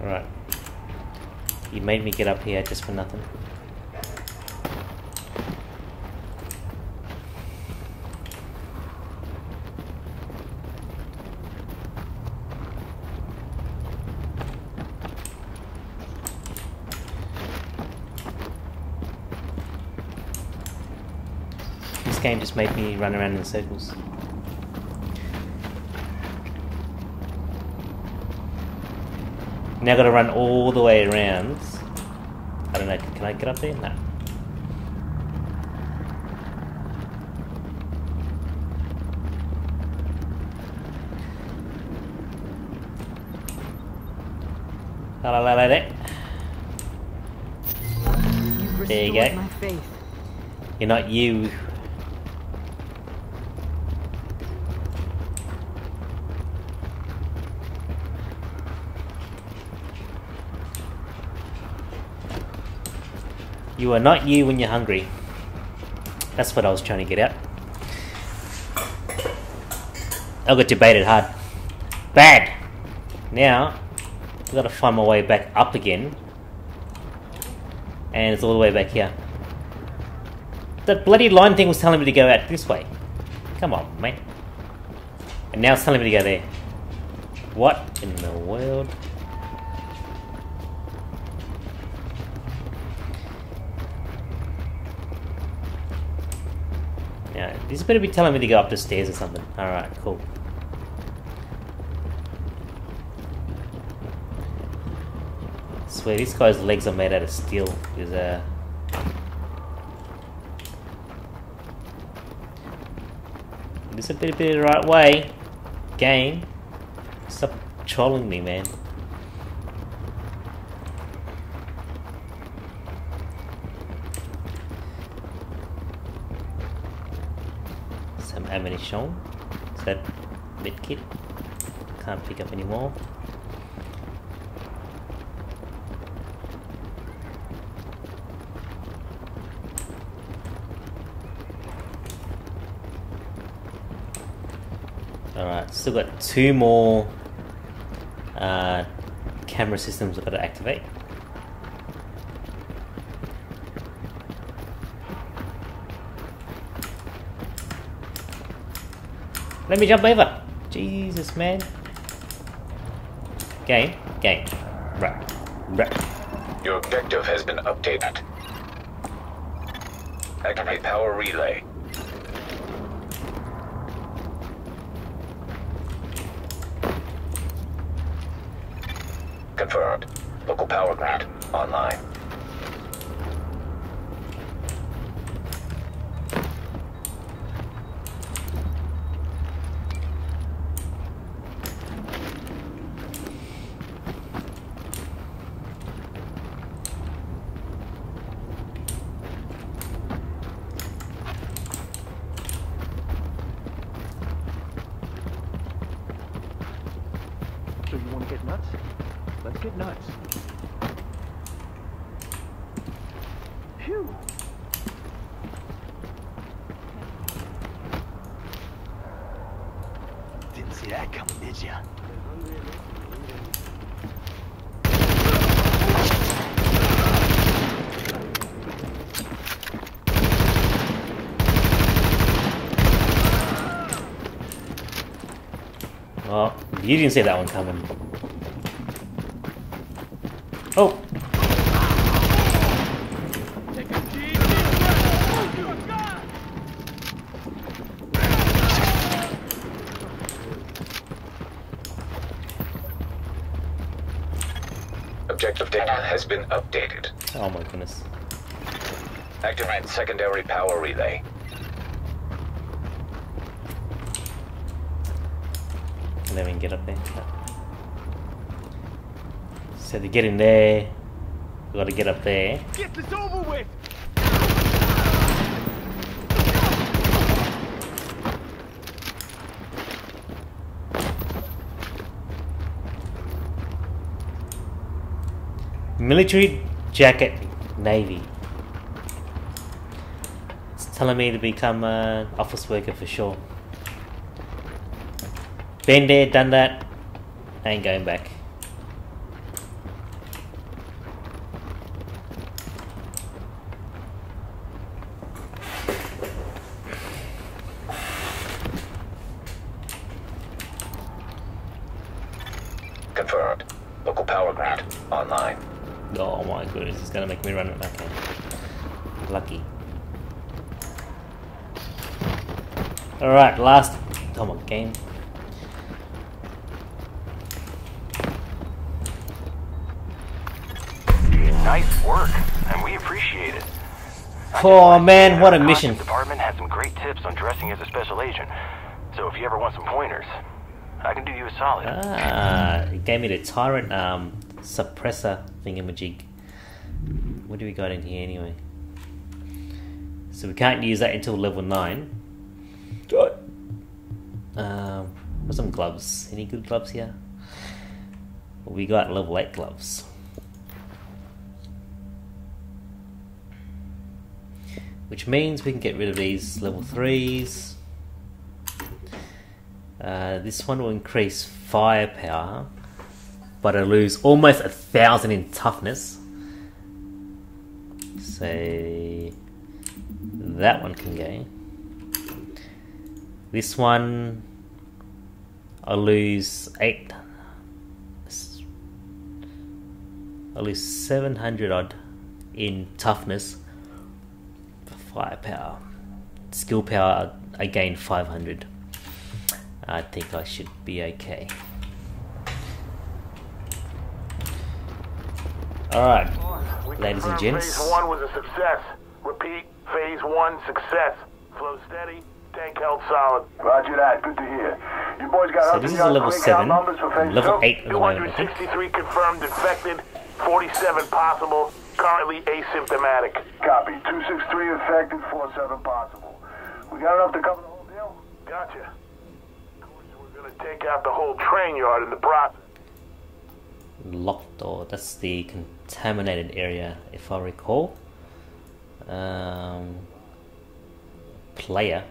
Alright. You made me get up here just for nothing. This game just made me run around in circles. Now I gotta run all the way around. I don't know, can I get up there? No. There you go. My faith. You're not you. You are not you when you're hungry. That's what I was trying to get at. I got debated hard. Bad! Now, I've got to find my way back up again. And it's all the way back here. That bloody line thing was telling me to go out this way. Come on, mate. And now it's telling me to go there. What in the world? Yeah, this better be telling me to go up the stairs or something. Alright, cool. I swear this guy's legs are made out of steel. Is this better be the right way. Game. Stop trolling me, man. Some ammunition. Is that medkit? Can't pick up anymore. Alright, still got 2 more camera systems I've got to activate. Let me jump over! Jesus, man. Game. Right. Your objective has been updated. Activate power relay. Confirmed. Local power grid online. So you want to get nuts? Let's get nuts. Phew. Didn't see that coming, did ya? Oh, you didn't see that one coming. Oh! Objective data has been updated. Oh my goodness. Activate secondary power relay. Let me get up there. So to get in there, we gotta get up there. Get this over with! Military jacket, Navy. It's telling me to become an office worker for sure. Been there, done that. I ain't going back. Confirmed. Local power grid online. Oh my goodness, it's gonna make me run it. Okay. Lucky. Alright, last. Come on, game. Nice work, and we appreciate it. Oh man, what a mission. The department has some great tips on dressing as a special agent. So if you ever want some pointers, I can do you a solid. Ah, it gave me the Tyrant suppressor thingamajig. What do we got in here anyway? So we can't use that until level 9. What's some gloves? Any good gloves here? Well, we got level 8 gloves. Which means we can get rid of these level 3s. This one will increase firepower, but I lose almost 1,000 in toughness. So that one can go. This one I lose 700 odd in toughness. Firepower. Skill power, I gain 500. I think I should be okay. Alright, ladies and gents. Phase 1 was a success. Repeat, Phase 1 success. Flow steady, tank held solid. Roger that, good to hear. You boys got So this is a level 7, level 8 at the moment, I think. 263 confirmed infected, 47 possible, currently asymptomatic. Copy, 263 infected, 47 possible. We got enough to cover the whole deal? Gotcha. Of course, we're gonna take out the whole train yard in the process. Locked door, that's the contaminated area, if I recall. Player.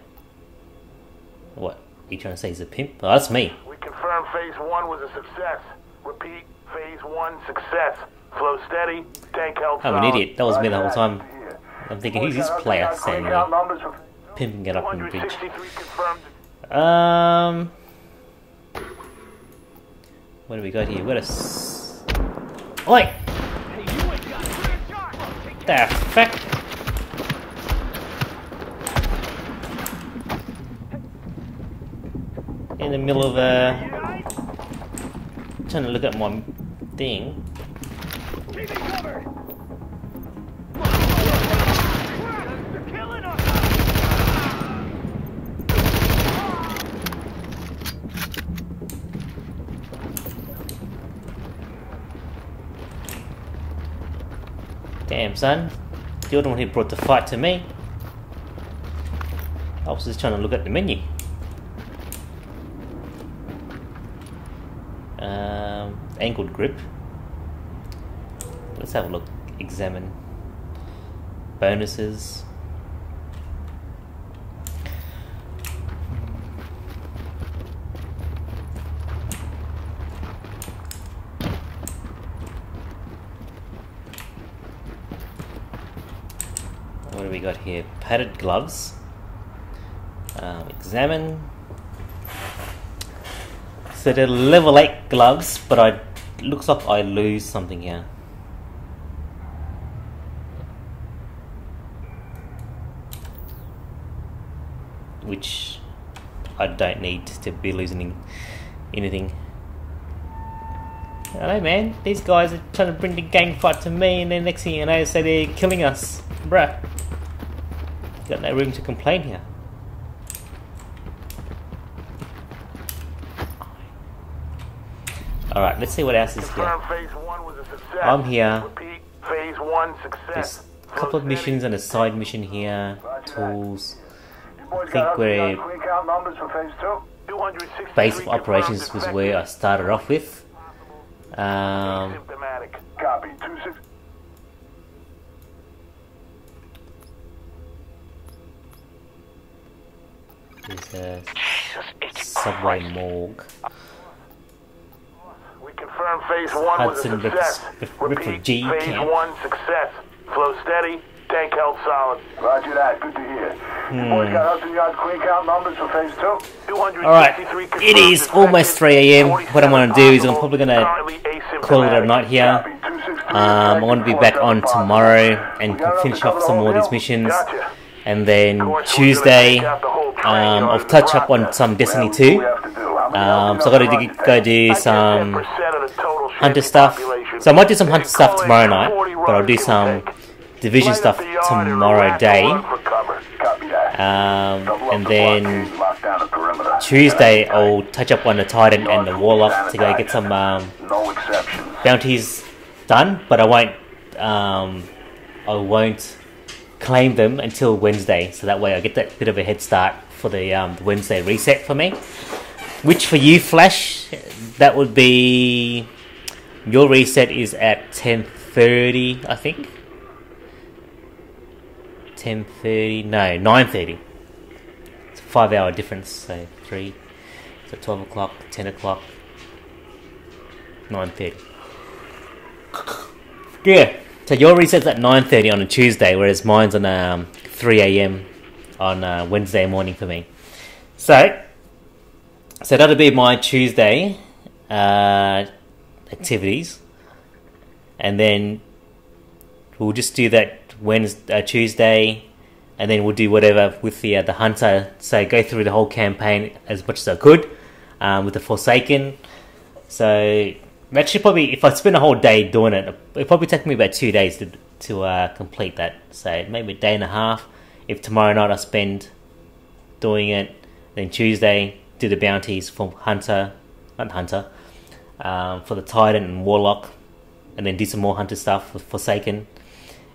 What? Are you trying to say he's a pimp? Oh, that's me. We confirm Phase 1 was a success. Repeat, Phase 1 success. Flow steady, tank held solid. I'm an idiot. That was me the whole time. I'm thinking, who's this player standing there? Pimping it up on the bridge. What do we got here? What a Oi! The fuck? In the middle of trying to look at my thing. Damn, son. You're the one who brought the fight to me. I was just trying to look at the menu. Angled grip. Let's have a look. Examine. Bonuses. What do we got here? Padded gloves. Examine. So they're level 8 gloves, but looks like I lose something here. Which I don't need to be losing anything. I don't know, man. These guys are trying to bring the gang fight to me, and then next thing you know, say they're killing us. Bruh. Got no room to complain here. Alright, let's see what else is here. I'm here. There's a couple of missions and a side mission here. Tools. I think we're base of operations was where I started off with. There's a subway morgue. Confirm Phase 1 was a success. Repeat, Phase 1 success. Flow steady, tank held solid. Roger that, good to hear. You boys got Hudson Yard clean count numbers for Phase 2? Alright, it is almost 3 AM. What I'm going to do is I'm probably going to call it a night here. I'm going to be back on tomorrow and finish off some more of these missions. And then Tuesday, I'll touch up on some Destiny 2. So I've got to go do some Hunter stuff. So I might do some Hunter stuff tomorrow night, but I'll do some Division stuff tomorrow day. And then Tuesday I'll touch up on the Titan and the Warlock to go get some bounties done, but I won't claim them until Wednesday, so that way I get that bit of a head start for the Wednesday reset for me. Which for you, Flash, that would be, your reset is at 10:30, I think. 10:30, no, 9:30. It's a 5-hour difference, so 3, so 12 o'clock, 10 o'clock, 9:30. Yeah, so your reset's at 9:30 on a Tuesday, whereas mine's on 3 a.m. on Wednesday morning for me. So that'll be my Tuesday activities, and then we'll just do that Tuesday, and then we'll do whatever with the hunter. So go through the whole campaign as much as I could with the Forsaken. So actually, probably if I spend a whole day doing it, it'll probably take me about 2 days to complete that. So maybe a day and a half. If tomorrow night I spend doing it, then Tuesday do the bounties for Hunter, not Hunter, for the Titan and Warlock, and then do some more Hunter stuff with Forsaken, and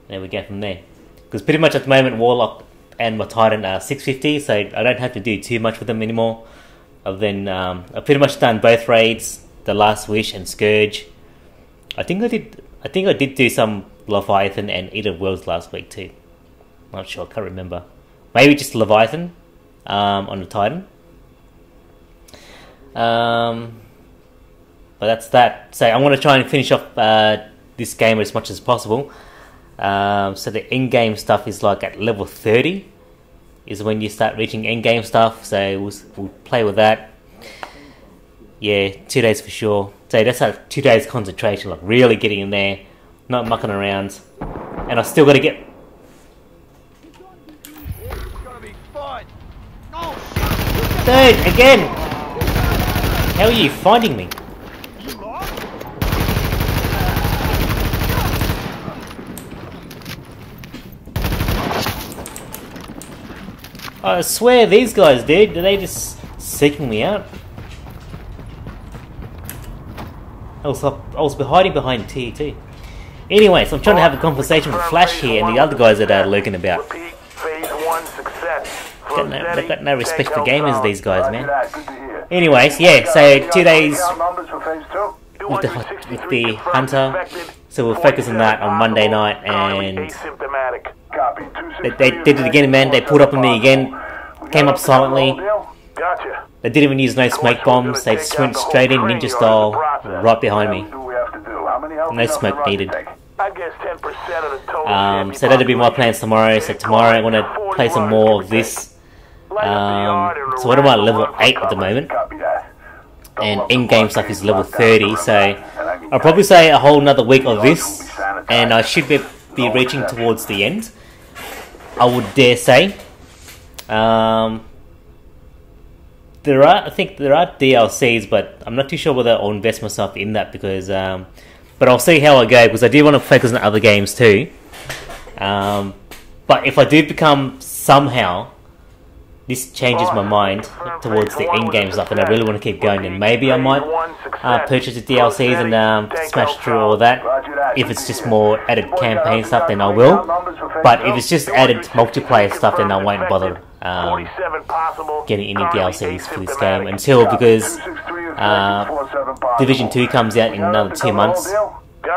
then we go from there. Because pretty much at the moment, Warlock and my Titan are 650, so I don't have to do too much with them anymore. I've pretty much done both raids, the Last Wish and Scourge. I think I did do some Leviathan and Eater of Worlds last week too. Not sure, I can't remember. Maybe just Leviathan on the Titan. But that's that. So I'm going to try and finish off this game as much as possible. So the in-game stuff is like at level 30 is when you start reaching in-game stuff. So we'll play with that. Yeah, 2 days for sure. So that's like 2 days concentration, like really getting in there, not mucking around. And I still got to get... Dude, again! How are you finding me? I swear these guys, dude, are they just seeking me out? I was hiding behind T too. Anyways, I'm trying to have a conversation with Flash here and the other guys that are lurking about. They've got no respect for gamers, these guys, man. Anyways, yeah, so 2 days with the Hunter. So we'll focus on that on Monday night, and they did it again, man. They pulled up on me again, came up silently. They didn't even use no smoke bombs. They just went straight in ninja style, right behind me. No smoke needed. So that'll be my plans tomorrow. So tomorrow I want to play some more of this. So what am I, level 8 at the moment? And in-game stuff is level 30. So I'll probably say a whole another week of this, and I should be reaching towards the end, I would dare say. I think there are DLCs, but I'm not too sure whether I'll invest myself in that because, but I'll see how I go because I do want to focus on other games too. But if I do become somehow, this changes my mind towards the in-game stuff, and I really want to keep going, and maybe I might purchase the DLCs and smash through all that. If it's just more added campaign stuff, then I will. But if it's just added multiplayer stuff, then I won't bother getting any DLCs for this game until, because Division 2 comes out in another 2 months.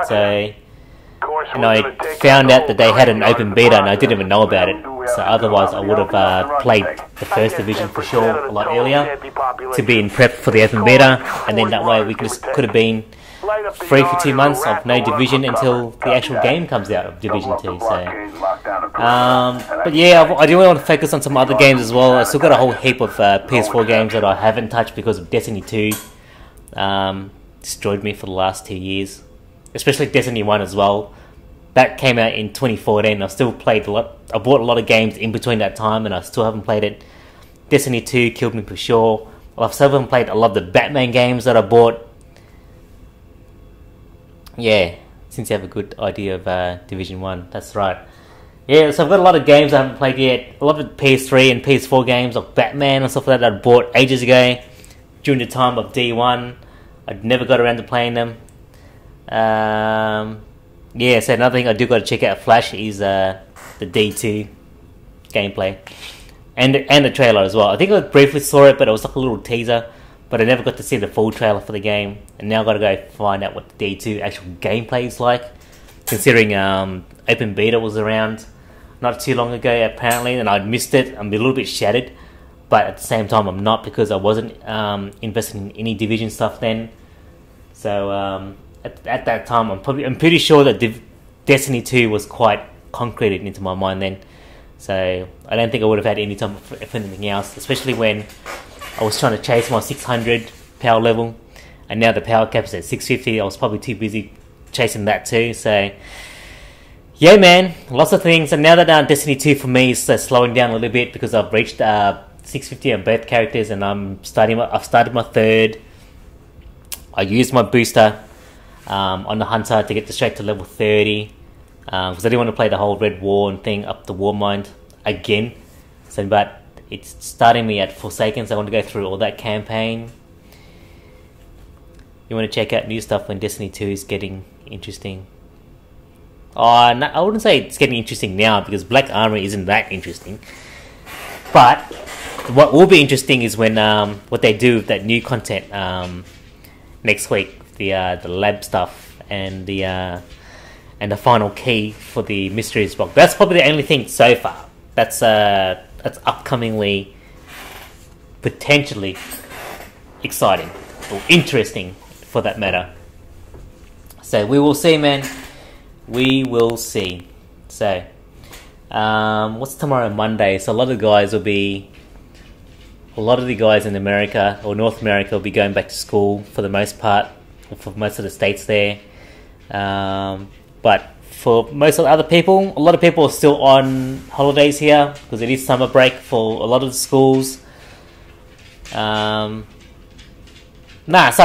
So, and I found out that they had an open beta and I didn't even know about it. So otherwise I would have played the first Division for sure a lot earlier to be in prep for the open beta, and then that way we could have been free for 2 months of no Division until the actual game comes out of Division 2. So, but yeah, I do want to focus on some other games as well. I still got a whole heap of PS4 games that I haven't touched because of Destiny 2 destroyed me for the last 2 years, especially Destiny 1 as well. That came out in 2014. I've still played a lot. I bought a lot of games in between that time, and I still haven't played it. Destiny 2 killed me for sure. I still haven't played a lot of the Batman games that I bought. Yeah, since you have a good idea of Division 1, that's right. Yeah, so I've got a lot of games I haven't played yet. A lot of PS3 and PS4 games like Batman and stuff like that I bought ages ago during the time of D1. I'd never got around to playing them. Yeah, so another thing I do got to check out Flash is the D2 gameplay. And the trailer as well. I think I briefly saw it, but it was like a little teaser. But I never got to see the full trailer for the game. And now I've got to go find out what the D2 actual gameplay is like. Considering Open Beta was around not too long ago, apparently, and I'd missed it. I'm a little bit shattered. But at the same time, I'm not, because I wasn't invested in any Division stuff then. So at that time, I'm pretty sure that Destiny 2 was quite concreted into my mind then. So I don't think I would have had any time for anything else, especially when I was trying to chase my 600 power level, and now the power cap's at 650. I was probably too busy chasing that too. So yeah, man, lots of things. And now that Destiny 2 for me is slowing down a little bit, because I've reached 650 on both characters, and I've started my third. I used my booster on the Hunter to get straight to level 30, because I didn't want to play the whole Red War and thing up the War Mind again. So, but it's starting me at Forsaken, so I want to go through all that campaign. You want to check out new stuff when Destiny 2 is getting interesting. Oh, no, I wouldn't say it's getting interesting now, because Black Armory isn't that interesting. But what will be interesting is when what they do with that new content next week, the lab stuff and the final key for the Mysteries box. That's probably the only thing so far that's upcomingly potentially exciting or interesting, for that matter. So we will see, man. We will see. So what's tomorrow? Monday. So a lot of the guys in America or North America will be going back to school for the most part, or for most of the states there. But for most of the other people, a lot of people are still on holidays here, because it is summer break for a lot of the schools. Sorry,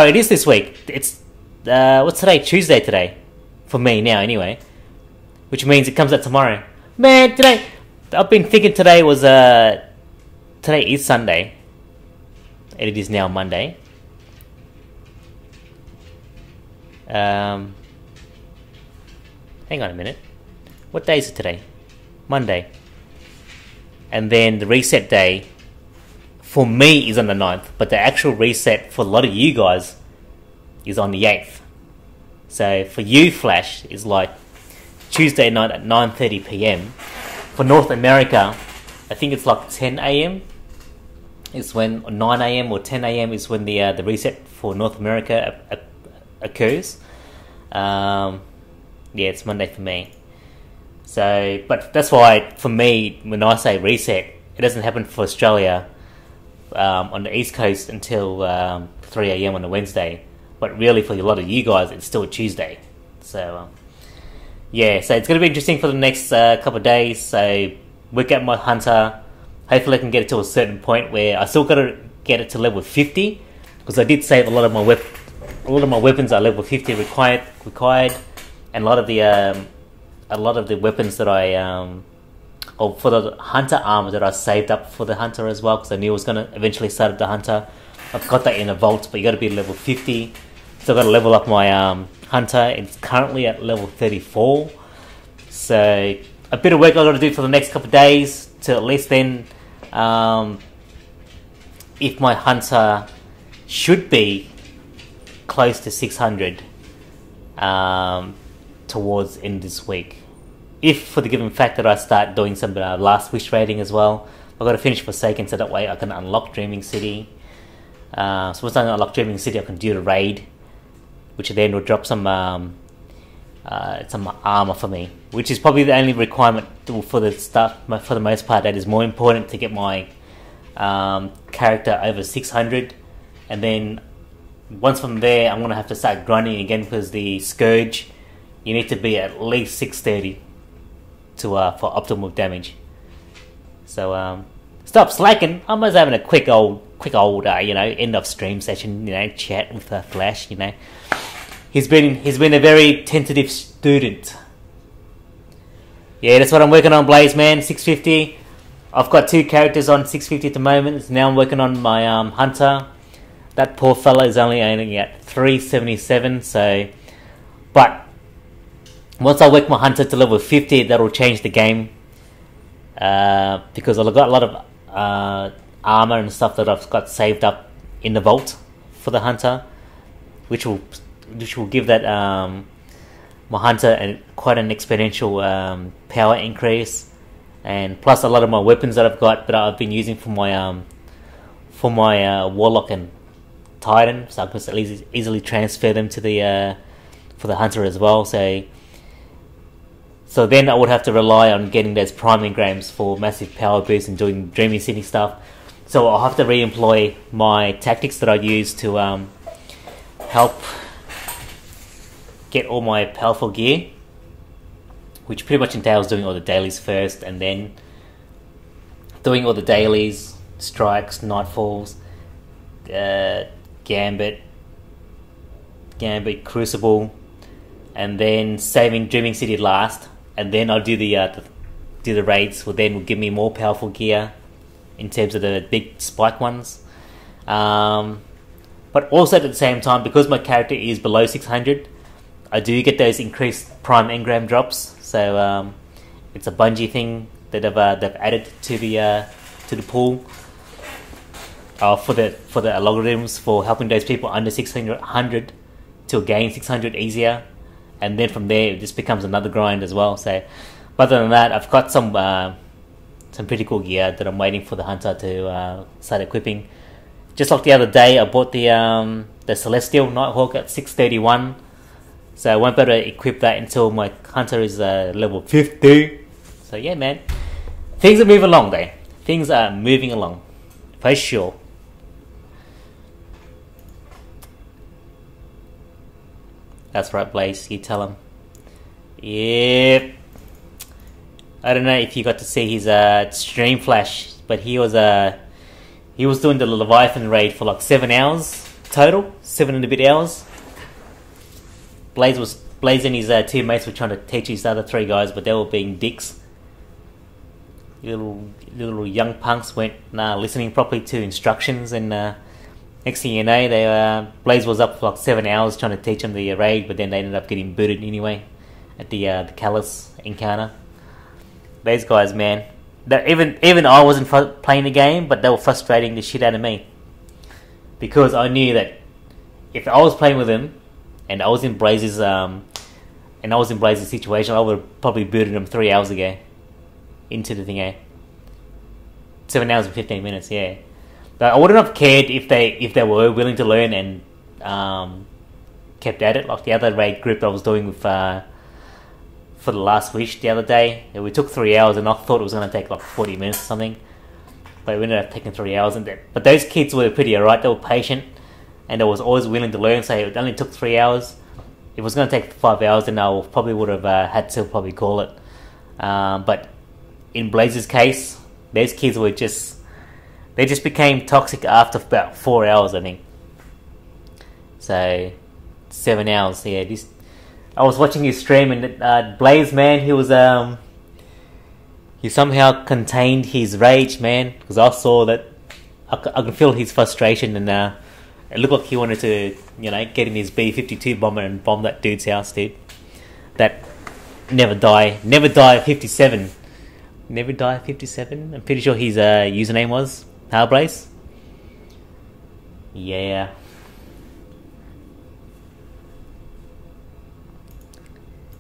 it is this week. It's what's today? Tuesday today, for me now anyway, which means it comes out tomorrow. Man, today I've been thinking today was today is Sunday, and it is now Monday. Hang on a minute. What day is it today? Monday. And then the reset day for me is on the 9th, but the actual reset for a lot of you guys is on the 8th. So for you, Flash, is like Tuesday night at 9:30 PM. For North America, I think it's like 10 AM is when, or 9 AM or 10 AM is when the reset for North America occurs. Yeah, it's Monday for me. So, but that's why for me, when I say reset, it doesn't happen for Australia on the East Coast until 3 AM on a Wednesday. But really, for a lot of you guys, it's still a Tuesday. So, yeah, so it's going to be interesting for the next couple of days. So, work out my Hunter. Hopefully, I can get it to a certain point where I still got to get it to level 50, because I did save a lot of my weapons are level 50 required, and a lot of the weapons that I or for the Hunter armor that I saved up for the Hunter as well, because I knew I was going to eventually start up the Hunter. I've got that in a vault, but you got to be level 50. So I've got to level up my Hunter. It's currently at level 34. So a bit of work I've got to do for the next couple of days to at least then, if my Hunter should be close to 600 towards end this week. If for the given fact that I start doing some last wish raiding as well, I've got to finish Forsaken, so that way I can unlock Dreaming City. So once I unlock Dreaming City, I can do the raid, which then will drop some armor for me, which is probably the only requirement for the stuff. For the most part, that is more important to get my character over 600, and then once from there, I'm gonna have to start grinding again, because the Scourge, you need to be at least 630 to for optimal damage. So stop slacking. I'm just having a quick old end of stream session, chat with Flash. He's been a very tentative student. Yeah, that's what I'm working on, Blaze man. 650. I've got 2 characters on 650 at the moment. Now I'm working on my Hunter. That poor fella is only aiming at 377, so But once I work my hunter to level 50, that'll change the game. Because I've got a lot of armor and stuff that I've got saved up in the vault for the hunter, which will give that my hunter quite an exponential power increase, and plus a lot of my weapons that I've got that I've been using for my warlock and titan, so I can easily transfer them to the for the hunter as well. So then I would have to rely on getting those prime engrams for massive power boost and doing Dreaming City stuff. So I'll have to re-employ my tactics that I use to help get all my powerful gear, which pretty much entails doing all the dailies first, and then doing all the dailies, strikes, nightfalls, Gambit, Crucible, and then saving Dreaming City last, and then I'll do the raids, will give me more powerful gear in terms of the big spike ones. But also at the same time, because my character is below 600, I do get those increased prime engram drops. So it's a Bungie thing that they've added to the pool for the algorithms for helping those people under 600 to gain 600 easier, and then from there it just becomes another grind as well. So, but other than that, I've got some pretty cool gear that I'm waiting for the hunter to start equipping. Just like the other day, I bought the Celestial Nighthawk at 631. So I won't be able to equip that until my hunter is level 50. So yeah, man, things are moving along though. Things are moving along, for sure. That's right, Blaze. You tell him. Yep. I don't know if you got to see his stream flash, but he was doing the Leviathan raid for like 7 hours total, 7 and a bit hours. Blaze and his two mates were trying to teach his other 3 guys, but they were being dicks. Little young punks weren't listening properly to instructions, and next thing you know, Blaze was up for like 7 hours trying to teach them the raid, but then they ended up getting booted anyway at the Callus encounter. Those guys, man, even I wasn't playing the game, but they were frustrating the shit out of me, because I knew that if I was playing with them and I was in Blaze's situation, I would have probably booted them 3 hours ago into the thing. 7 hours and 15 minutes, yeah. But I wouldn't have cared if they were willing to learn and kept at it, like the other raid group I was doing with for the Last Wish the other day. We took 3 hours, and I thought it was going to take like 40 minutes or something, but it ended up taking 3 hours. But those kids were pretty alright. They were patient, and they was always willing to learn. So it only took 3 hours. If it was going to take 5 hours, then I probably would have had to probably call it. But in Blaze's case, those kids were they just became toxic after about 4 hours, I think. So 7 hours, yeah. I was watching his stream, and Blaze, man, he somehow contained his rage, man, because I saw that I could feel his frustration, and it looked like he wanted to, get in his B-52 bomber and bomb that dude's house, dude. That never die 57. Never die 57. I'm pretty sure his username was Blaze. Yeah.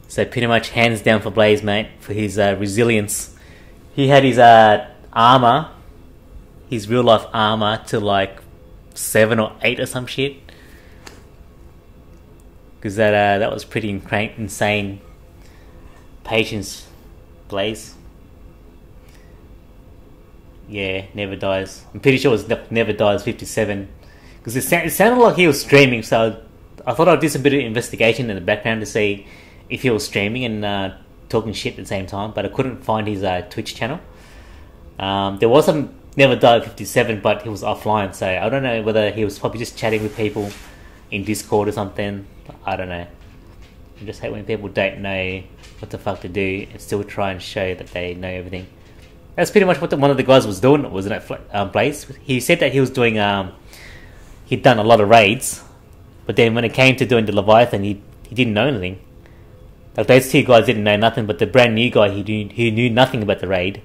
So pretty much hands down for Blaze, mate, for his resilience. He had his armor, his real life armor, to like 7 or 8 or some shit. Because that was pretty insane. Patience, Blaze. Yeah, never dies. I'm pretty sure it was never dies 57. Because it sounded like he was streaming, so I thought I'd do some bit of investigation in the background to see if he was streaming and talking shit at the same time, but I couldn't find his Twitch channel. There was some Never Died 57, but he was offline, so I don't know whether he was probably just chatting with people in Discord or something. I don't know. I just hate when people don't know what the fuck to do and still try and show that they know everything. That's pretty much what one of the guys was doing, wasn't it, Blaze? He said that he was doing, he'd done a lot of raids, but then when it came to doing the Leviathan, he he didn't know anything. Like those two guys didn't know nothing, but the brand new guy who knew nothing about the raid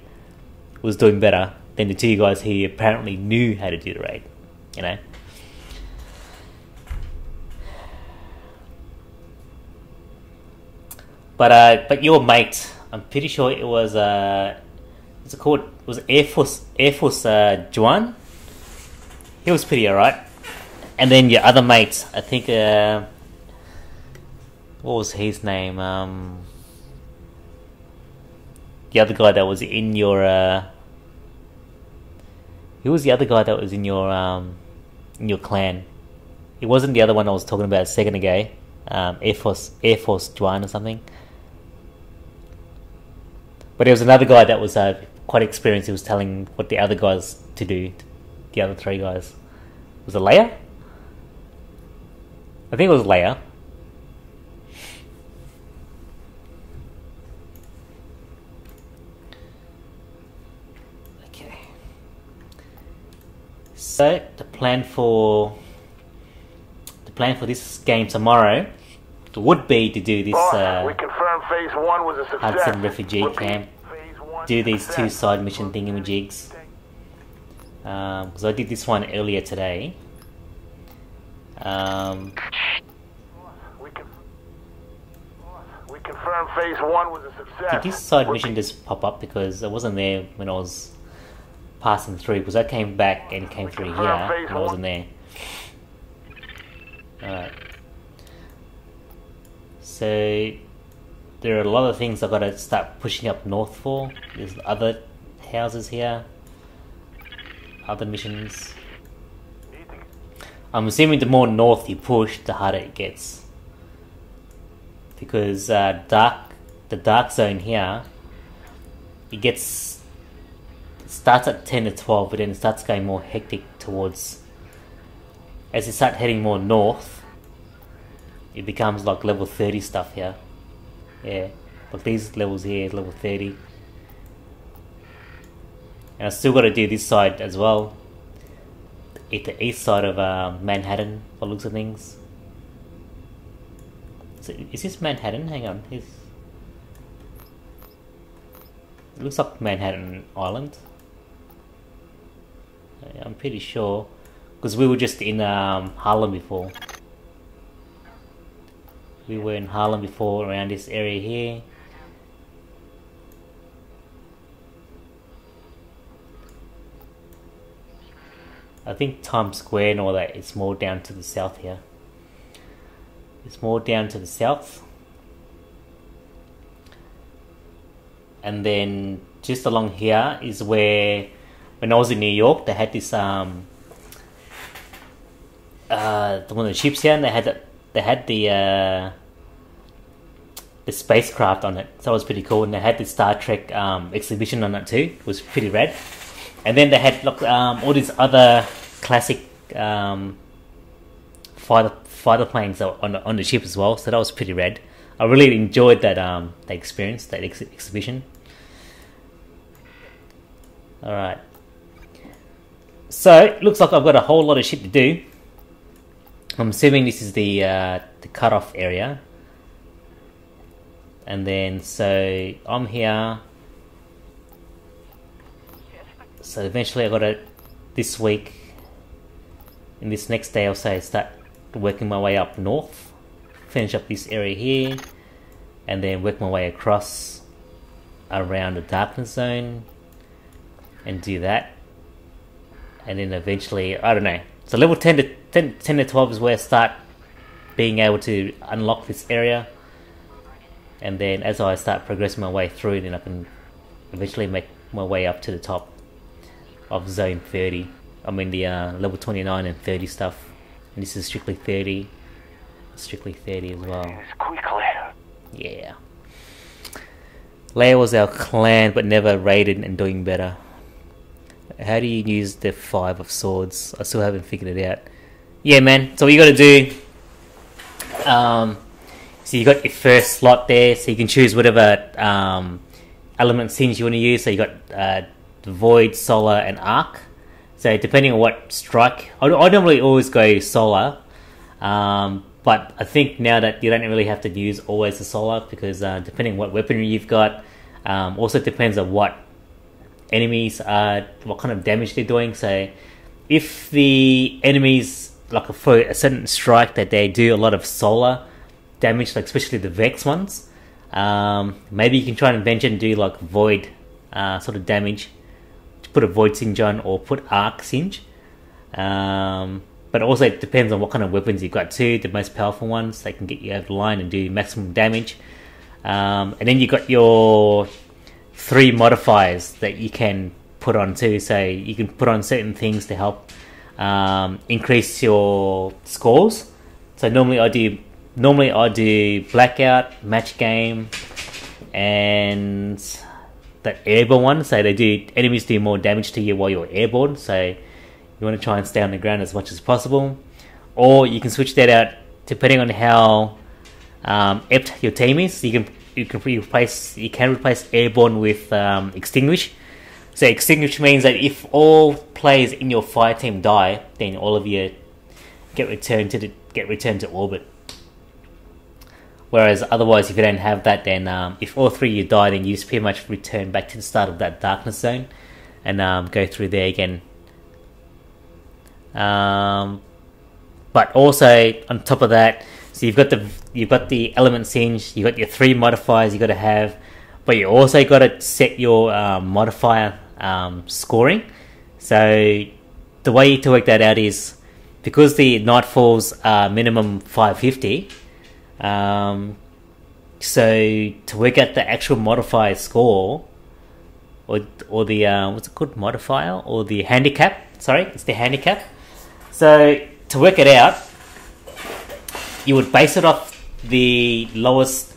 was doing better than the two guys who apparently knew how to do the raid. You know. But your mate, I'm pretty sure it was what's it called? It was Air Force Juan. He was pretty alright. And then your other mate, I think what was his name? The other guy that was in your who was the other guy that was in your clan? It wasn't the other one I was talking about a second ago. Air Force Juan or something. But there was another guy that was quite experienced. He was telling what the other guys to do. The other three guys. Was it Leia? I think it was Leia. Okay. So the plan for this game tomorrow would be to do this we confirmed phase 1 was a success. Hudson refugee camp. Do these 2 side mission thingamajigs. Because I did this one earlier today. We confirmed phase 1 was a success. Did this side mission just pop up because I wasn't there when I was passing through? Because I came back and came through here and I wasn't there. Alright. So there are a lot of things I've got to start pushing up north for. There's other houses here. Other missions. I'm assuming the more north you push, the harder it gets. Because the dark zone here, it starts at 10 to 12, but then it starts going more hectic towards, as you start heading more north, it becomes like level 30 stuff here. Yeah, like these levels here is level 30. And I still got to do this side as well. At the east side of Manhattan, by the looks of things. So is this Manhattan? Hang on. It looks like Manhattan Island. I'm pretty sure. Because we were just in Harlem before. We were in Harlem before, around this area here. I think Times Square and all that is more down to the south here. It's more down to the south. And then just along here is where, when I was in New York, they had this one of the ships here, and they had the spacecraft on it, so it was pretty cool. And they had the Star Trek exhibition on it too. It was pretty rad. And then they had all these other classic fighter planes on the ship as well. So that was pretty rad. I really enjoyed that experience, that exhibition. All right. So it looks like I've got a whole lot of shit to do. I'm assuming this is the cutoff area. And then so I'm here. So eventually I gotta, this week, in this next day or so, start working my way up north, finish up this area here, and then work my way across around the darkness zone, and do that. And then eventually, I don't know, so level 10 to 12 is where I start being able to unlock this area. And then as I start progressing my way through, then I can eventually make my way up to the top of zone 30. I mean the level 29 and 30 stuff. And this is strictly 30. Strictly 30 as well. Yeah. Leia was our clan, but never raided and doing better. How do you use the 5 of swords? I still haven't figured it out. Yeah, man. So what you got to do. So you got your first slot there, so you can choose whatever element scenes you want to use. So you got the Void, Solar, and Arc. So depending on what strike, I normally always go Solar, But I think now that you don't really have to use always the solar, because depending on what weaponry you've got, also depends on what enemies are, what kind of damage they're doing. So if the enemies, like for a certain strike that they do a lot of solar damage, like especially the Vex ones, maybe you can try and venture and do like void sort of damage, put a void singe on or put arc singe. But also it depends on what kind of weapons you've got too. The most powerful ones, they can get you over the line and do maximum damage. And then you've got your 3 modifiers that you can put on too. So you can put on certain things to help increase your scores. So normally I do blackout, match game, and the airborne one. So they do, enemies do more damage to you while you're airborne. So you want to try and stay on the ground as much as possible. Or you can switch that out depending on how apt your team is. You can replace airborne with extinguish. So extinguish means that if all players in your fire team die, then all of you get returned to orbit. Whereas otherwise, if you don't have that, then if all 3 of you die, then you just pretty much return back to the start of that darkness zone and go through there again. But also on top of that, so you've got the element singe, you've got your 3 modifiers you got to have, but you also got to set your modifier scoring. So the way to work that out is, because the nightfalls are minimum 550, so to work out the actual modifier score, or the what's it called, modifier, or the handicap, sorry, it's the handicap. So to work it out, you would base it off the lowest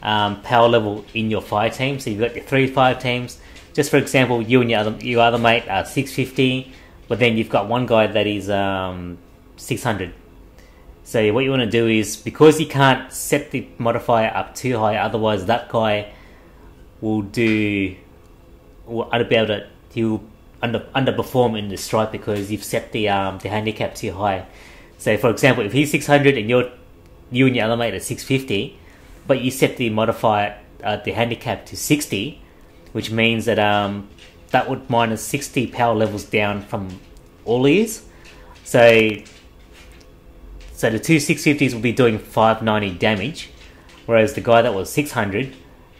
power level in your fire team. So you've got your 3 fire teams. Just for example, you and your other mate are 650, but then you've got one guy that is 600. So what you want to do is, because you can't set the modifier up too high, otherwise that guy will underperform in the strike because you've set the handicap too high. So for example, if he's 600 and you and your other mate are 650, but you set the modifier, the handicap to 60, which means that that would minus 60 power levels down from all these. So the 2 650s will be doing 590 damage, whereas the guy that was 600,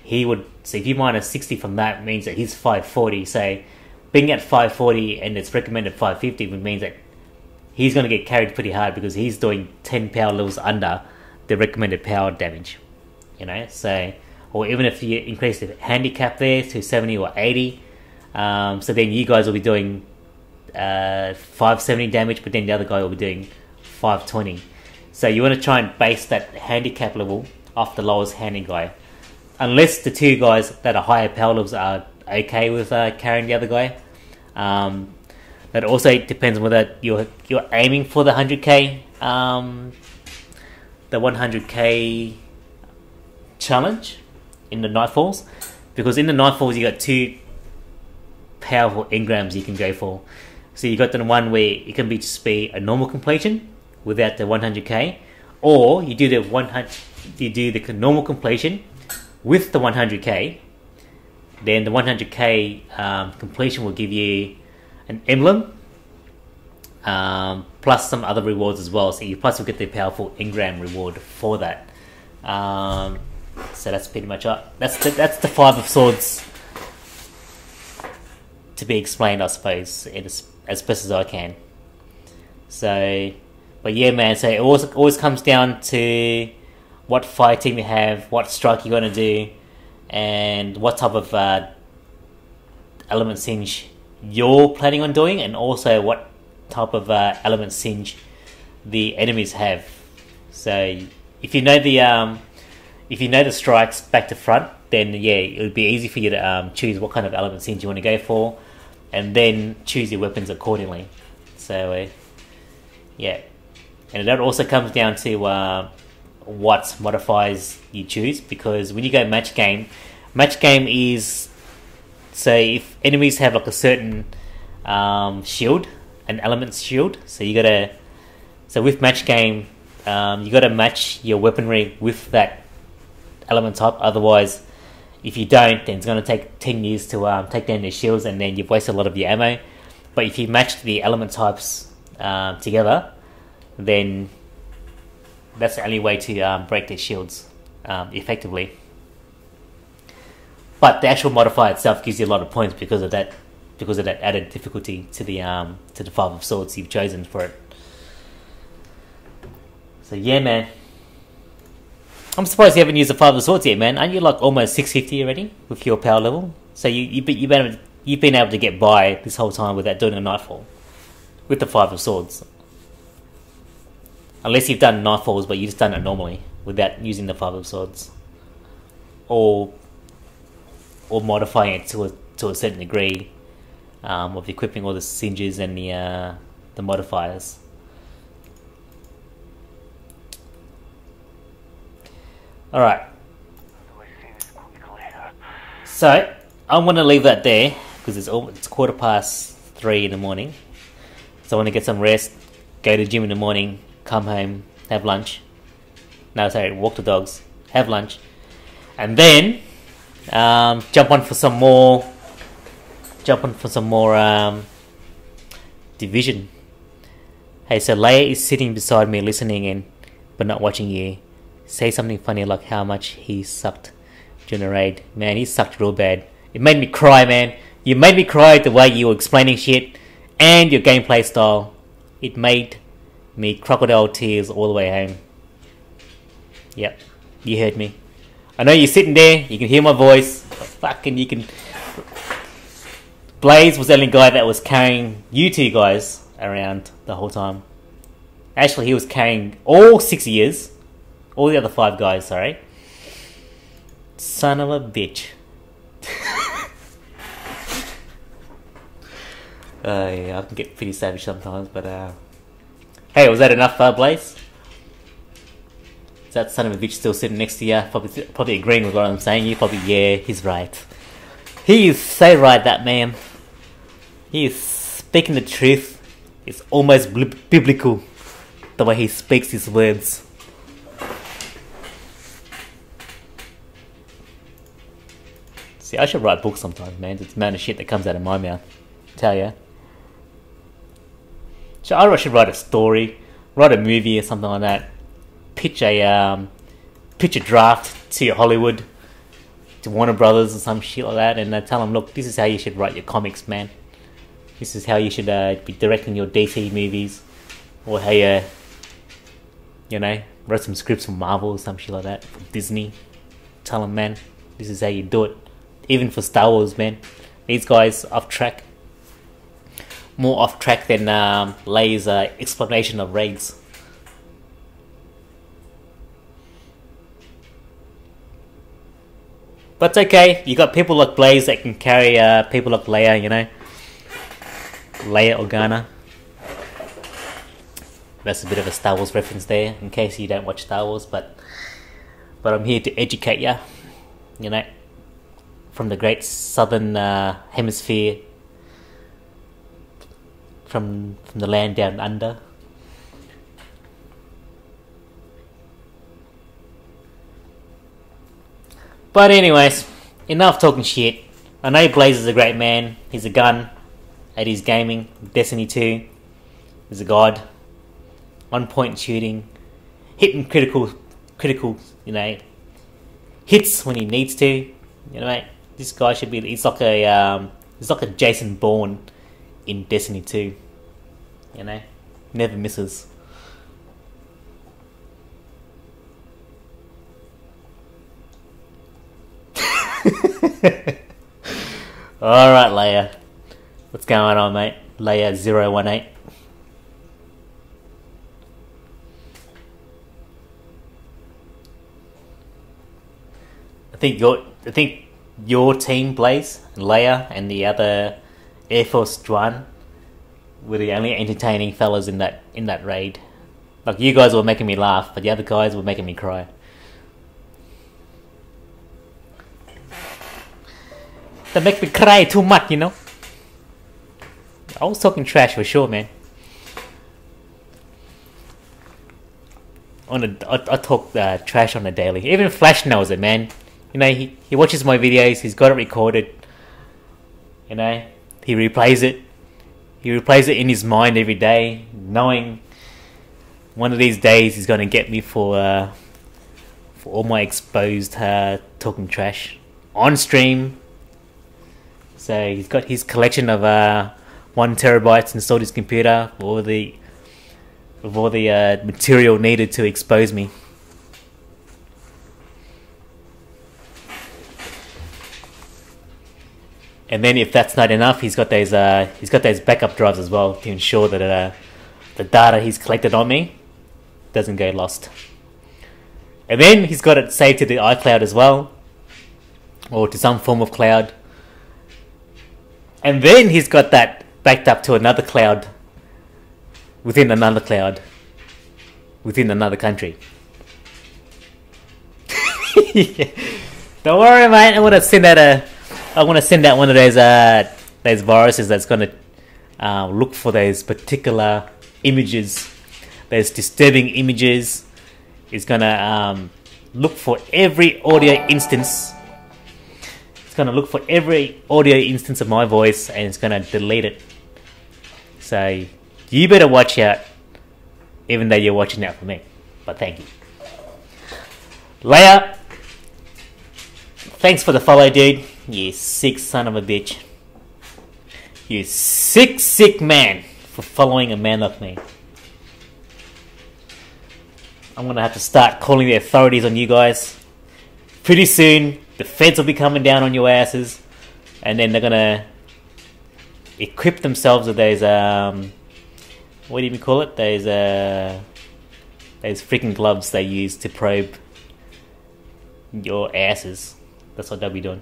he would, so if you minus 60 from that, means that he's 540. So being at 540 and it's recommended 550 would mean that he's going to get carried pretty hard because he's doing 10 power levels under the recommended power damage, you know. So, or even if you increase the handicap there to 70 or 80, so then you guys will be doing 570 damage, but then the other guy will be doing 520. So you want to try and base that handicap level off the lowest handing guy, unless the 2 guys that are higher power levels are okay with carrying the other guy. That also depends on whether you're aiming for the 100k, the 100k challenge in the Nightfalls, because in the Nightfalls you got 2 powerful engrams you can go for. So you got the one where it can just be a normal completion without the 100k, or you do the normal completion with the 100k. Then the 100k completion will give you an emblem, plus some other rewards as well. So you plus will get the powerful engram reward for that. So that's pretty much it. That's the 5 of Swords to be explained, I suppose, as best as I can. So, but yeah, man. So it always comes down to what fire team you have, what strike you're going to do, and what type of element singe you're planning on doing, and also what type of element singe the enemies have. So if you know the strikes back to front, then yeah, it would be easy for you to choose what kind of element singe you want to go for, and then choose your weapons accordingly. So yeah, and that also comes down to what modifiers you choose, because when you go match game is, say, if enemies have like a certain shield, an element shield, so you gotta, so with match game You got to match your weaponry with that element type. Otherwise, if you don't, then it's going to take 10 years to take down your shields, and then you've wasted a lot of your ammo. But if you match the element types together, then that's the only way to break their shields effectively. But the actual modifier itself gives you a lot of points because of that added difficulty to the Five of Swords you've chosen for it. So yeah, man. I'm surprised you haven't used the Five of Swords yet, man. Aren't you like almost 650 already with your power level? So you've been able to get by this whole time without doing a Nightfall with the Five of Swords. Unless you've done Nightfalls, but you've just done it normally without using the Five of Swords, or modifying it to a certain degree of equipping all the singes and the modifiers. All right. So I'm gonna leave that there because it's 3:15 in the morning. So I want to get some rest, go to the gym in the morning, come home, have lunch. No, sorry, walk the dogs, have lunch, and then jump on for some more Division. Hey, so Leia is sitting beside me listening but not watching you. Say something funny like how much he sucked during the raid. Man, he sucked real bad. It made me cry, man. You made me cry the way you were explaining shit and your gameplay style. It made me crocodile tears all the way home. Yep, you heard me. I know you're sitting there, you can hear my voice. Fucking you can... Blaze was the only guy that was carrying you two guys around the whole time. Actually, he was carrying all 6 years. All the other 5 guys, sorry. Son of a bitch. Yeah, I can get pretty savage sometimes, but hey, was that enough, Blaze? Is that son of a bitch still sitting next to you? Probably agreeing with what I'm saying. You probably, yeah, he's right. He is so right, that man. He is speaking the truth. It's almost biblical, the way he speaks his words. See, I should write books sometimes, man. It's the amount of shit that comes out of my mouth. Tell ya. So I should write a story, write a movie or something like that. Pitch a draft to Hollywood, to Warner Brothers or some shit like that, and tell them, look, this is how you should write your comics, man. This is how you should be directing your DC movies, or how you write some scripts for Marvel or some shit like that, for Disney. Tell them, man, this is how you do it. Even for Star Wars, man. These guys off track. More off track than Leia's explanation of raids. But it's okay, you got people like Blaze that can carry people like Leia, you know. Leia Organa. That's a bit of a Star Wars reference there, in case you don't watch Star Wars, but I'm here to educate ya, you know, from the great southern hemisphere, from the land down under. But anyways, enough talking shit. I know Blaze is a great man. He's a gun at his gaming. Destiny 2. He's a god. On point shooting. Hitting critical, you know, hits when he needs to. You know, mate, this guy should be. He's like a Jason Bourne in Destiny 2. You know, never misses. Alright, Leia. What's going on, mate? Leia 018. I think your team, Blaze, and Leia, and the other Air Force One were the only entertaining fellas in that raid. Like, you guys were making me laugh, but the other guys were making me cry. They make me cry too much, you know. I was talking trash for sure, man. I talk trash on the daily. Even Flash knows it, man. You know, he watches my videos. He's got it recorded. You know, he replays it. He replays it in his mind every day, knowing one of these days he's gonna get me for all my exposed talking trash on stream. So he's got his collection of 1 terabytes installed his computer of all the material needed to expose me. And then if that's not enough, he's got those backup drives as well to ensure that the data he's collected on me doesn't go lost. And then he's got it saved to the iCloud as well, or to some form of cloud. And then he's got that backed up to another cloud within another cloud within another country. Don't worry, mate. I want to send out one of those viruses that's going to look for those particular images, those disturbing images. It's going to look for every audio instance. It's going to look for every audio instance of my voice, and it's going to delete it. So you better watch out, even though you're watching out for me. But thank you. Leia, thanks for the follow, dude. You sick son of a bitch. You sick man for following a man like me. I'm gonna have to start calling the authorities on you guys. Pretty soon, the feds will be coming down on your asses, and then they're gonna equip themselves with those what do you call it? Those freaking gloves they use to probe your asses. That's what they'll be doing.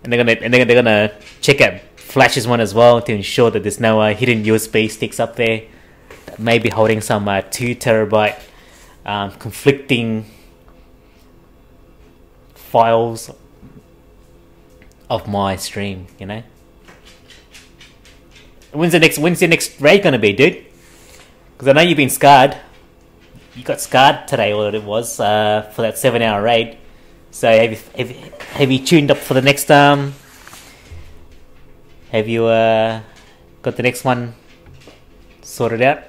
And they're gonna check out Flash's one as well to ensure that there's no hidden USB sticks up there that may be holding some 2 terabyte conflicting files of my stream. You know. When's your next raid gonna be, dude? Because I know you've been scarred. You got scarred today, or it was for that 7-hour raid. So have you tuned up for the next have you got the next one sorted out?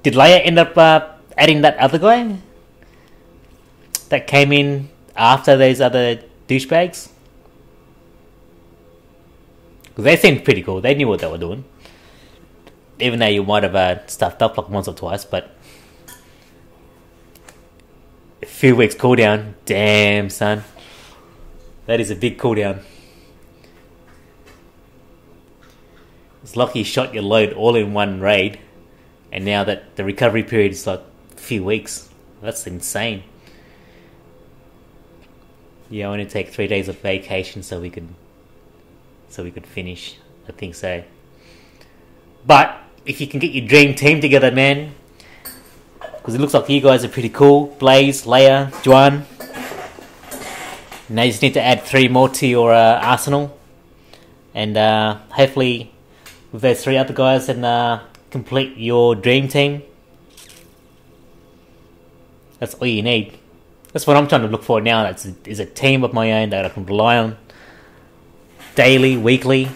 Did Leia end up adding that other guy that came in after those other douchebags? Because they seemed pretty cool. They knew what they were doing. Even though you might have stuffed up like once or twice, but a few weeks cooldown. Damn, son. That is a big cooldown. It's lucky you shot your load all in one raid, and now that the recovery period is like a few weeks. That's insane. Yeah, I only take 3 days of vacation so we could finish. I think so. But if you can get your dream team together, man, because it looks like you guys are pretty cool. Blaze, Leia, Juan. Now you just need to add 3 more to your arsenal, and hopefully with those 3 other guys, and complete your dream team. That's all you need. That's what I'm trying to look for now. Is a team of my own that I can rely on daily, weekly.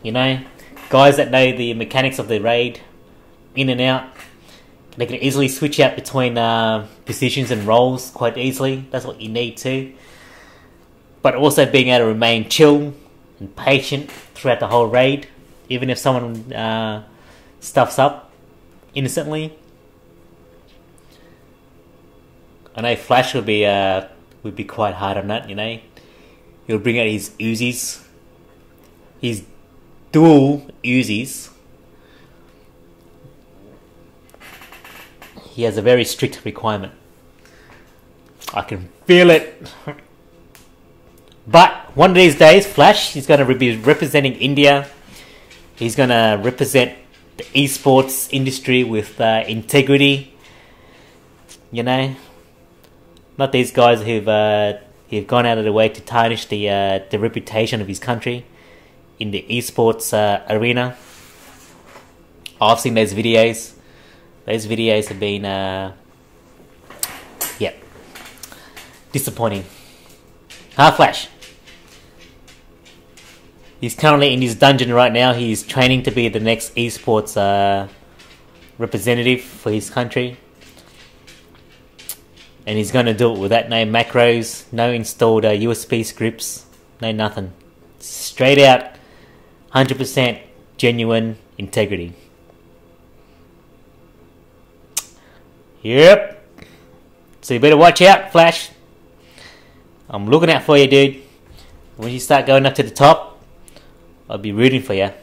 You know, guys that know the mechanics of the raid in and out. They can easily switch out between positions and roles quite easily. That's what you need too. But also being able to remain chill and patient throughout the whole raid, even if someone stuffs up innocently. I know Flash would be quite hard on that. You know, he'll bring out his Uzis, his dual Uzis. He has a very strict requirement. I can feel it. But one of these days, Flash, he's going to be representing India. He's going to represent the esports industry with integrity. You know, not these guys who've gone out of their way to tarnish the reputation of his country in the esports arena. I've seen those videos. Those videos have been, yeah, disappointing. Flash. He's currently in his dungeon right now. He's training to be the next esports representative for his country. And he's going to do it without no macros, no installed USB scripts, no nothing. Straight out, 100% genuine integrity. Yep. So you better watch out, Flash. I'm looking out for you, dude. When you start going up to the top, I'll be rooting for you. And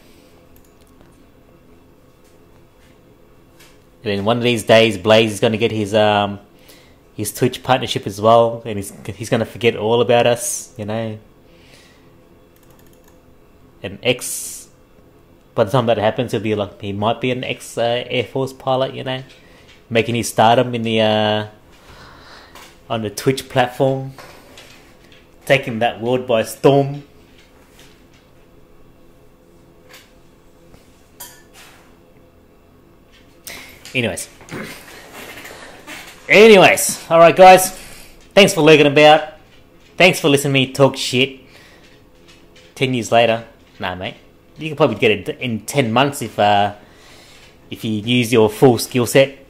then one of these days, Blaze is going to get his Twitch partnership as well, and he's going to forget all about us, you know. An ex, by the time that happens, he might be an ex Air Force pilot, you know, making his stardom in the on the Twitch platform, taking that world by storm. Anyways, alright guys, thanks for lurking about, thanks for listening to me talk shit. 10 years later, nah mate, you can probably get it in 10 months if you use your full skill set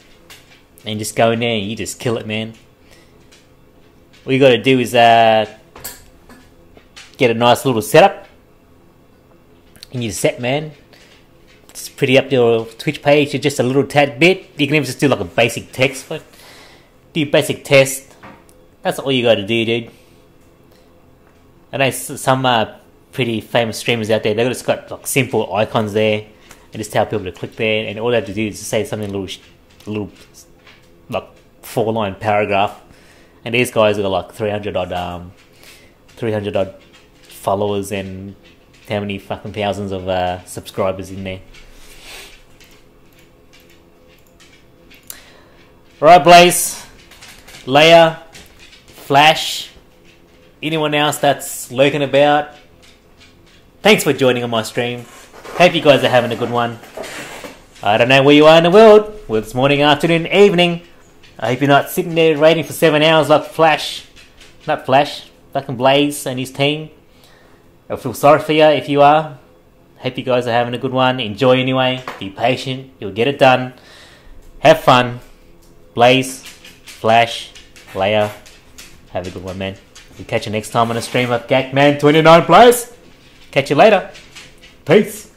and just go in there and you just kill it, man. All you gotta do is get a nice little setup and you're set, man. It's pretty up your Twitch page to just a little tad bit. You can even just do like a basic text, but do basic test. That's all you gotta do, dude. I know some pretty famous streamers out there, they've just got like simple icons there and just tell people to click there, and all they have to do is just say something little like 4-line paragraph. And these guys have got like 300 odd followers and how many fucking thousands of subscribers in there. Alright, Blaze, Leia, Flash, anyone else that's lurking about, thanks for joining on my stream. Hope you guys are having a good one. I don't know where you are in the world, whether it's morning, afternoon, evening. I hope you're not sitting there waiting for 7 hours like Flash. Not Flash, fucking Blaze and his team. I feel sorry for you if you are. Hope you guys are having a good one. Enjoy anyway. Be patient. You'll get it done. Have fun. Blaze, Flash, Leia. Have a good one, man. We'll catch you next time on a stream of cacman29 Blaze. Catch you later. Peace.